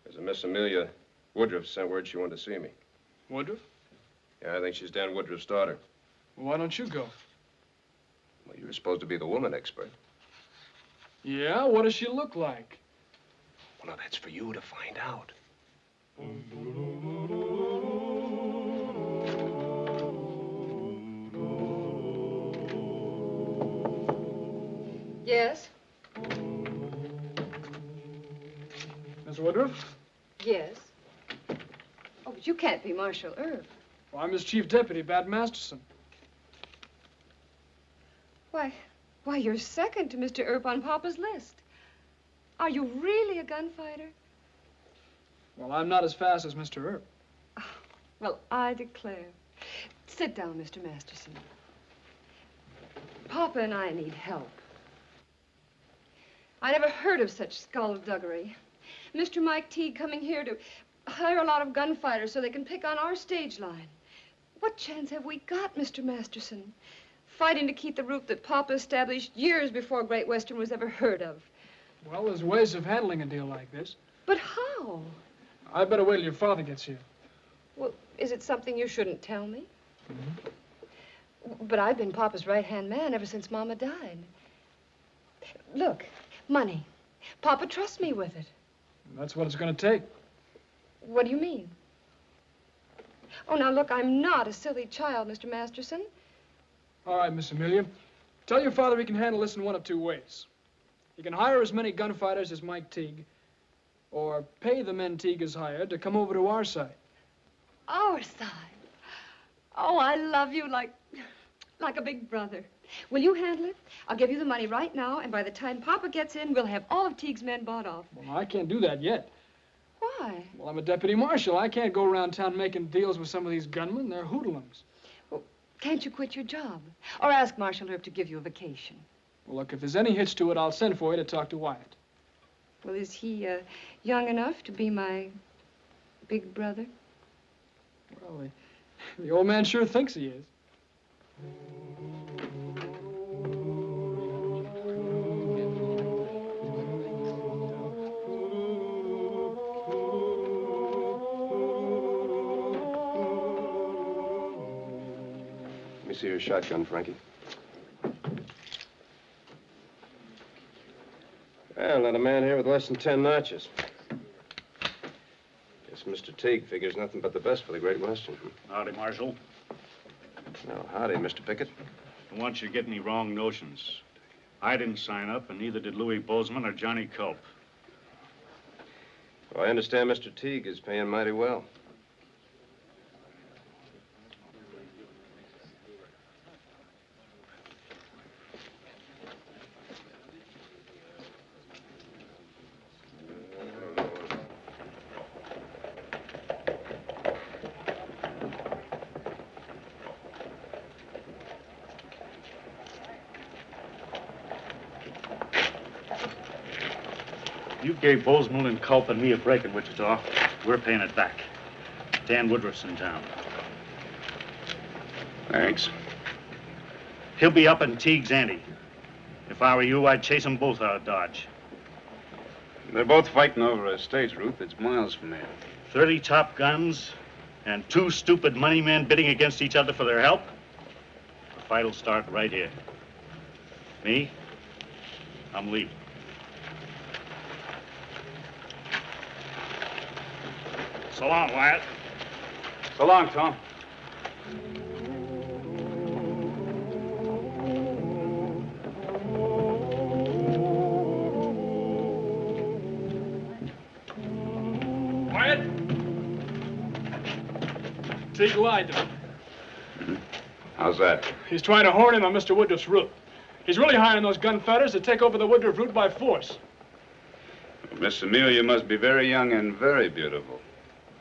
There's a Miss Amelia Woodruff sent word she wanted to see me. Woodruff? Yeah, I think she's Dan Woodruff's daughter. Well, why don't you go? Well, you were supposed to be the woman expert. Yeah? What does she look like? Well, now, that's for you to find out. Yes? Miss Woodruff? Yes. Oh, but you can't be Marshal Earp. Well, I'm his chief deputy, Bat Masterson. Why, you're second to Mr. Earp on Papa's list. Are you really a gunfighter? Well, I'm not as fast as Mr. Earp. Well, I declare. Sit down, Mr. Masterson. Papa and I need help. I never heard of such skullduggery. Mr. Mike Teague coming here to hire a lot of gunfighters so they can pick on our stage line. What chance have we got, Mr. Masterson? Fighting to keep the route that Papa established years before Great Western was ever heard of. Well, there's ways of handling a deal like this. But how? I better wait till your father gets here. Well, is it something you shouldn't tell me? But I've been Papa's right-hand man ever since Mama died. Look, money. Papa trusts me with it. That's what it's going to take. What do you mean? Oh, now, look, I'm not a silly child, Mr. Masterson. All right, Miss Amelia. Tell your father he can handle this in one of two ways. He can hire as many gunfighters as Mike Teague, or pay the men Teague has hired to come over to our side. Our side? Oh, I love you like a big brother. Will you handle it? I'll give you the money right now, and by the time Papa gets in, we'll have all of Teague's men bought off. Well, I can't do that yet. Why? Well, I'm a deputy marshal. I can't go around town making deals with some of these gunmen. They're hoodlums. Well, can't you quit your job? Or ask Marshal Earp to give you a vacation? Well, look, if there's any hitch to it, I'll send for you to talk to Wyatt. Well, is he young enough to be my big brother? Well, the old man sure thinks he is. Let me see your shotgun, Frankie. Well, not a man here with less than 10 notches. Guess Mr. Teague figures nothing but the best for the Great Western. Howdy, Marshal. Well, howdy, Mr. Pickett. I don't want you to get any wrong notions. I didn't sign up, and neither did Louis Bozeman or Johnny Culp. Well, I understand Mr. Teague is paying mighty well. You gave Bozeman and Culp and me a break in Wichita. We're paying it back. Dan Woodruff's in town. Thanks. He'll be up in Teague's ante. If I were you, I'd chase them both out of Dodge. They're both fighting over a stage route that's miles from here. 30 top guns and 2 stupid money men bidding against each other for their help? The fight'll start right here. Me? I'm leaving. So long, Wyatt. So long, Tom. Wyatt? Teague lied to me. How's that? He's trying to horn in on Mr. Woodruff's route. He's really hiring those gunfighters to take over the Woodruff route by force. Miss Amelia must be very young and very beautiful.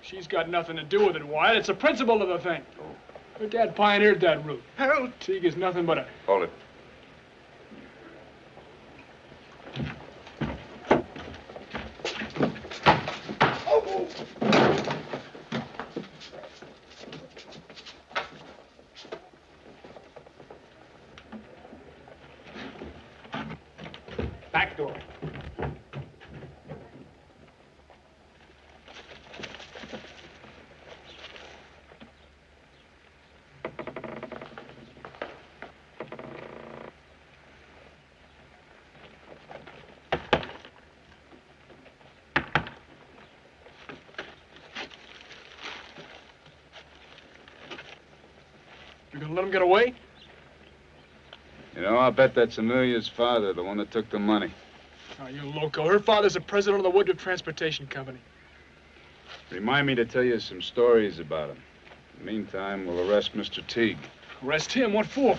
She's got nothing to do with it, Wyatt. It's the principle of the thing. Her dad pioneered that route. Harold Teague is nothing but a... Hold it. Back door. You gonna let him get away? You know, I'll bet that's Amelia's father, the one that took the money. Oh, you loco. Her father's the president of the Woodruff Transportation Company. Remind me to tell you some stories about him. In the meantime, we'll arrest Mr. Teague. Arrest him? What for?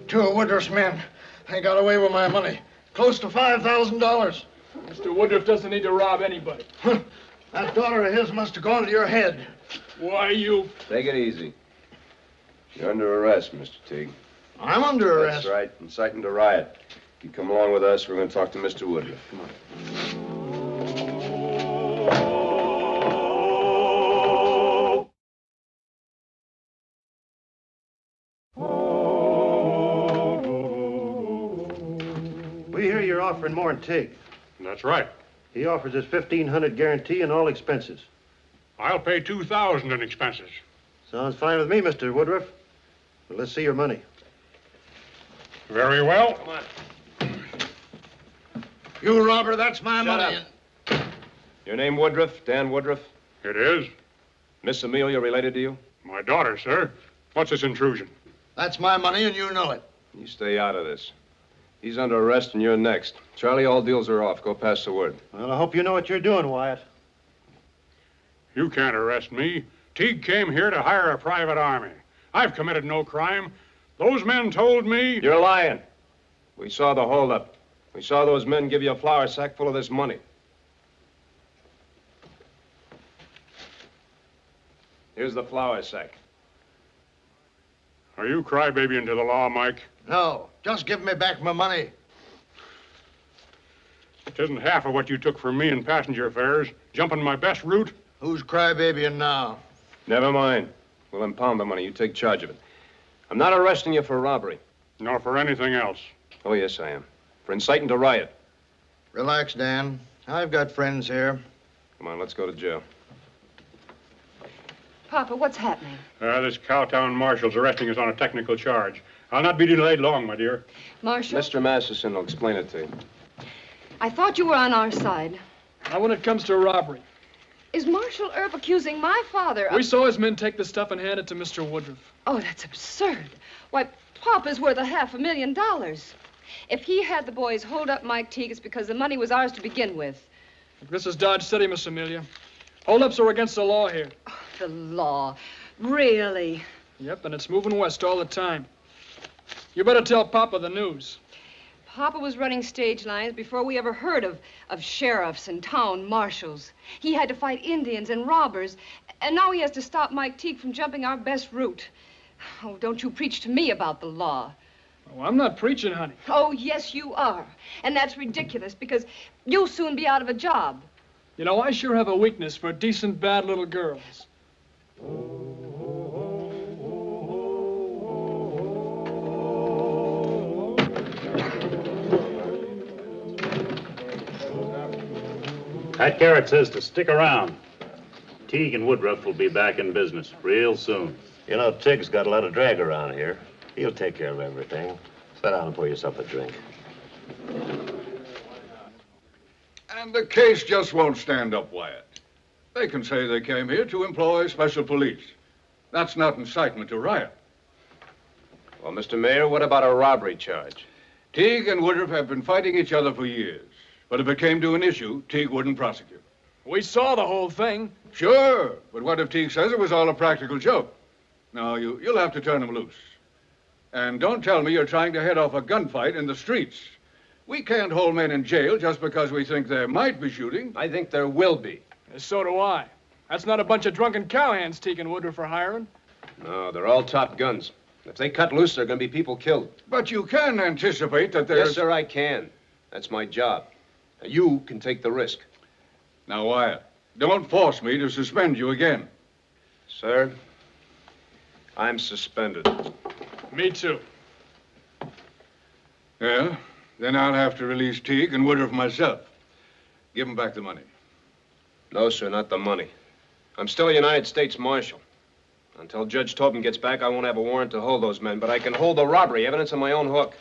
Two of Woodruff's men. They got away with my money. Close to $5,000. Mr. Woodruff doesn't need to rob anybody. That daughter of his must have gone to your head. Why, you... Take it easy. You're under arrest, Mr. Teague. I'm under arrest. That's right, inciting to riot. You come along with us, we're going to talk to Mr. Woodruff. Come on. We hear you're offering more than Teague. That's right. He offers us $1,500 guarantee and all expenses. I'll pay $2,000 in expenses. Sounds fine with me, Mr. Woodruff. But let's see your money. Very well. Come on. You robber, that's my Shut money. up. Your name Woodruff? Dan Woodruff? It is. Miss Amelia related to you? My daughter, sir. What's this intrusion? That's my money, and you know it. You stay out of this. He's under arrest and you're next. Charlie, all deals are off. Go pass the word. Well, I hope you know what you're doing, Wyatt. You can't arrest me. Teague came here to hire a private army. I've committed no crime. Those men told me... You're lying. We saw the holdup. We saw those men give you a flour sack full of this money. Here's the flour sack. Are you crybabying to the law, Mike? No, just give me back my money. It isn't half of what you took from me in passenger fares, jumping my best route. Who's crybabying now? Never mind. We'll impound the money. You take charge of it. I'm not arresting you for robbery. Nor for anything else. Oh, yes, I am. For inciting to riot. Relax, Dan. I've got friends here. Come on, let's go to jail. Papa, what's happening? This Cowtown marshal's arresting us on a technical charge. I'll not be delayed long, my dear. Marshal? Mr. Masterson will explain it to you. I thought you were on our side. Now, when it comes to robbery, Is Marshal Earp accusing my father of... we saw his men take the stuff and hand it to Mr. Woodruff. Oh, that's absurd. Why, Papa's worth $500,000. If he had the boys hold up Mike Teague, it's because the money was ours to begin with. This is Dodge City, Miss Amelia. Holdups are against the law here. Oh, the law. Really? Yep, and it's moving west all the time. You better tell Papa the news. Papa was running stage lines before we ever heard of sheriffs and town marshals. He had to fight Indians and robbers, and now he has to stop Mike Teague from jumping our best route. Oh, don't you preach to me about the law. Oh, I'm not preaching, honey. Oh, yes, you are. And that's ridiculous, because you'll soon be out of a job. You know, I sure have a weakness for decent, bad little girls. Pat Garrett says to stick around. Teague and Woodruff will be back in business real soon. You know, Tig's got a lot of drag around here. He'll take care of everything. Sit down and pour yourself a drink. And the case just won't stand up, Wyatt. They can say they came here to employ special police. That's not incitement to riot. Well, Mr. Mayor, what about a robbery charge? Teague and Woodruff have been fighting each other for years. But if it came to an issue, Teague wouldn't prosecute. We saw the whole thing. Sure, but what if Teague says it was all a practical joke? No, you'll have to turn him loose. And don't tell me you're trying to head off a gunfight in the streets. We can't hold men in jail just because we think there might be shooting. I think there will be. So do I. That's not a bunch of drunken cowhands Teague and Woodruff are hiring. No, they're all top guns. If they cut loose, there are going to be people killed. But you can anticipate that there's... Yes, sir, I can. That's my job. Now, you can take the risk. Now, Wyatt, don't force me to suspend you again. Sir, I'm suspended. Me too. Yeah? Then I'll have to release Teague and Woodruff myself. Give them back the money. No, sir, not the money. I'm still a United States Marshal. Until Judge Tobin gets back, I won't have a warrant to hold those men, but I can hold the robbery evidence on my own hook.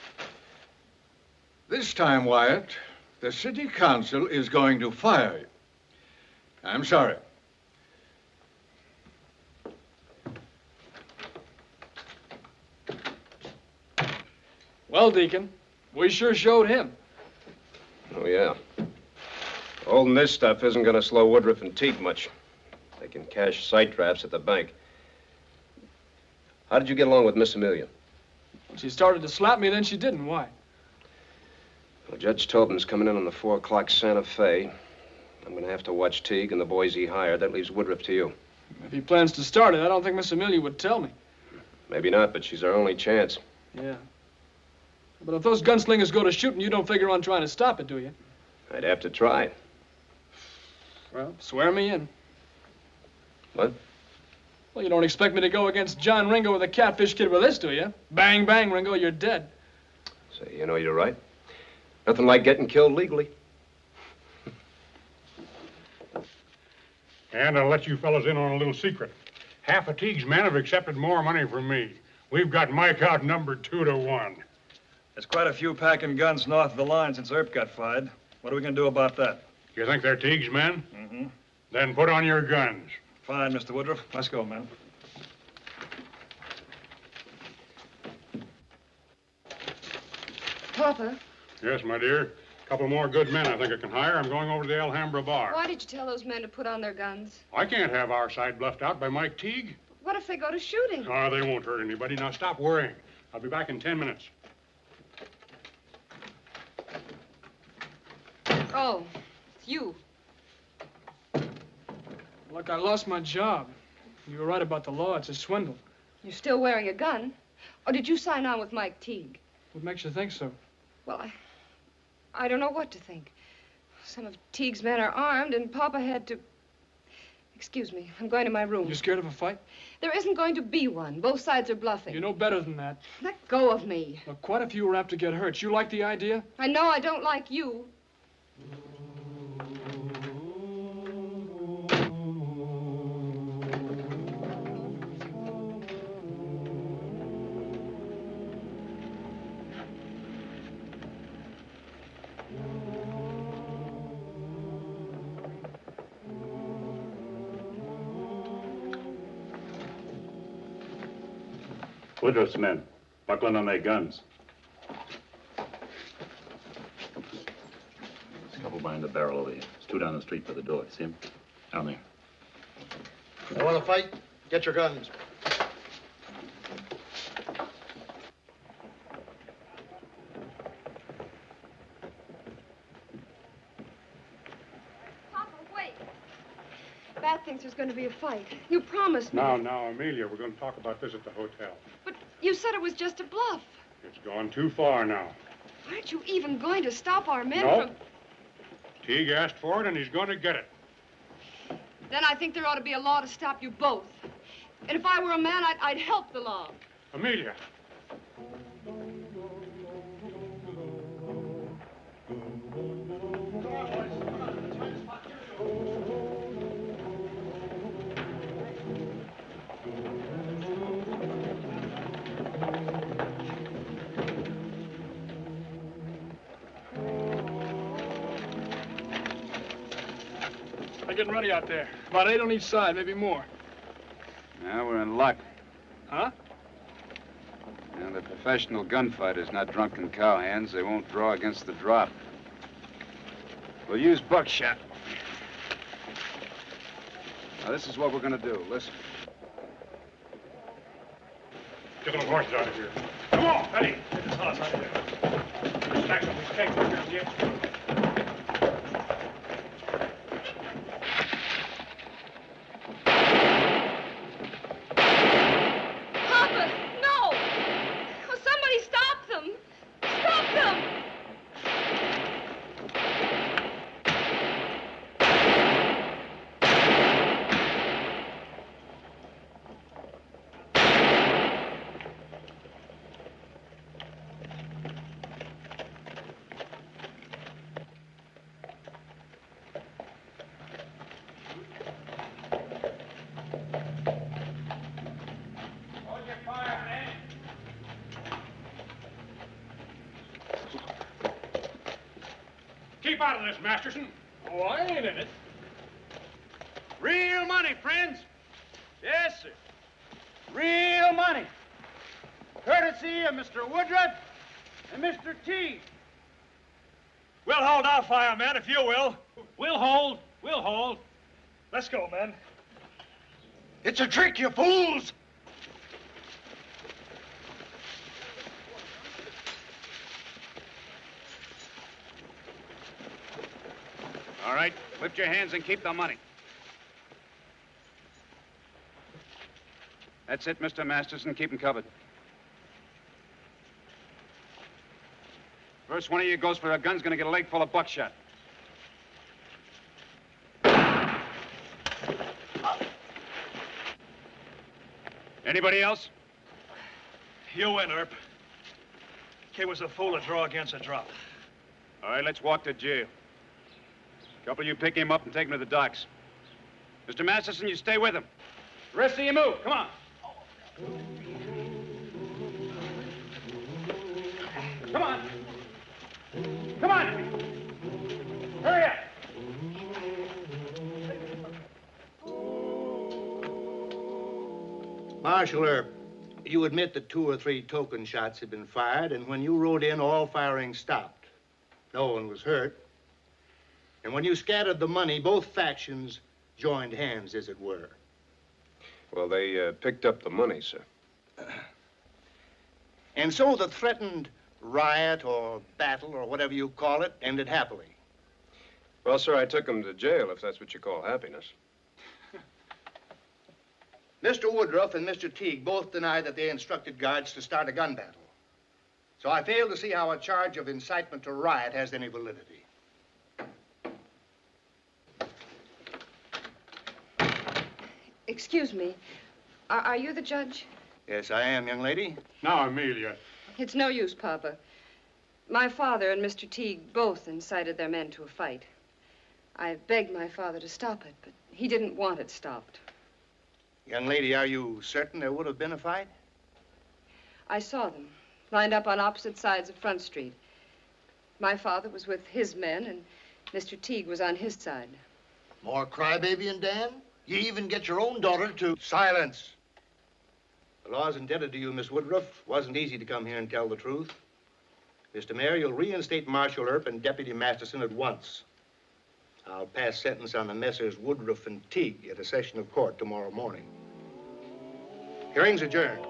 This time, Wyatt, the city council is going to fire you. I'm sorry. Well, Deacon, we sure showed him. Oh, yeah. Holding this stuff isn't going to slow Woodruff and Teague much. They can cash sight drafts at the bank. How did you get along with Miss Amelia? She started to slap me, then she didn't. Why? Well, Judge Tobin's coming in on the 4 o'clock Santa Fe. I'm going to have to watch Teague and the boys he hired. That leaves Woodruff to you. If he plans to start it, I don't think Miss Amelia would tell me. Maybe not, but she's our only chance. Yeah. But if those gunslingers go to shooting, you don't figure on trying to stop it, do you? I'd have to try. Well, swear me in. What? Well, you don't expect me to go against John Ringo with a catfish kid with this, do you? Bang, bang, Ringo, you're dead. Say, you know, you're right. Nothing like getting killed legally. And I'll let you fellas in on a little secret. Half of Teague's men have accepted more money from me. We've got Mike outnumbered 2-1. There's quite a few packing guns north of the line since Earp got fired. What are we going to do about that? You think they're Teague's men? Mm-hmm. Then put on your guns. Fine, Mr. Woodruff. Let's go, man. Papa, Yes, my dear. A couple more good men I think I can hire. I'm going over to the Alhambra bar. why did you tell those men to put on their guns? I can't have our side bluffed out by Mike Teague. What if they go to shooting? Oh, they won't hurt anybody. Now stop worrying. I'll be back in 10 minutes. Oh, it's you. Look, I lost my job. You were right about the law. It's a swindle. You're still wearing a gun? Or did you sign on with Mike Teague? What makes you think so? Well, I don't know what to think. Some of Teague's men are armed, and Papa had to... Excuse me, I'm going to my room. You scared of a fight? There isn't going to be one. Both sides are bluffing. You know better than that. Let go of me. Look, quite a few were apt to get hurt. You like the idea? I know I don't like you. Woodruff's men, buckling on their guns. There's a couple behind the barrel over here. There's 2 down the street by the door. See him? Down there. You want to fight? Get your guns. Papa, wait. Bat thinks there's going to be a fight. You promised me. Now, Amelia, we're going to talk about this at the hotel. But you said it was just a bluff. It's gone too far now. Aren't you even going to stop our men No. from... Teague asked for it, and he's going to get it. Then I think there ought to be a law to stop you both. And if I were a man, I'd help the law. Amelia. They're getting ready out there. About 8 on each side, maybe more. Now we're in luck. Huh? And they're professional gunfighters, not drunken cowhands. They won't draw against the drop. We'll use buckshot. Now, this is what we're going to do. Listen. Get those horses out of here. Come on, Eddie. Get this horse out of here. Stack up these kegs over here, will you? Papa, no! Oh, somebody stop them! Stop them! Keep out of this, Masterson. Oh, I ain't in it. Real money, friends. Yes, sir. Real money. Courtesy of Mr. Woodruff and Mr. T. We'll hold our fire, men, if you will. We'll hold. We'll hold. Let's go, men. It's a trick, you fools! All right, lift your hands and keep the money. That's it, Mr. Masterson. Keep 'em covered. First one of you goes for a gun's gonna get a leg full of buckshot. Anybody else? You win, Earp. Kid was a fool to draw against a drop. All right, let's walk to jail. A couple of you pick him up and take him to the docks. Mr. Masterson, you stay with him. The rest of you move. Come on. Come on. Come on. Hurry up. Marshal Earp, you admit that 2 or 3 token shots had been fired, and when you rode in, all firing stopped. No one was hurt. And when you scattered the money, both factions joined hands, as it were. Well, they picked up the money, sir. And so the threatened riot or battle or whatever you call it ended happily. Well, sir, I took them to jail, if that's what you call happiness. Mr. Woodruff and Mr. Teague both deny that they instructed guards to start a gun battle. So I fail to see how a charge of incitement to riot has any validity. Excuse me. Are you the judge? Yes, I am, young lady. Now, Amelia. It's no use, Papa. My father and Mr. Teague both incited their men to a fight. I begged my father to stop it, but he didn't want it stopped. Young lady, are you certain there would have been a fight? I saw them, lined up on opposite sides of Front Street. My father was with his men, and Mr. Teague was on his side. More crybaby and Dan? You even get your own daughter to... Silence! The law's indebted to you, Miss Woodruff. Wasn't easy to come here and tell the truth. Mr. Mayor, you'll reinstate Marshal Earp and Deputy Masterson at once. I'll pass sentence on the Messrs. Woodruff and Teague at a session of court tomorrow morning. Hearing's adjourned.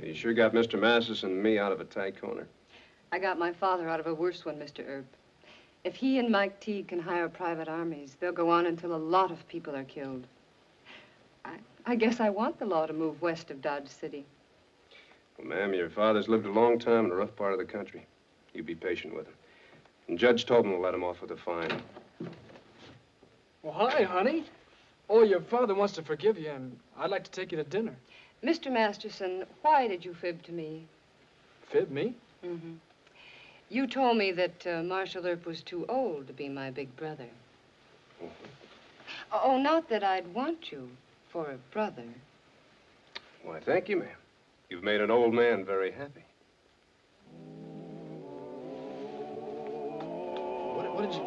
You sure got Mr. Masterson and me out of a tight corner. I got my father out of a worse one, Mr. Earp. If he and Mike Teague can hire private armies, they'll go on until a lot of people are killed. I guess I want the law to move west of Dodge City. Well, ma'am, your father's lived a long time in a rough part of the country. You be patient with him. And Judge told him to let him off with a fine. Well, hi, honey. Oh, your father wants to forgive you, and I'd like to take you to dinner. Mr. Masterson, why did you fib to me? Fib me? Mm-hmm. You told me that Marshal Earp was too old to be my big brother. Mm-hmm. Oh, not that I'd want you for a brother. Why, thank you, ma'am. You've made an old man very happy. What did you...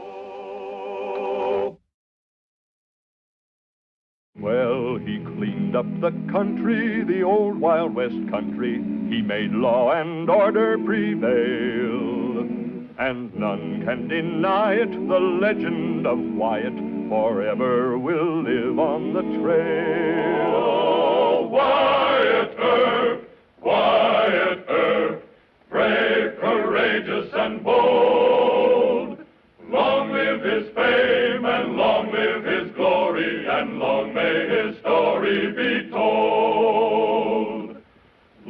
cleaned up the country, the old Wild West country. He made law and order prevail, and none can deny it. The legend of Wyatt forever will live on the trail. Oh, Wyatt Earp, brave, courageous, and bold. Long live his fame, and long live his glory, and long may his story be told.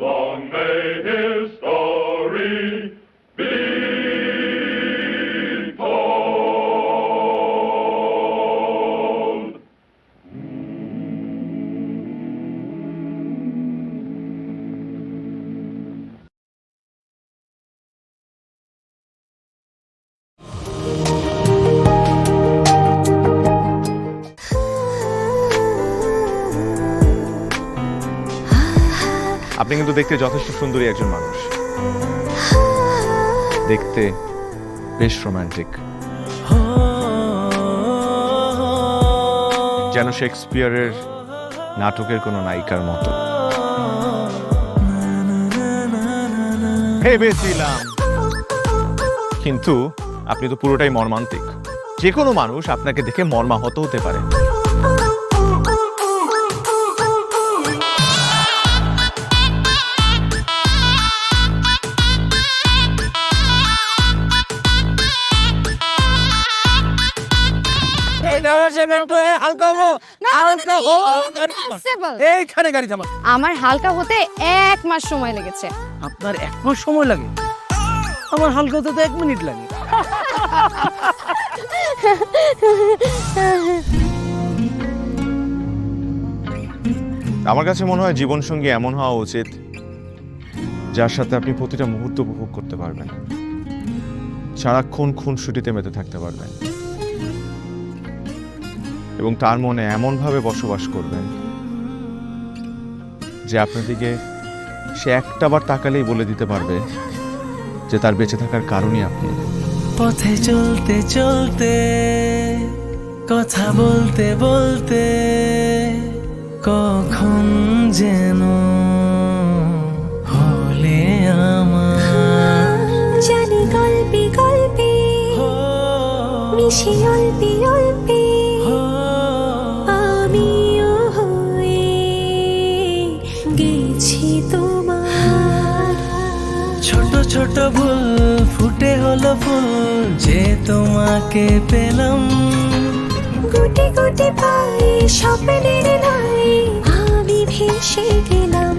Long may his story be told. আপনি কিন্তু দেখতে যথেষ্ট সুন্দরী একজন মানুষ, দেখতে বেশ romantic, যেন শেক্সপিয়ারের নাটকের কোনো নায়িকার মতো। ভেবেছিলাম, কিন্তু আপনি তো পুরোটাই মর্মান্তিক। যে কোনো মানুষ আপনাকে দেখে মর্মাহত হতে পারে। আমার হালকা হতে 1 মাস সময় লেগেছে। আপনার 1 মাস সময় লাগে? আমার হালকা হতে তো 1 মিনিট লাগে। আমার কাছে মনে হয় জীবনসঙ্গী এমন হওয়া উচিত যার সাথে আপনি প্রতিটা মুহূর্ত উপভোগ করতে পারবেন, সারাক্ষণ খুনসুটিতে মেতে থাকতে পারবেন, এবং তার মনে এমনভাবে বসবাস করবেন যে আপনার দিকে সে একটাবার তাকালেই বলে দিতে পারবে যে তার বেঁচে থাকার কারণই আপনি। পথে চলতে চলতে, কথা বলতে বলতে, কখন যেন হলে আমার। জানি গল্পে গল্পে মিশে অল্পে অল্পে আমিও হয়ে গেছি তোমার। ছোট ছোট ভুল ফুটে হলো ফুল যে তোমাকে পেলাম। গুটি গুটি পায়ে স্বপ্নের নাই আমি ভেসে গেলাম।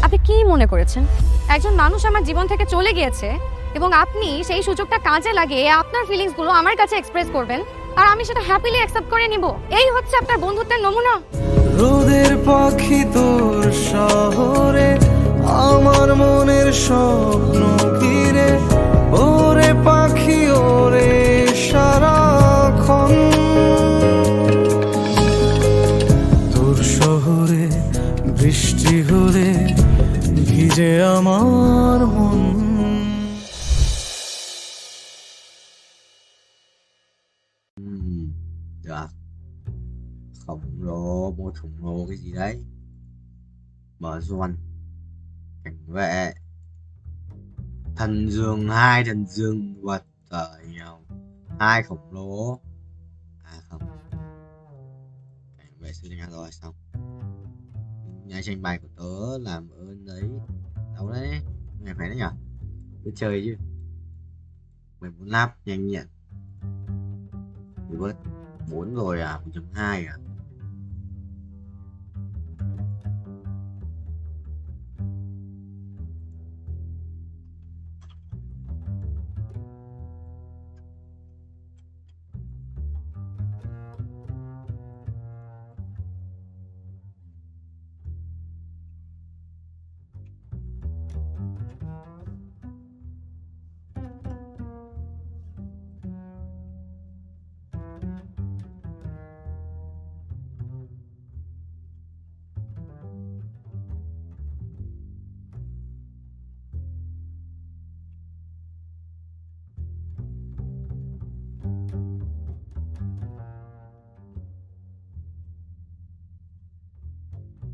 আপনি কি মনে করেছেন একজন মানুষ আমার জীবন থেকে চলে গিয়েছে এবং আপনি সেই সুযোগটা কাজে লাগিয়ে আপনার ফিলিংস গুলো আমার কাছে এক্সপ্রেস করবেন আর আমি সেটা হ্যাপিলি অ্যাকসেপ্ট করে নিব? এই হচ্ছে আপনার বন্ধুত্বের নমুনা? রোদের পাখি তোর শহরে, আমার মনের স্বপ্ন ঘিরে। ওরে পাখি ওরে সারাক্ষণ, তোর শহরে বৃষ্টি হলে ভিজে আমার মন। Dạ, khổng lồ, một khổng lồ cái gì đấy? Mở doan, cảnh vệ, thần dương, 2 thần dương vật ở nhau, 2 khổng lồ. À không, cảnh vệ sư nha rồi xong. Nhà tranh bài của tớ làm ơn đấy. Đâu đấy, ngày phải đấy nhở? Cứ chơi chứ. 14 lap nhanh nhẹn. Bớt 4 rồi à, 1.2 à?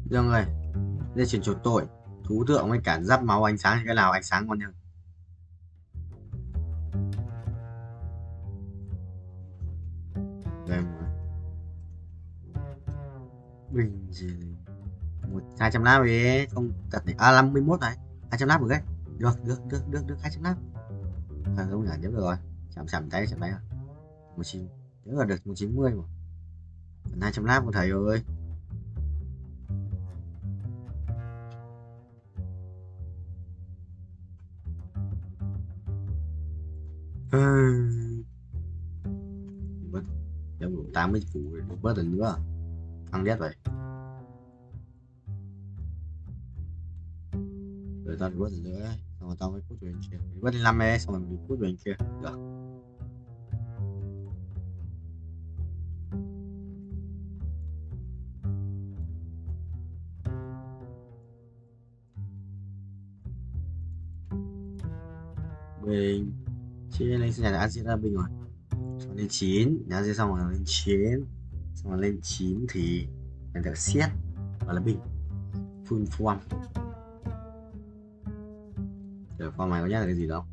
Dương ơi, dây chuyền chuột tội, thú tượng với cả giáp máu ánh sáng thì cái nào ánh sáng ngon hơn? Đây mà. Bình gì 200 nắp đi, không đặt này. À 51 này, 200 nắp được đấy. Được 200 nắp. À, đúng là nhớ được rồi. Chạm tay rồi. 19 nhớ là được 190 mà. 200 nắp của thầy ơi. Bớt nếu đủ 80 củ thì bớt lần nữa. Ăn đét vậy. Rồi tao bớt lần nữa. Xong rồi tao mới cút về bên kia. Bớt lên 5 xong rồi mình cút về bên kia. Được. Bình trên lên nhà đã diễn ra bình rồi, xong lên 9 nhà diễn xong rồi lên 9, xong rồi lên 9 thì mình được xét và là bình full form. Ở form này có nhắc được cái gì đâu,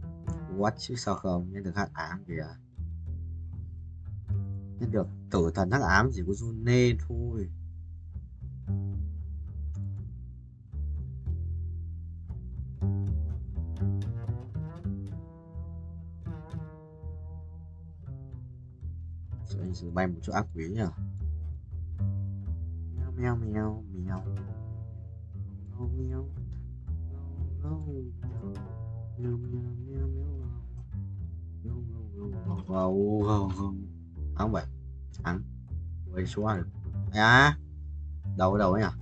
what chứ sao không nhắc được hắc ám kìa, nhắc được tử thần hắc ám chỉ có June thôi. Anh sẽ bay một chỗ ác quỷ nhá. Mèo mèo mèo mèo không vậy ăn quay xóa được à đầu ấy à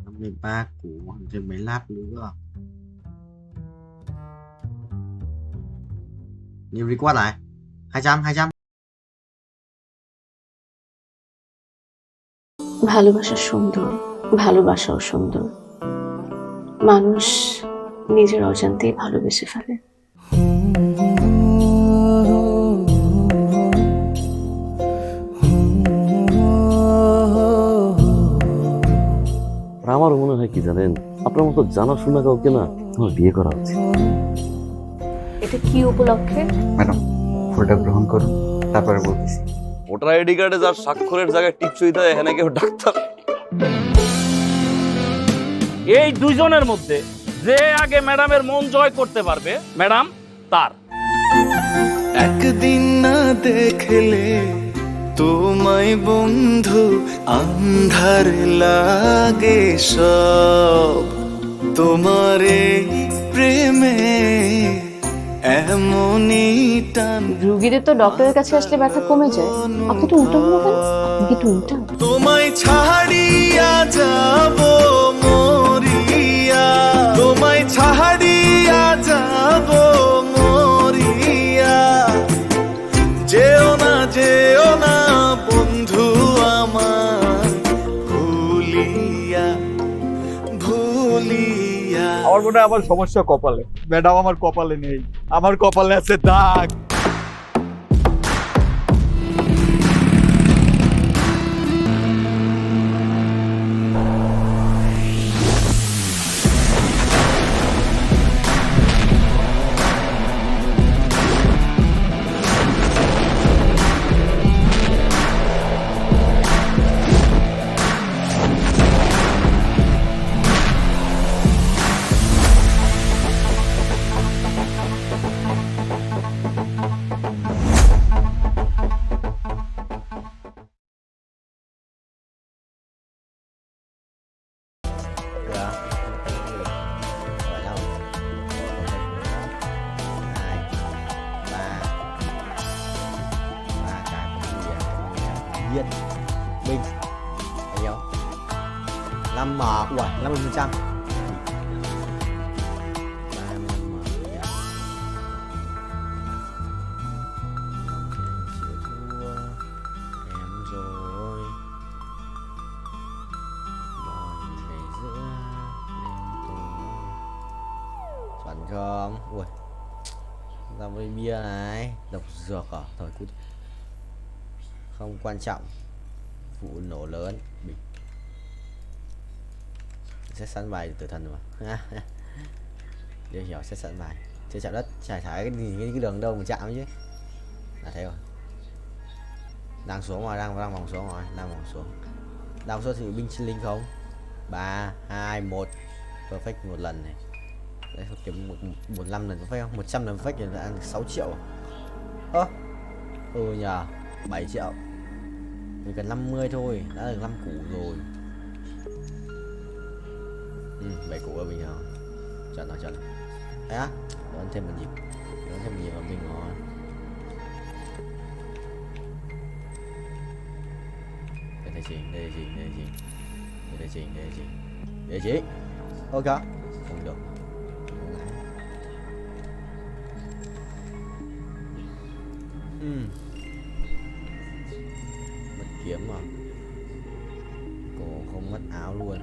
53 củ thêm mấy lát nữa. New request lại 200 ভালোবাসা সুন্দর, ভালোবাসাও সুন্দর, মানুষ নিজের অজান্তেই ভালোবেসে ফেলে। আমারও মনে হয় কি জানেন, আপনার মতো জানাশোনা কাউকে না আমার বিয়ে করা উচিত। এটা কি উপলক্ষে? ম্যাডাম ফুলটা গ্রহণ করুন, তারপরে বলতেছি। ভোটার আইডি কার্ডে যার স্বাক্ষরের জায়গায় টিপসই দেয় এখানে কেউ ডাক্তার। এই দুইজনের মধ্যে যে আগে ম্যাডামের মন জয় করতে পারবে ম্যাডাম তার। একদিন না দেখলে তোমায় বন্ধু আন্ধার লাগে সব, তোমার এই প্রেমে এমনই টান। রোগীদের তো ডক্টরের কাছে আসলে ব্যথা কমে যায়, আপনি তো উল্টো হলো কেন? আপনি কি উল্টা? তোমায় ছাড়িয়া যাব মরিয়া, তোমায় ছাড়িয়া যাব মরিয়া, যেও না বন্ধু আমার ভুলিয়া ভুলিয়া। আমার মনে হয় আমার সমস্যা কপালে, ম্যাডাম আমার কপালে নেই, আমার কপালে আছে দাগ। Diện bình bao nhiêu? 5 mở ủa 50%. 35 mở diện. Chịu thua kém rồi. Mọi ngày giữa đêm tối. Chuẩn không? Ui ra với bia này, độc dược à? Thôi cút. Không quan trọng, vụ nổ lớn bình. Xét sẵn bài tử thần mà. Điều hiểu xét sẵn bài. Chưa chạm đất, chả thải cái đường đâu mà chạm chứ. Là thấy rồi. Đang xuống rồi, đang vòng xuống rồi, đang vòng xuống. Đang số thì binh sinh linh không? 3, 2, 1. Perfect một lần này. Đấy, kiếm 15 lần perfect không? 100 lần perfect thì đã ăn 6 triệu. Ơ. Nhờ, 7 triệu. Mình cần 50 thôi, đã được 5 củ rồi. 7 củ là bình thường. Chuẩn rồi. Đấy á, đón thêm một nhịp. Đón thêm một nhịp vào mình rồi. Đây chị. Ok. Không được. Mất kiếm mà. Cổ không mất áo luôn. À?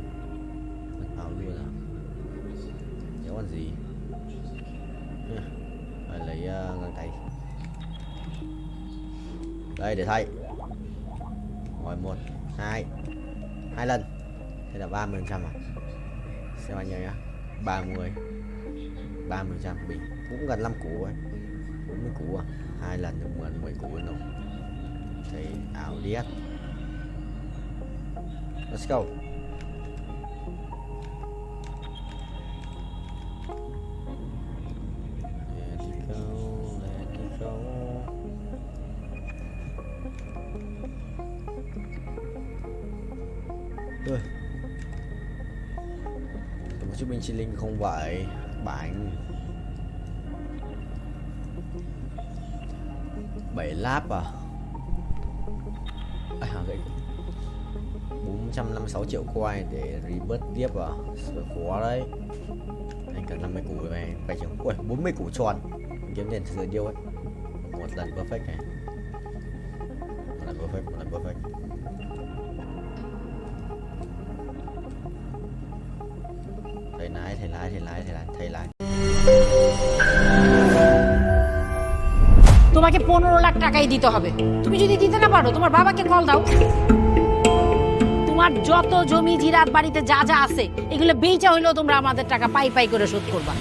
Nhớ còn gì? Phải lấy găng tay. Đây để thay. Rồi 1, 2 lần. Thế là 30% à? Xem bao nhiêu nhá. 30% bình. Cũng gần 5 củ ấy. 40 củ à? 2 lần được 10 củ nữa. Thì ảo điếc. Let's go. Một chiếc binh chi linh không vậy. Bánh 7 láp à? Vậy 456 triệu coin để rebirth tiếp à? Khó đấy. Anh cần 50 củ này. Phải chừng. Ui, 40 củ tròn. Kiếm tiền thừa điêu ấy. Một lần perfect này. Một lần perfect. Thầy lái. তোমাকে 15 লাখ টাকাই দিতে হবে। তুমি যদি দিতে না পারো তোমার বাবাকে কল দাও। তোমার যত জমি জিরাত বাড়িতে যা আছে এগুলো বেচা হইলেও তোমরা আমাদের টাকা পাই করে শোধ করবা।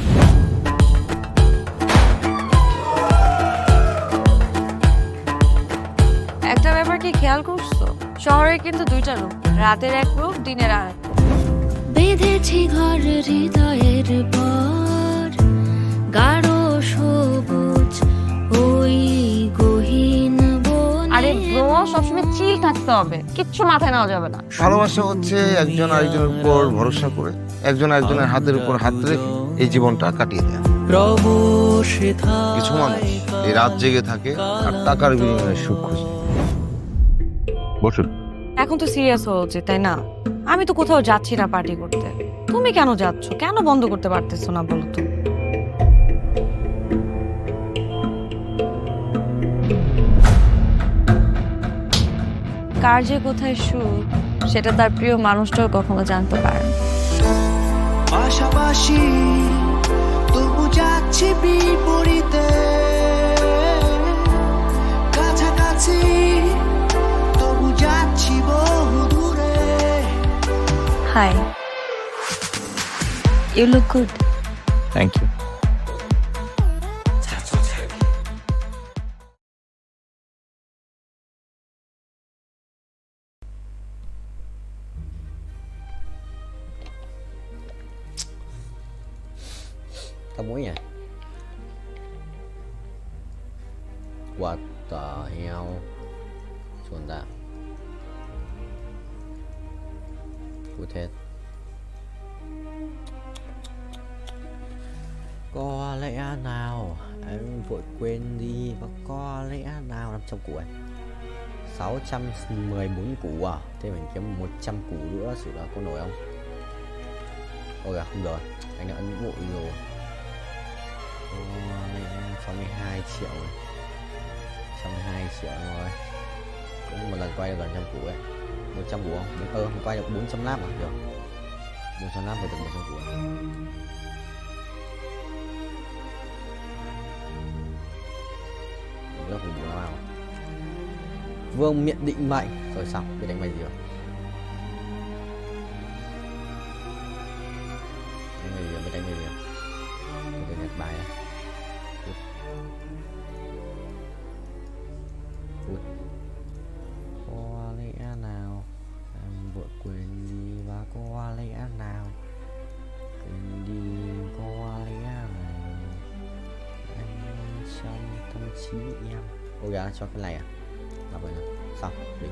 একটা ব্যাপার কি খেয়াল করছো? শহরে কিন্তু দুইটা রূপ, রাতের এক রূপ, দিনের আর এক রূপ। বেঁধেছি ঘর হৃদয়ের পর গাঢ় সবুজ ওই গহীন বনে। আরে ব্রো, সবসময় চিল থাকতে হবে, কিচ্ছু মাথায় নেওয়া যাবে না। ভালোবাসা হচ্ছে একজন আরেকজনের উপর ভরসা করে, একজন আরেকজনের হাতের উপর হাত রেখে এই জীবনটা কাটিয়ে দেয়। কিছু মানুষ এই রাত জেগে থাকে আর টাকার বিনিময়ে সুখ খুঁজে। বসুন। এখন তো সিরিয়াস হওয়া উচিত, তাই না? আমি তো কোথাও যাচ্ছি না পার্টি করতে। তুমি কেন যাচ্ছ? কেন বন্ধ করতে পারতেছো না বলো তো? কার যে কোথায় সুখ সেটা তার প্রিয় মানুষটাও কখনো জানতে পারে না। পাশাপাশি তবু যাচ্ছি বিপরীতে, কাছাকাছি তবু যাচ্ছি বহু দূরে। Hi, you look good. Thank you. Tao muốn nhỉ? What the hell? Chuẩn đã. Cú thét. Có lẽ nào anh vội quên đi, và có lẽ nào 500 củ ấy. 614 củ à? Thế mình kiếm 100 củ nữa xử là có nổi không? Ôi à, không rồi. Anh đã ấn vội rồi. 62 triệu rồi. 62 triệu rồi. Cũng một lần quay được gần 100 củ ấy. 100 củ không? Mình quay được 400 lap à? Được. 400 lap phải được 100 củ. Mình rất khủng bố nào. Vương miện định mệnh. Rồi xong, biết đánh bài gì rồi. tránh người điểm. Tôi nhặt bài này. Có lẽ nào em vội quên đi và có lẽ nào quên đi có lẽ nào anh trong tâm trí em. Ôi dạ cho cái này à? Mà vậy nào. Xong đi.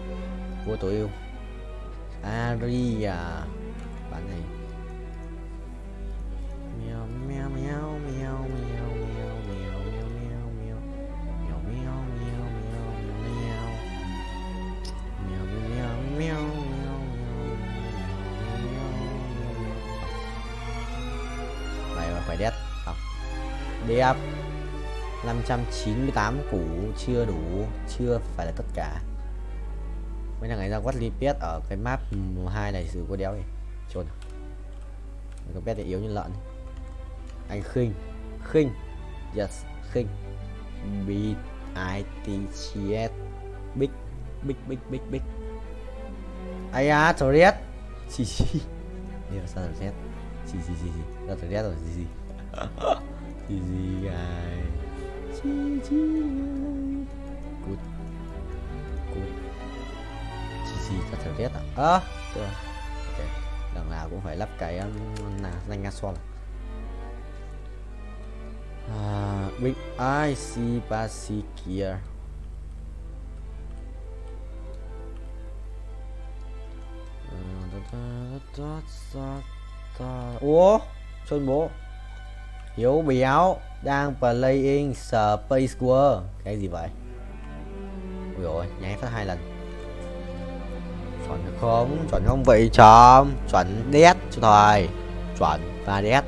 Vua tối ưu Aria bạn này mèo mèo mèo mèo mèo mèo mèo mèo mèo mèo mèo mèo mèo mèo mèo mèo mèo bài phải đét không đẹp 598 củ chưa đủ, chưa phải là tất cả. Mấy thằng ấy ra quát lipet ở cái map 2 này sử có đéo gì trốn. Cái pet thì yếu như lợn. Anh khinh yes khinh beat ITCS big ai à Torres xì điều sao Torres xì ra Torres rồi xì ai xì good xì ra Torres à chưa ok lần nào cũng phải lắp cái danh Gasol big IC Pasikia ủa chôn bố Hiếu béo đang playing Space War cái gì vậy? Ui ôi nháy phát 2 lần chuẩn không vậy chóm chuẩn đét cho thôi chuẩn và đét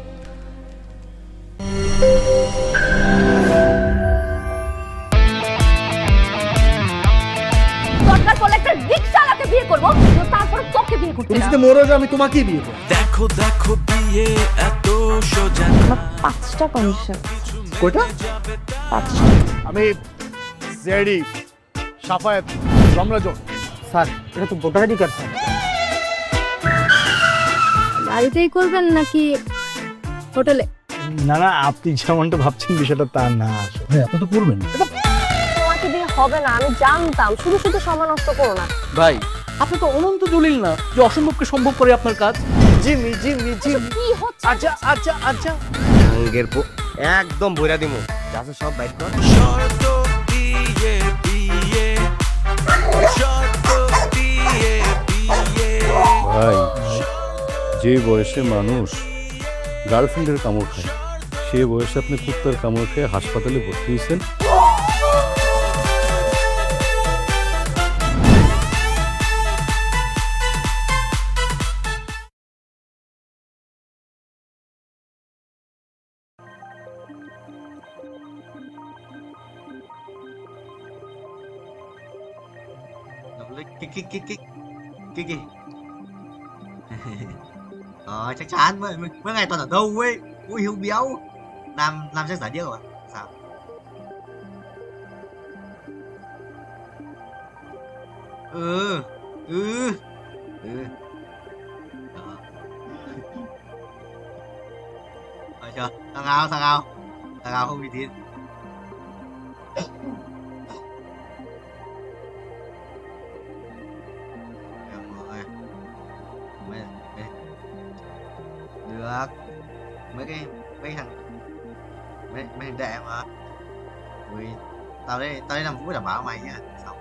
দরকার পড়লে একটা রিকশাওয়ালাকে বিয়ে করবো তারপর তোকে বিয়ে করতে তুমি যদি মরে যাও আমি তোমাকে বিয়ে করব দেখো দেখো বিয়ে এত সোজা আমার 5টা কন্ডিশন কয়টা 5টা আমি জেডি সাফায়েত রমরাজন স্যার এটা তো ভোটার আইডি কার্ড স্যার বাড়িতেই করবেন নাকি হোটেলে? না না আপনি যেমনটা ভাবছেন বিষয়টা তা না ভাই আপনি তো করবেন তোমাকে দিয়ে হবে না আমি জানতাম শুধু শুধু সময় নষ্ট করো না ভাই আপনি তো অনন্ত দলিল না যে অসম্ভবকে সম্ভব করে আপনার কাজ জিমি কি হচ্ছে আচ্ছা আঙ্গের একদম ভইরা দিমু যাচ্ছে সব বাইট কর শর্ত দিয়ে বিয়ে শর্ত দিয়ে বিয়ে ভাই যে বয়সে মানুষ গার্লফ্রেন্ডের কামড় খায় সে বয়সে আপনি কুত্তার কামড় খেয়ে হাসপাতালে ভর্তি হয়েছেন Cái chắc chắn mấy ngày toàn ở đâu ấy ui Hiếu béo làm chắc giải điếc rồi sao chưa thằng nào không uy tín được mấy thằng đệ mà ui tao đây làm vũ đảm bảo mày nha xong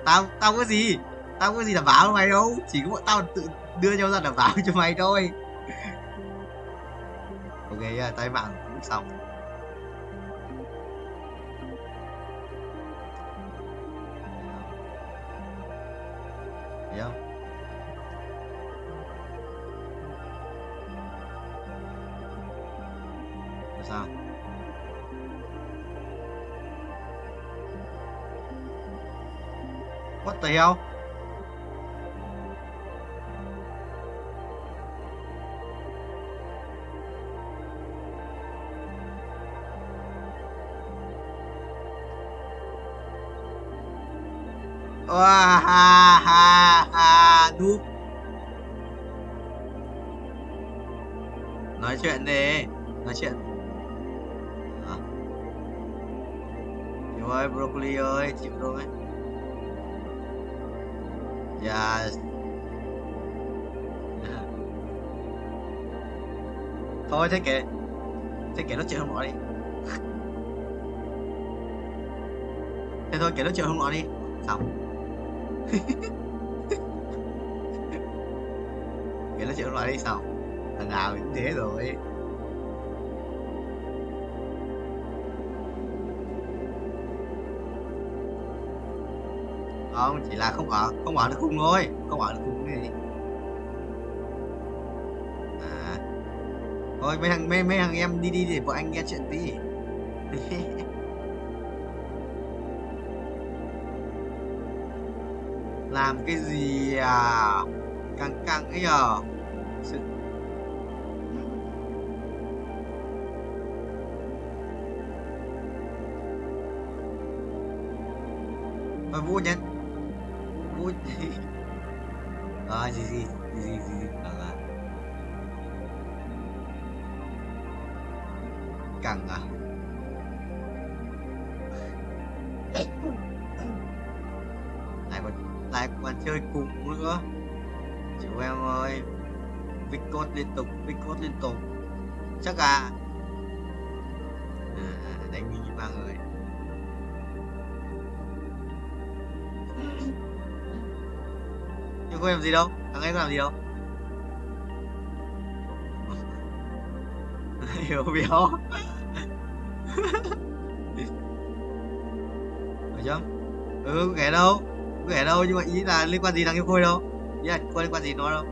tao có gì đảm bảo mày đâu chỉ có bọn tao tự đưa nhau ra đảm bảo cho mày thôi ok nha tao bạn cũng xong thấy không sao what the hell ha noob Nói chuyện đi. Nói chuyện. Chịu ơi, broccoli ơi, chịu rồi. Yes. Thôi thế kệ. Thế kệ nói chuyện không nói đi. Thế thôi kệ nói chuyện không nói đi. Xong. Kệ nói chuyện không nói đi xong. Lần nào cũng thế rồi. Không, chỉ là không ở được khung thôi, không ở được khung cái gì. À, thôi mấy thằng em đi để bọn anh nghe chuyện tí. Làm cái gì à? Căng ấy nhờ. Vui nhé. Vui. Gì căng à. Lại còn chơi cùng nữa. Chú em ơi. Vic code liên tục. Chắc à. Đánh mình ba người. Nhưng có làm gì đâu, thằng ấy có làm gì đâu. Hiểu béo. Phải chưa? Có ghẻ đâu, nhưng mà ý là liên quan gì thằng yêu Khôi đâu. Ý là có liên quan gì nó đâu.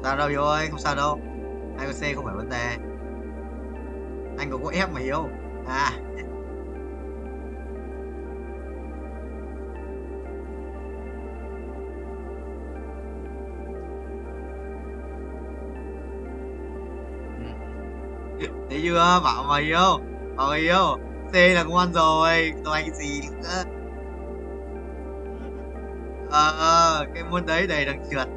Sao đâu Hiếu ơi, không sao đâu. 2C không phải vấn đề. Anh có ép mà Hiếu. À. Thấy chưa, bảo mà Hiếu. C là ngon rồi, tôi anh cái gì nữa. Cái môn đấy đầy đằng trượt.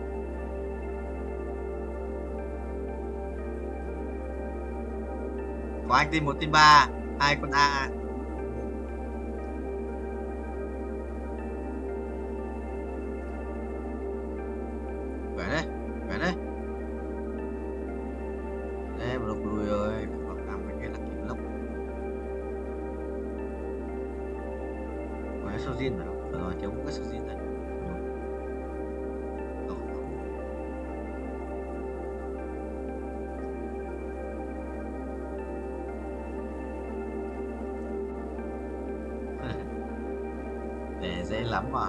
Có anh team 1 team 3, 2 con A. Quẻ đấy. Đây, một lùi ơi, phải làm cái là kiếm lốc. Có cái sâu zin phải không? Rồi, thiếu một cái sâu zin này. Để dễ lắm mà.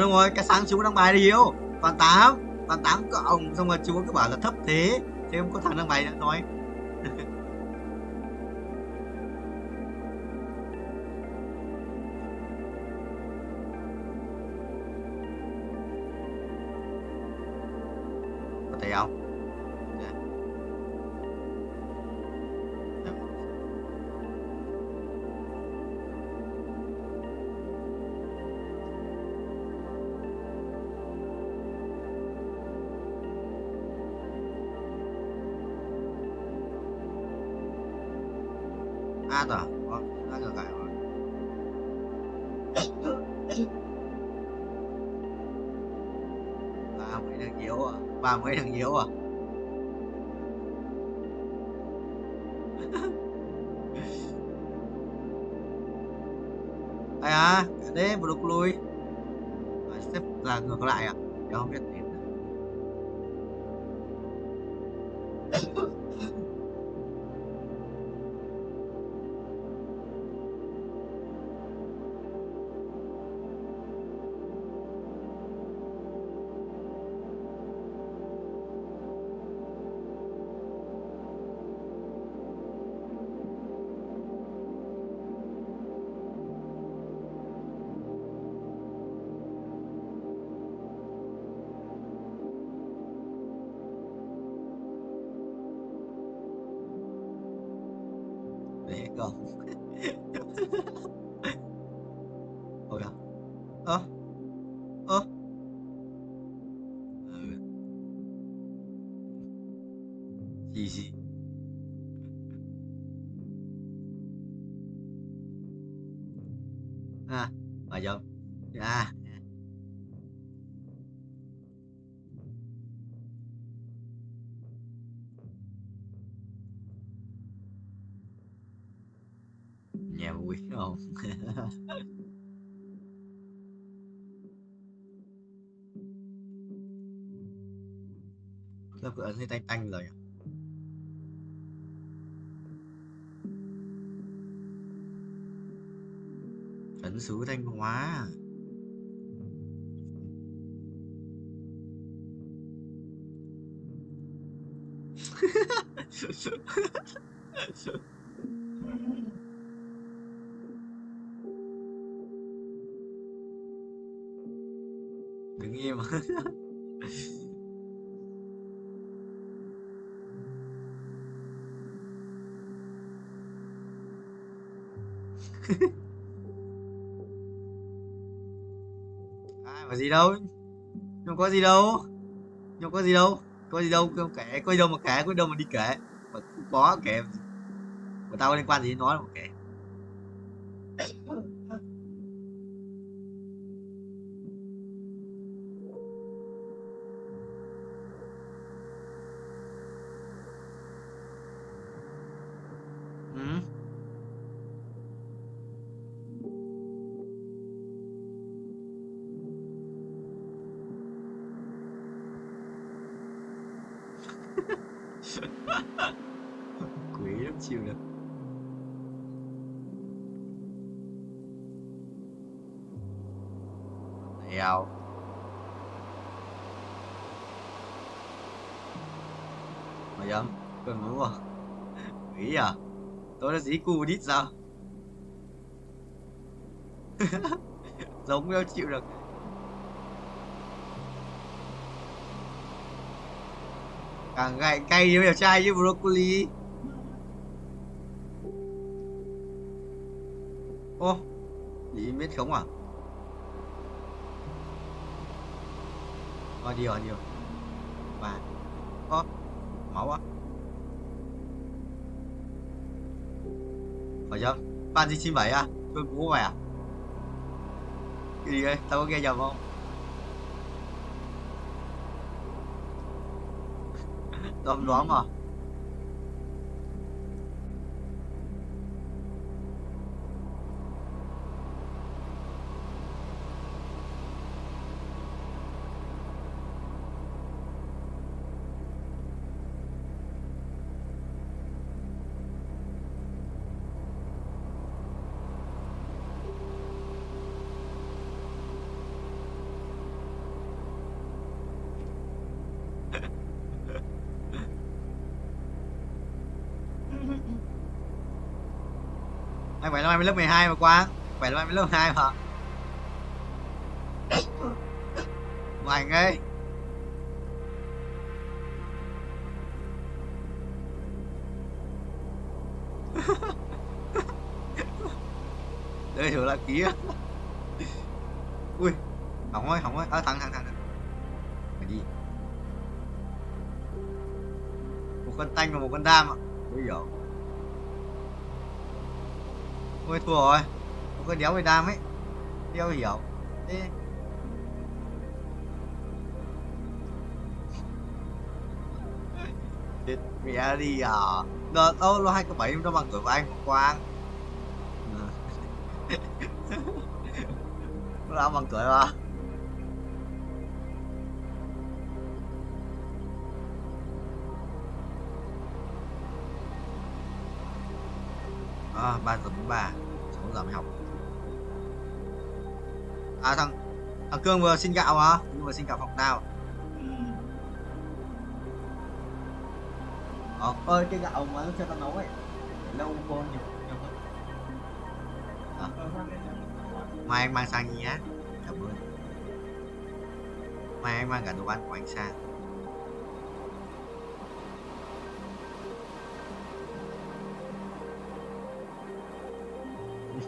Đúng rồi, cái sáng chú đăng bài đi Hiếu. Toàn 8 cộng, xong rồi chú cứ bảo là thấp thế không có thằng đăng bài nữa nói. Có thấy không? Rồi, ra ngược lại rồi. Ba mấy thằng Hiếu à? Ai à, đấy một đục lui. Xếp là ngược lại à? Cháu không biết điểm. không? Ôi đâu? Ơ? Ơ? Gì? À, mà dòng. À. Nhà vui không? Sao cứ ấn thấy tanh tanh rồi. Ấn xứ Thanh Hóa. Đứng im. Ai mà gì đâu, không có gì đâu, không có gì đâu, có gì đâu, không kể, có gì đâu mà kể, có gì đâu mà đi kể, mà không có kể, mà tao có liên quan gì đến nó đâu mà kể. Ừ. Quý lắm chịu được. Đèo. Mà dám, cần ngủ à? Quý à? Tôi là dí cu đít sao? Giống nhau chịu được. Càng gậy cay như đẹp trai như broccoli. Ô, lý biết không à? Đi rồi. Và ô, máu á. Phải chưa? Ban gì 97 à? Tôi cũng vậy à? Cái gì đây? Tao có nghe nhầm không? Đoán đoán mà. Anh phải năm nay lớp 12 mà Quang, phải năm nay lớp 12 mà. Mạnh ấy. Đây thử là ký á. Ui, hỏng ơi, thằng. Phải đi. Một con tanh và một con đam ạ. Ui dồi. Ôi thua rồi, một con đéo với đam ấy, đéo hiểu. Thế chết mẹ đi à. Đợt nó 2 cái 7 nó bằng tuổi của anh Quang. Nó đã bằng tuổi mà. À, 3 giờ 6 giờ mới học. À thằng Cương vừa xin gạo mà, vừa xin gạo phòng tao. Ơi cái gạo mà nó cho tao nấu ấy lâu vô nhiều hơn. À. Mai anh mang sang nhé. Cảm ơn. Mai anh mang cả đồ ăn của anh sang.